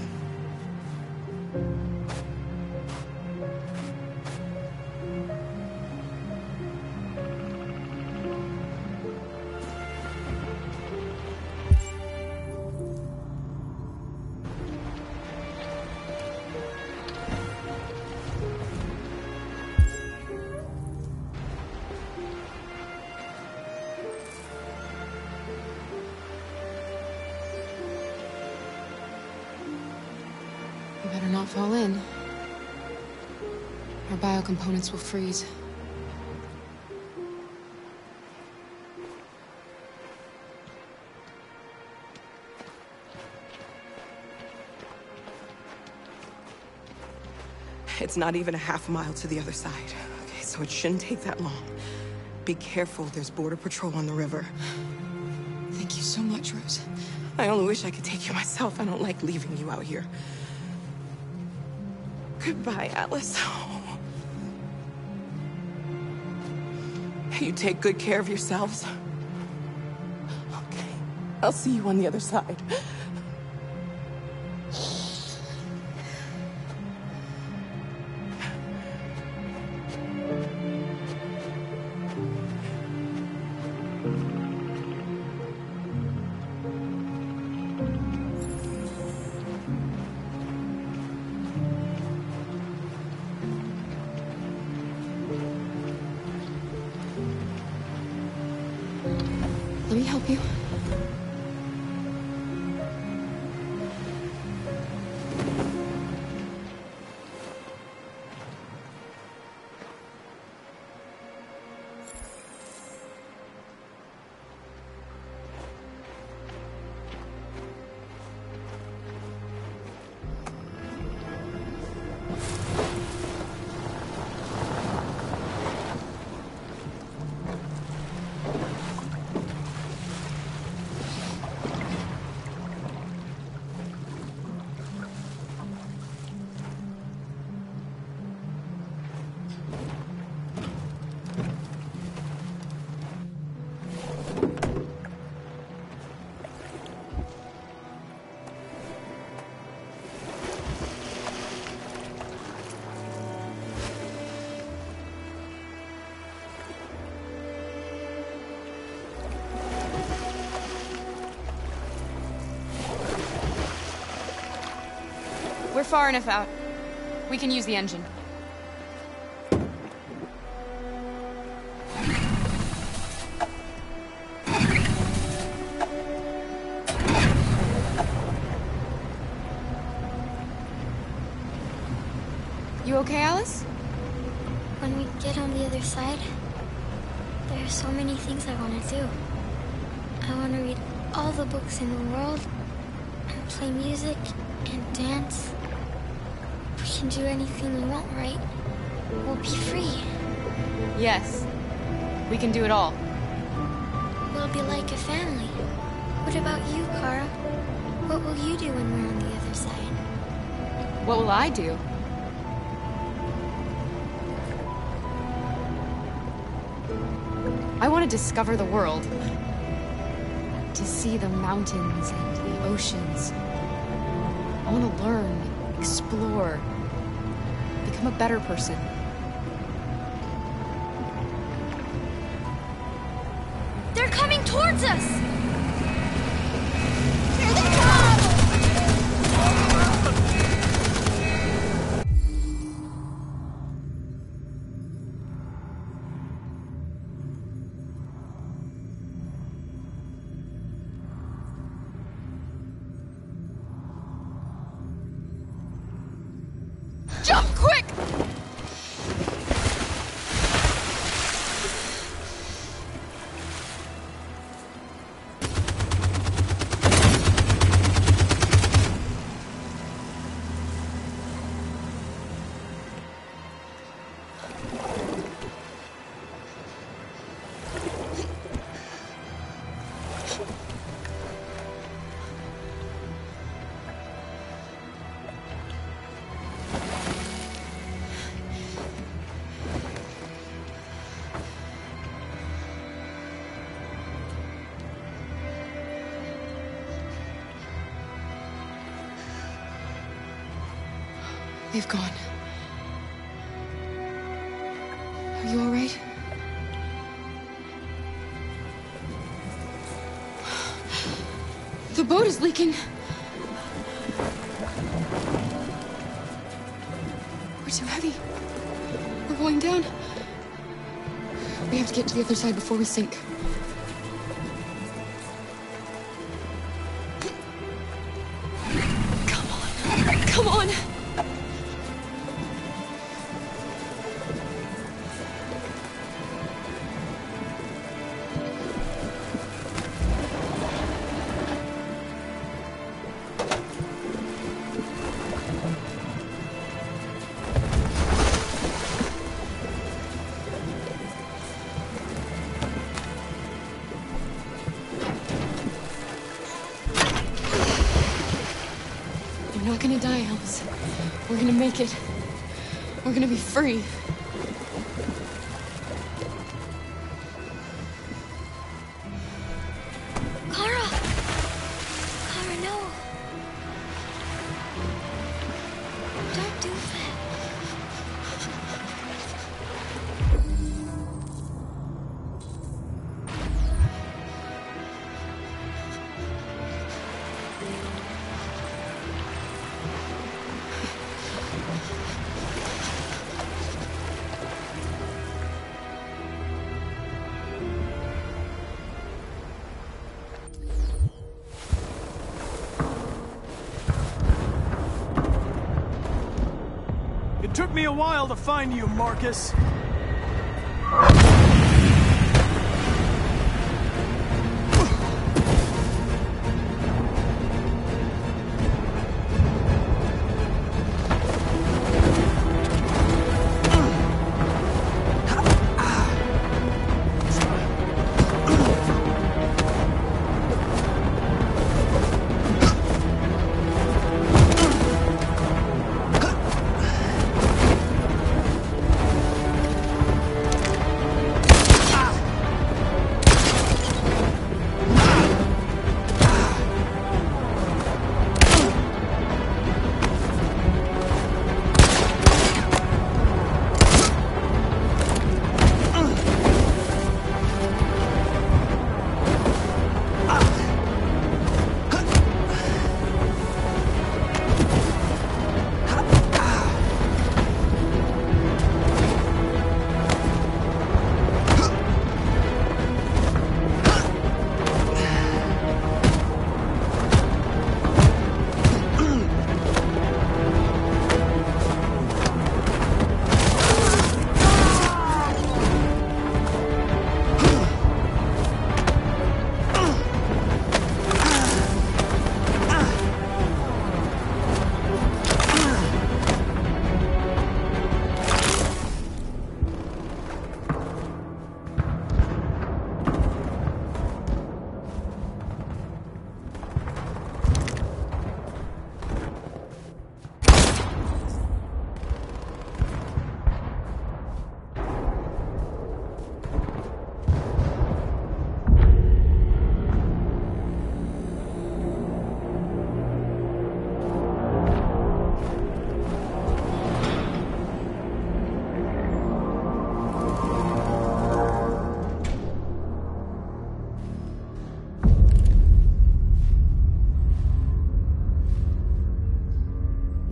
You better not fall in. Our biocomponents will freeze. It's not even a half mile to the other side. Okay, so it shouldn't take that long. Be careful, there's border patrol on the river. Thank you so much, Rose. I only wish I could take you myself. I don't like leaving you out here. Goodbye, Alice. You take good care of yourselves. Okay, I'll see you on the other side. me help you. We're far enough out. We can use the engine. You okay, Alice? When we get on the other side, there are so many things I want to do. I want to read all the books in the world, and play music, and dance. We can do anything we want, right? We'll be free. Yes. We can do it all. We'll be like a family. What about you, Kara? What will you do when we're on the other side? What will I do? I want to discover the world. To see the mountains and the oceans. I want to learn, explore, become a better person. They're coming towards us! Here they come! Jump quick! They've gone. Are you all right? The boat is leaking. We're too heavy. We're going down. We have to get to the other side before we sink. Come on. Come on. We're not gonna die, Alice. We're gonna make it. We're gonna be free. Kara! Kara, no! Don't do that. took me a while to find you, Marcus.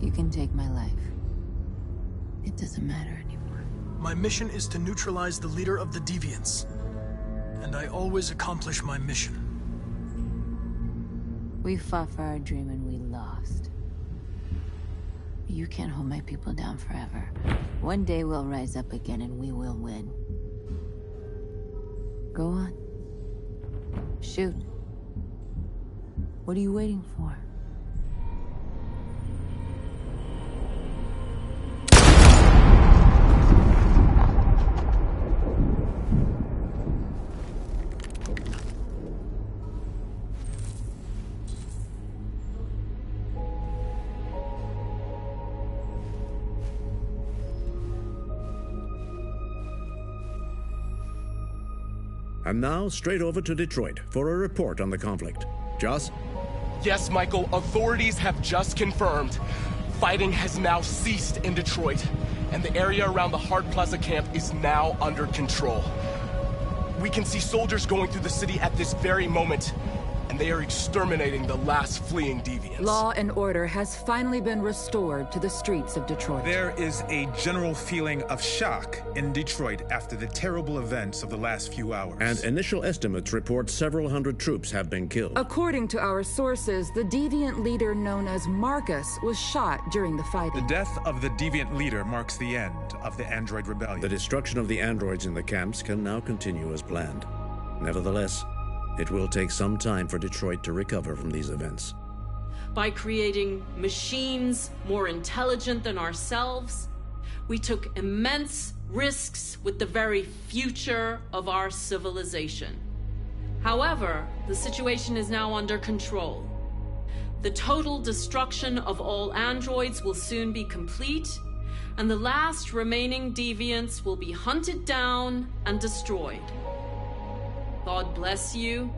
You can take my life. It doesn't matter anymore. My mission is to neutralize the leader of the Deviants. And I always accomplish my mission. We fought for our dream and we lost. You can't hold my people down forever. One day we'll rise up again and we will win. Go on. Shoot. What are you waiting for? And now, straight over to Detroit for a report on the conflict. Joss? Yes, Michael, authorities have just confirmed fighting has now ceased in Detroit, and the area around the Hart Plaza camp is now under control. We can see soldiers going through the city at this very moment, and they are exterminating the last fleeing deviants. Law and order has finally been restored to the streets of Detroit. There is a general feeling of shock in Detroit after the terrible events of the last few hours. And initial estimates report several hundred troops have been killed. According to our sources, the deviant leader known as Marcus was shot during the fighting. The death of the deviant leader marks the end of the Android Rebellion. The destruction of the androids in the camps can now continue as planned. Nevertheless, it will take some time for Detroit to recover from these events. By creating machines more intelligent than ourselves, we took immense risks with the very future of our civilization. However, the situation is now under control. The total destruction of all androids will soon be complete, and the last remaining deviants will be hunted down and destroyed. God bless you,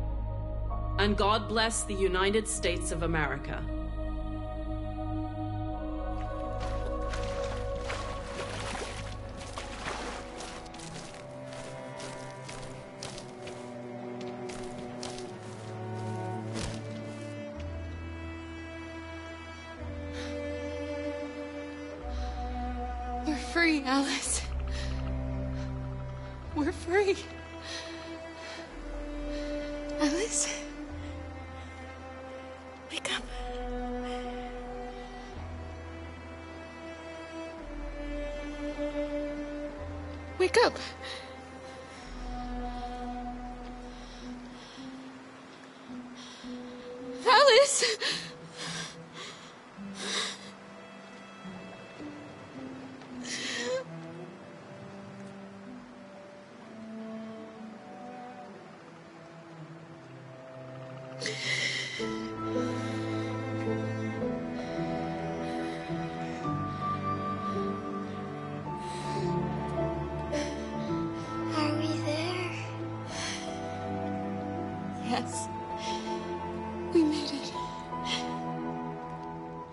and God bless the United States of America. We're free, Alice. We're free. Alice? Wake up. wake up. Alice! Are we there? Yes. We made it.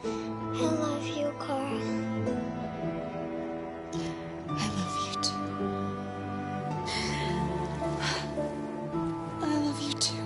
I love you, Carl. I love you too. I love you too.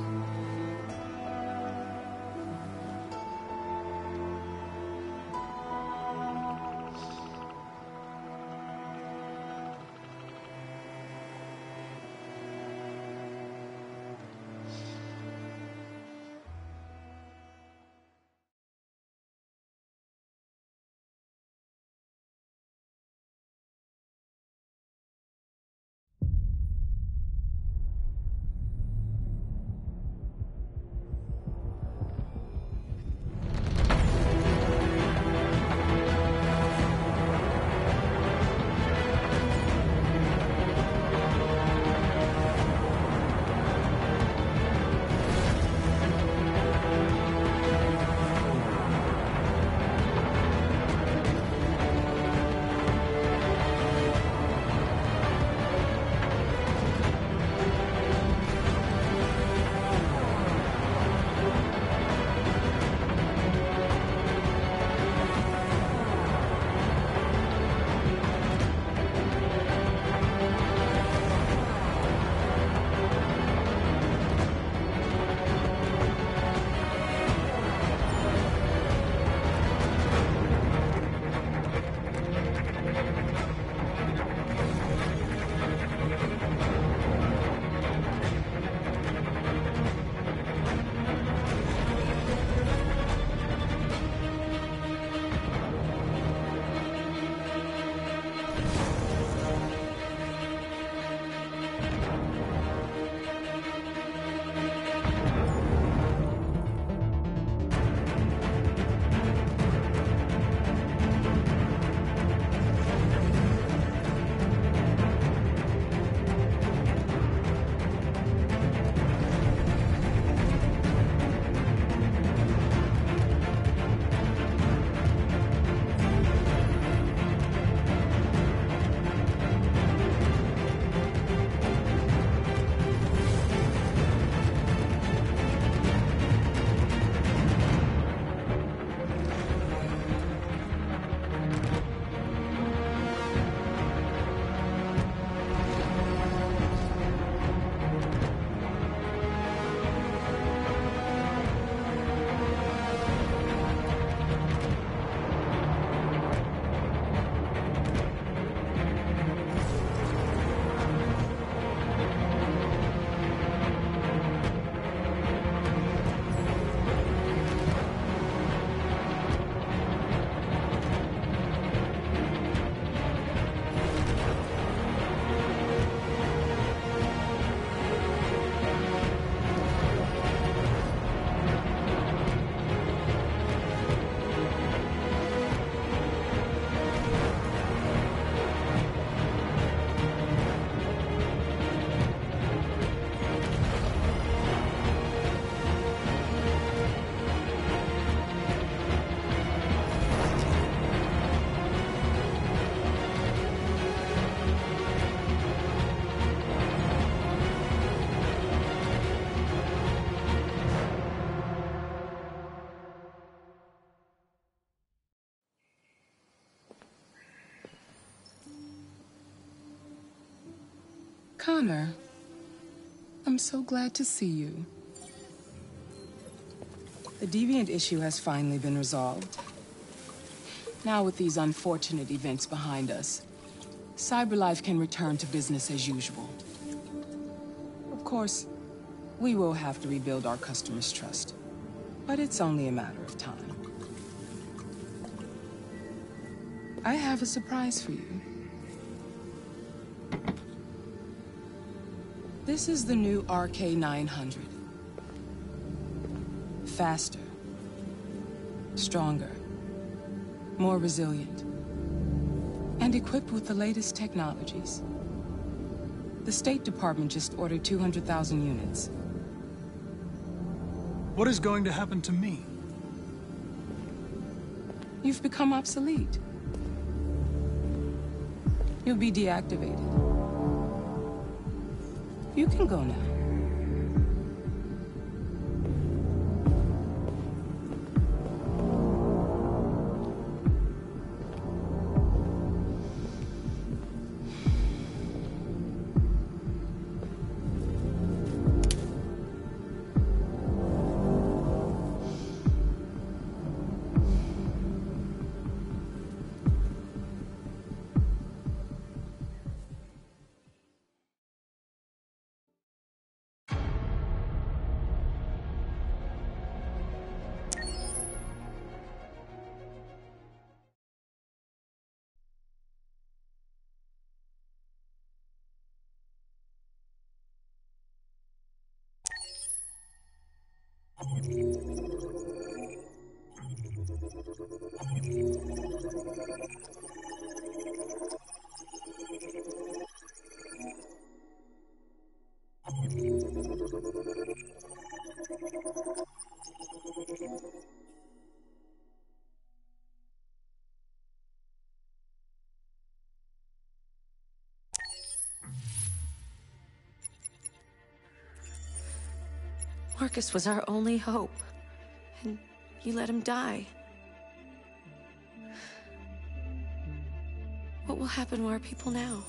Connor, I'm so glad to see you. The Deviant issue has finally been resolved. Now with these unfortunate events behind us, CyberLife can return to business as usual. Of course, we will have to rebuild our customers' trust, but it's only a matter of time. I have a surprise for you. This is the new RK-900. Faster. Stronger. More resilient. And equipped with the latest technologies. The State Department just ordered 200,000 units. What is going to happen to me? You've become obsolete. You'll be deactivated. You can go now. Marcus was our only hope, and you let him die. What will happen to our people now?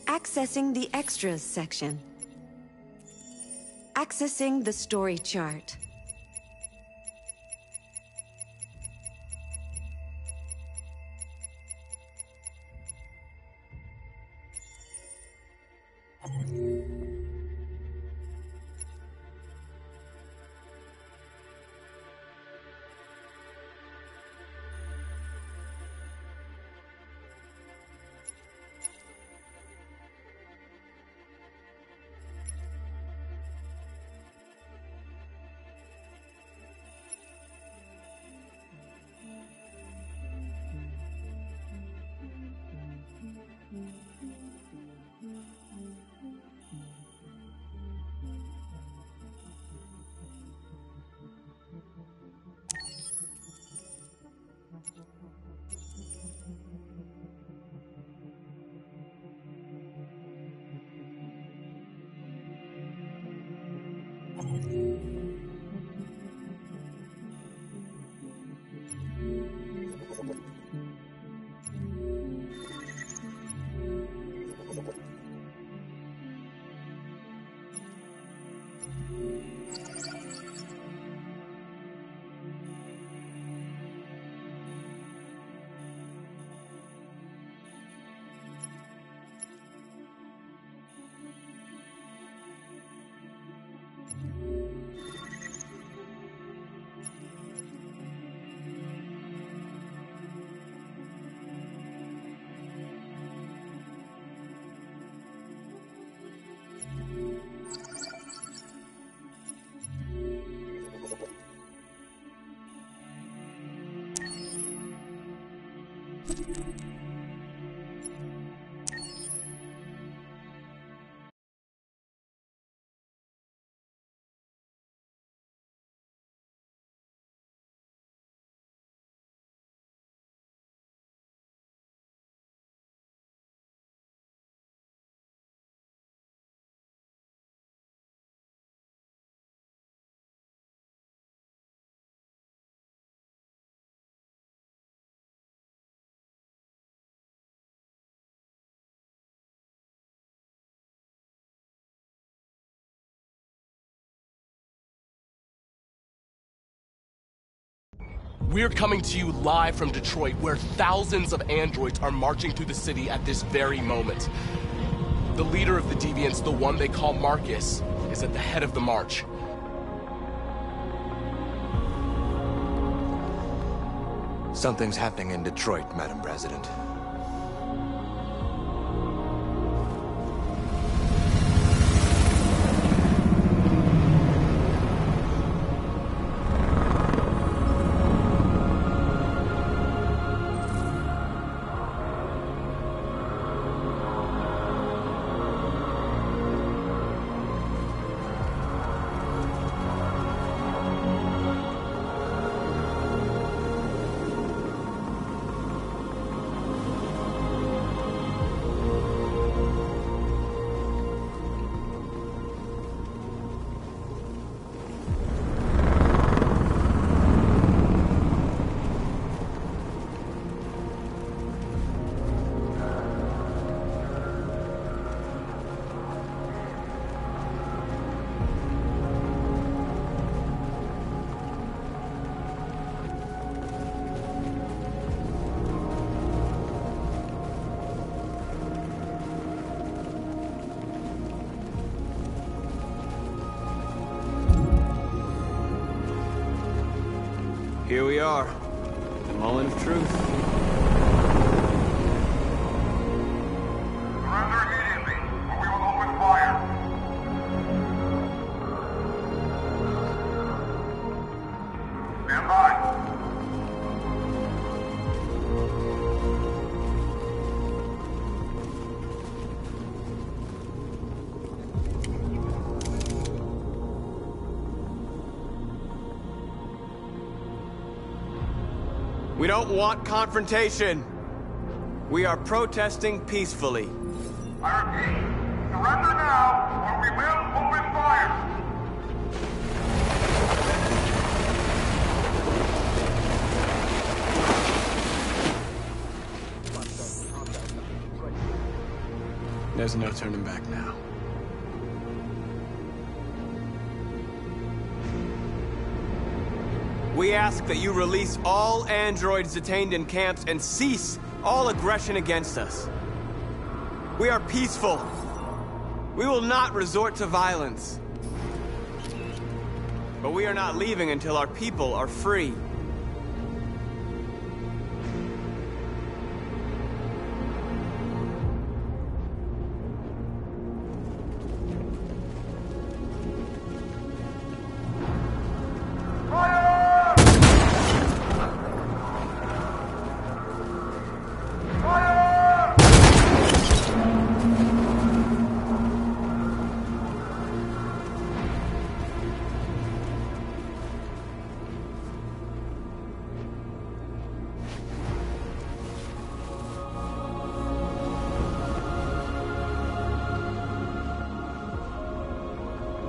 Accessing the extras section. Accessing the story chart. We're coming to you live from Detroit, where thousands of androids are marching through the city at this very moment. The leader of the Deviants, the one they call Marcus, is at the head of the march. Something's happening in Detroit, Madam President. Here we are, the moment of truth. Surrender immediately, or we will open fire. Stand by. We don't want confrontation. We are protesting peacefully. I repeat, surrender now, or we will open fire. There's no turning back now. We ask that you release all androids detained in camps and cease all aggression against us. We are peaceful. We will not resort to violence. But we are not leaving until our people are free.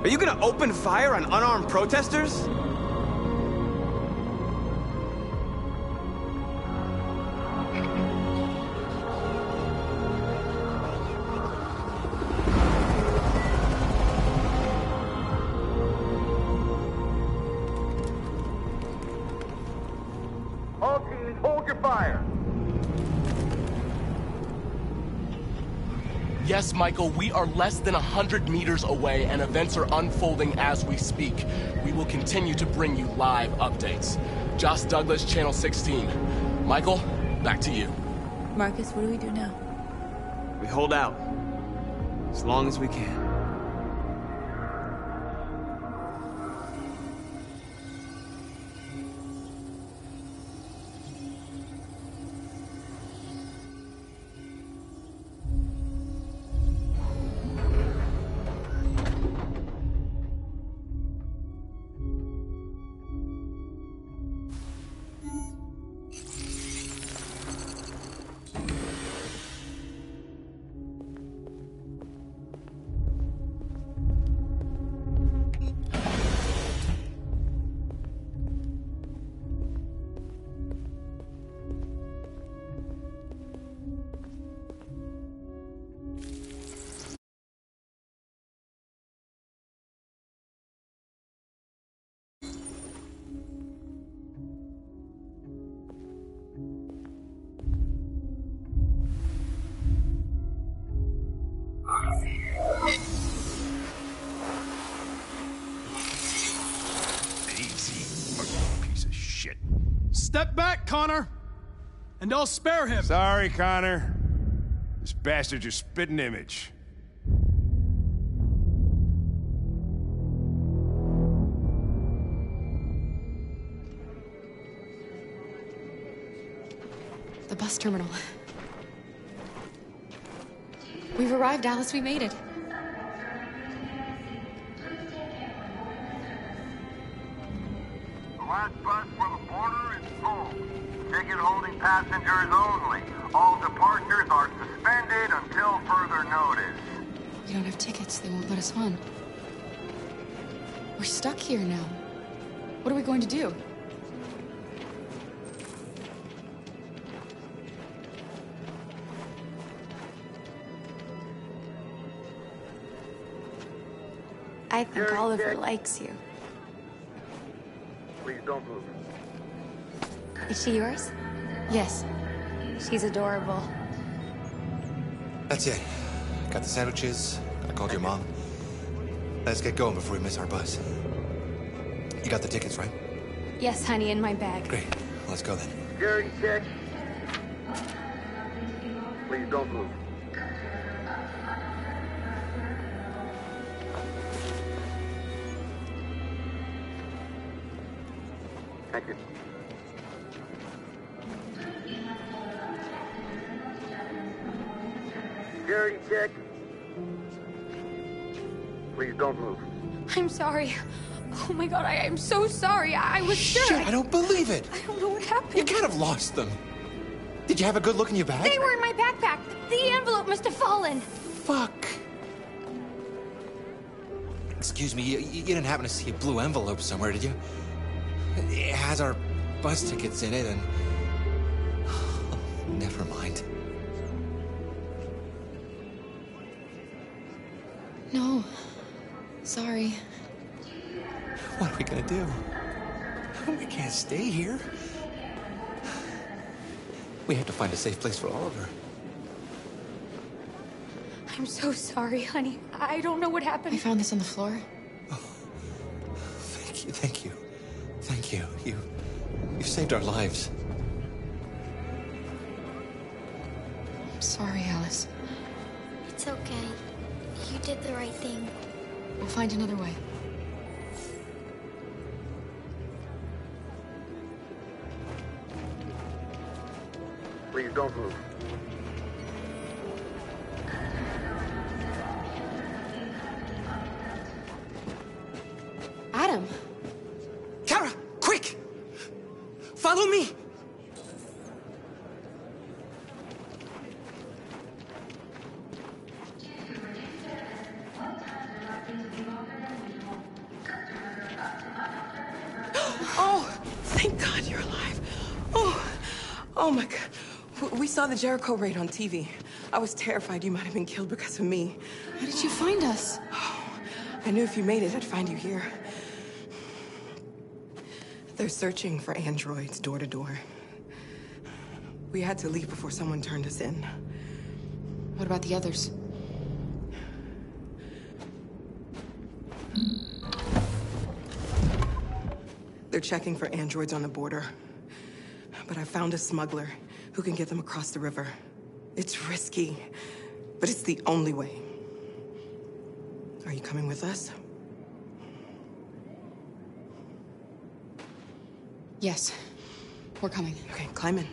Are you gonna open fire on unarmed protesters? All teams, hold your fire. Yes, Michael, we are less than 100 meters away, and events are unfolding as we speak. We will continue to bring you live updates. Josh Douglas, Channel 16. Michael, back to you. Marcus, what do we do now? We hold out. As long as we can. Step back, Connor. And I'll spare him. Sorry, Connor. This bastard's your spitting image. The bus terminal. We've arrived, Alice. We made it. The last bus for the border is full. Ticket holding passengers only. All departures are suspended until further notice. We don't have tickets. They won't let us on. We're stuck here now. What are we going to do? I think Oliver likes you. Please don't move. Is she yours? Yes. She's adorable. That's it. Got the sandwiches. I called your mom. Let's get going before we miss our bus. You got the tickets, right? Yes, honey, in my bag. Great. Let's go then. Security check. Please don't move. Thank you. Security check. Please don't move. I'm sorry. Oh my god, I am so sorry. I was sure. Shit, I don't believe it. I don't know what happened. You kind of lost them. Did you have a good look in your bag? They were in my backpack. The envelope must have fallen. Fuck. Excuse me, you didn't happen to see a blue envelope somewhere, did you? It has our bus tickets in it, and... Never mind. No. Sorry. What are we gonna do? We can't stay here. We have to find a safe place for Oliver. I'm so sorry, honey. I don't know what happened. I found this on the floor. Thank you. Thank you. You saved our lives. I'm sorry, Alice. It's okay. You did the right thing. We'll find another way. Please don't move. Adam. Kara, quick! Follow me! Oh, thank God you're alive. Oh my God. We saw the Jericho raid on TV. I was terrified you might have been killed because of me. How did you find us? I knew if you made it, I'd find you here. They're searching for androids door to door. We had to leave before someone turned us in. What about the others? They're checking for androids on the border. But I found a smuggler who can get them across the river. It's risky, but it's the only way. Are you coming with us? Yes. We're coming. Okay, climb in.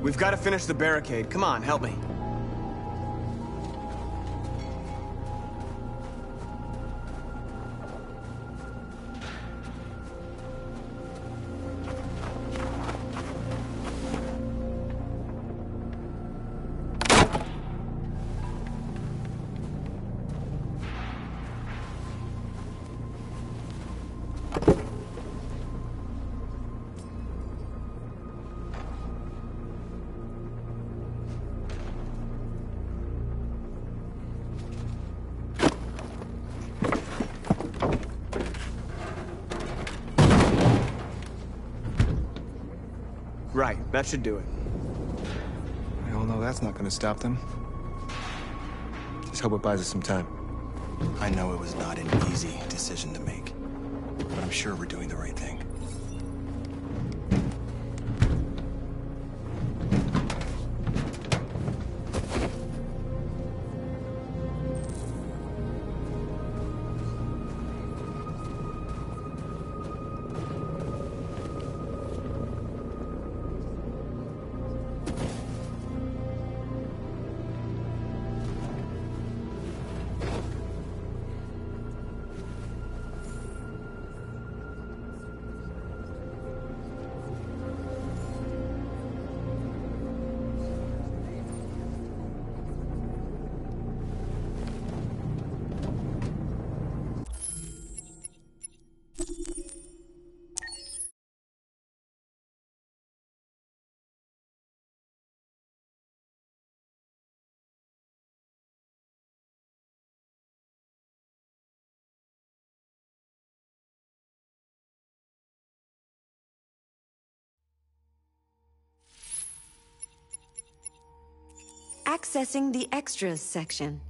We've got to finish the barricade. Come on, help me. Right, that should do it. We all know that's not going to stop them. Just hope it buys us some time. I know it was not an easy decision to make, but I'm sure we're doing the right thing. Accessing the extras section.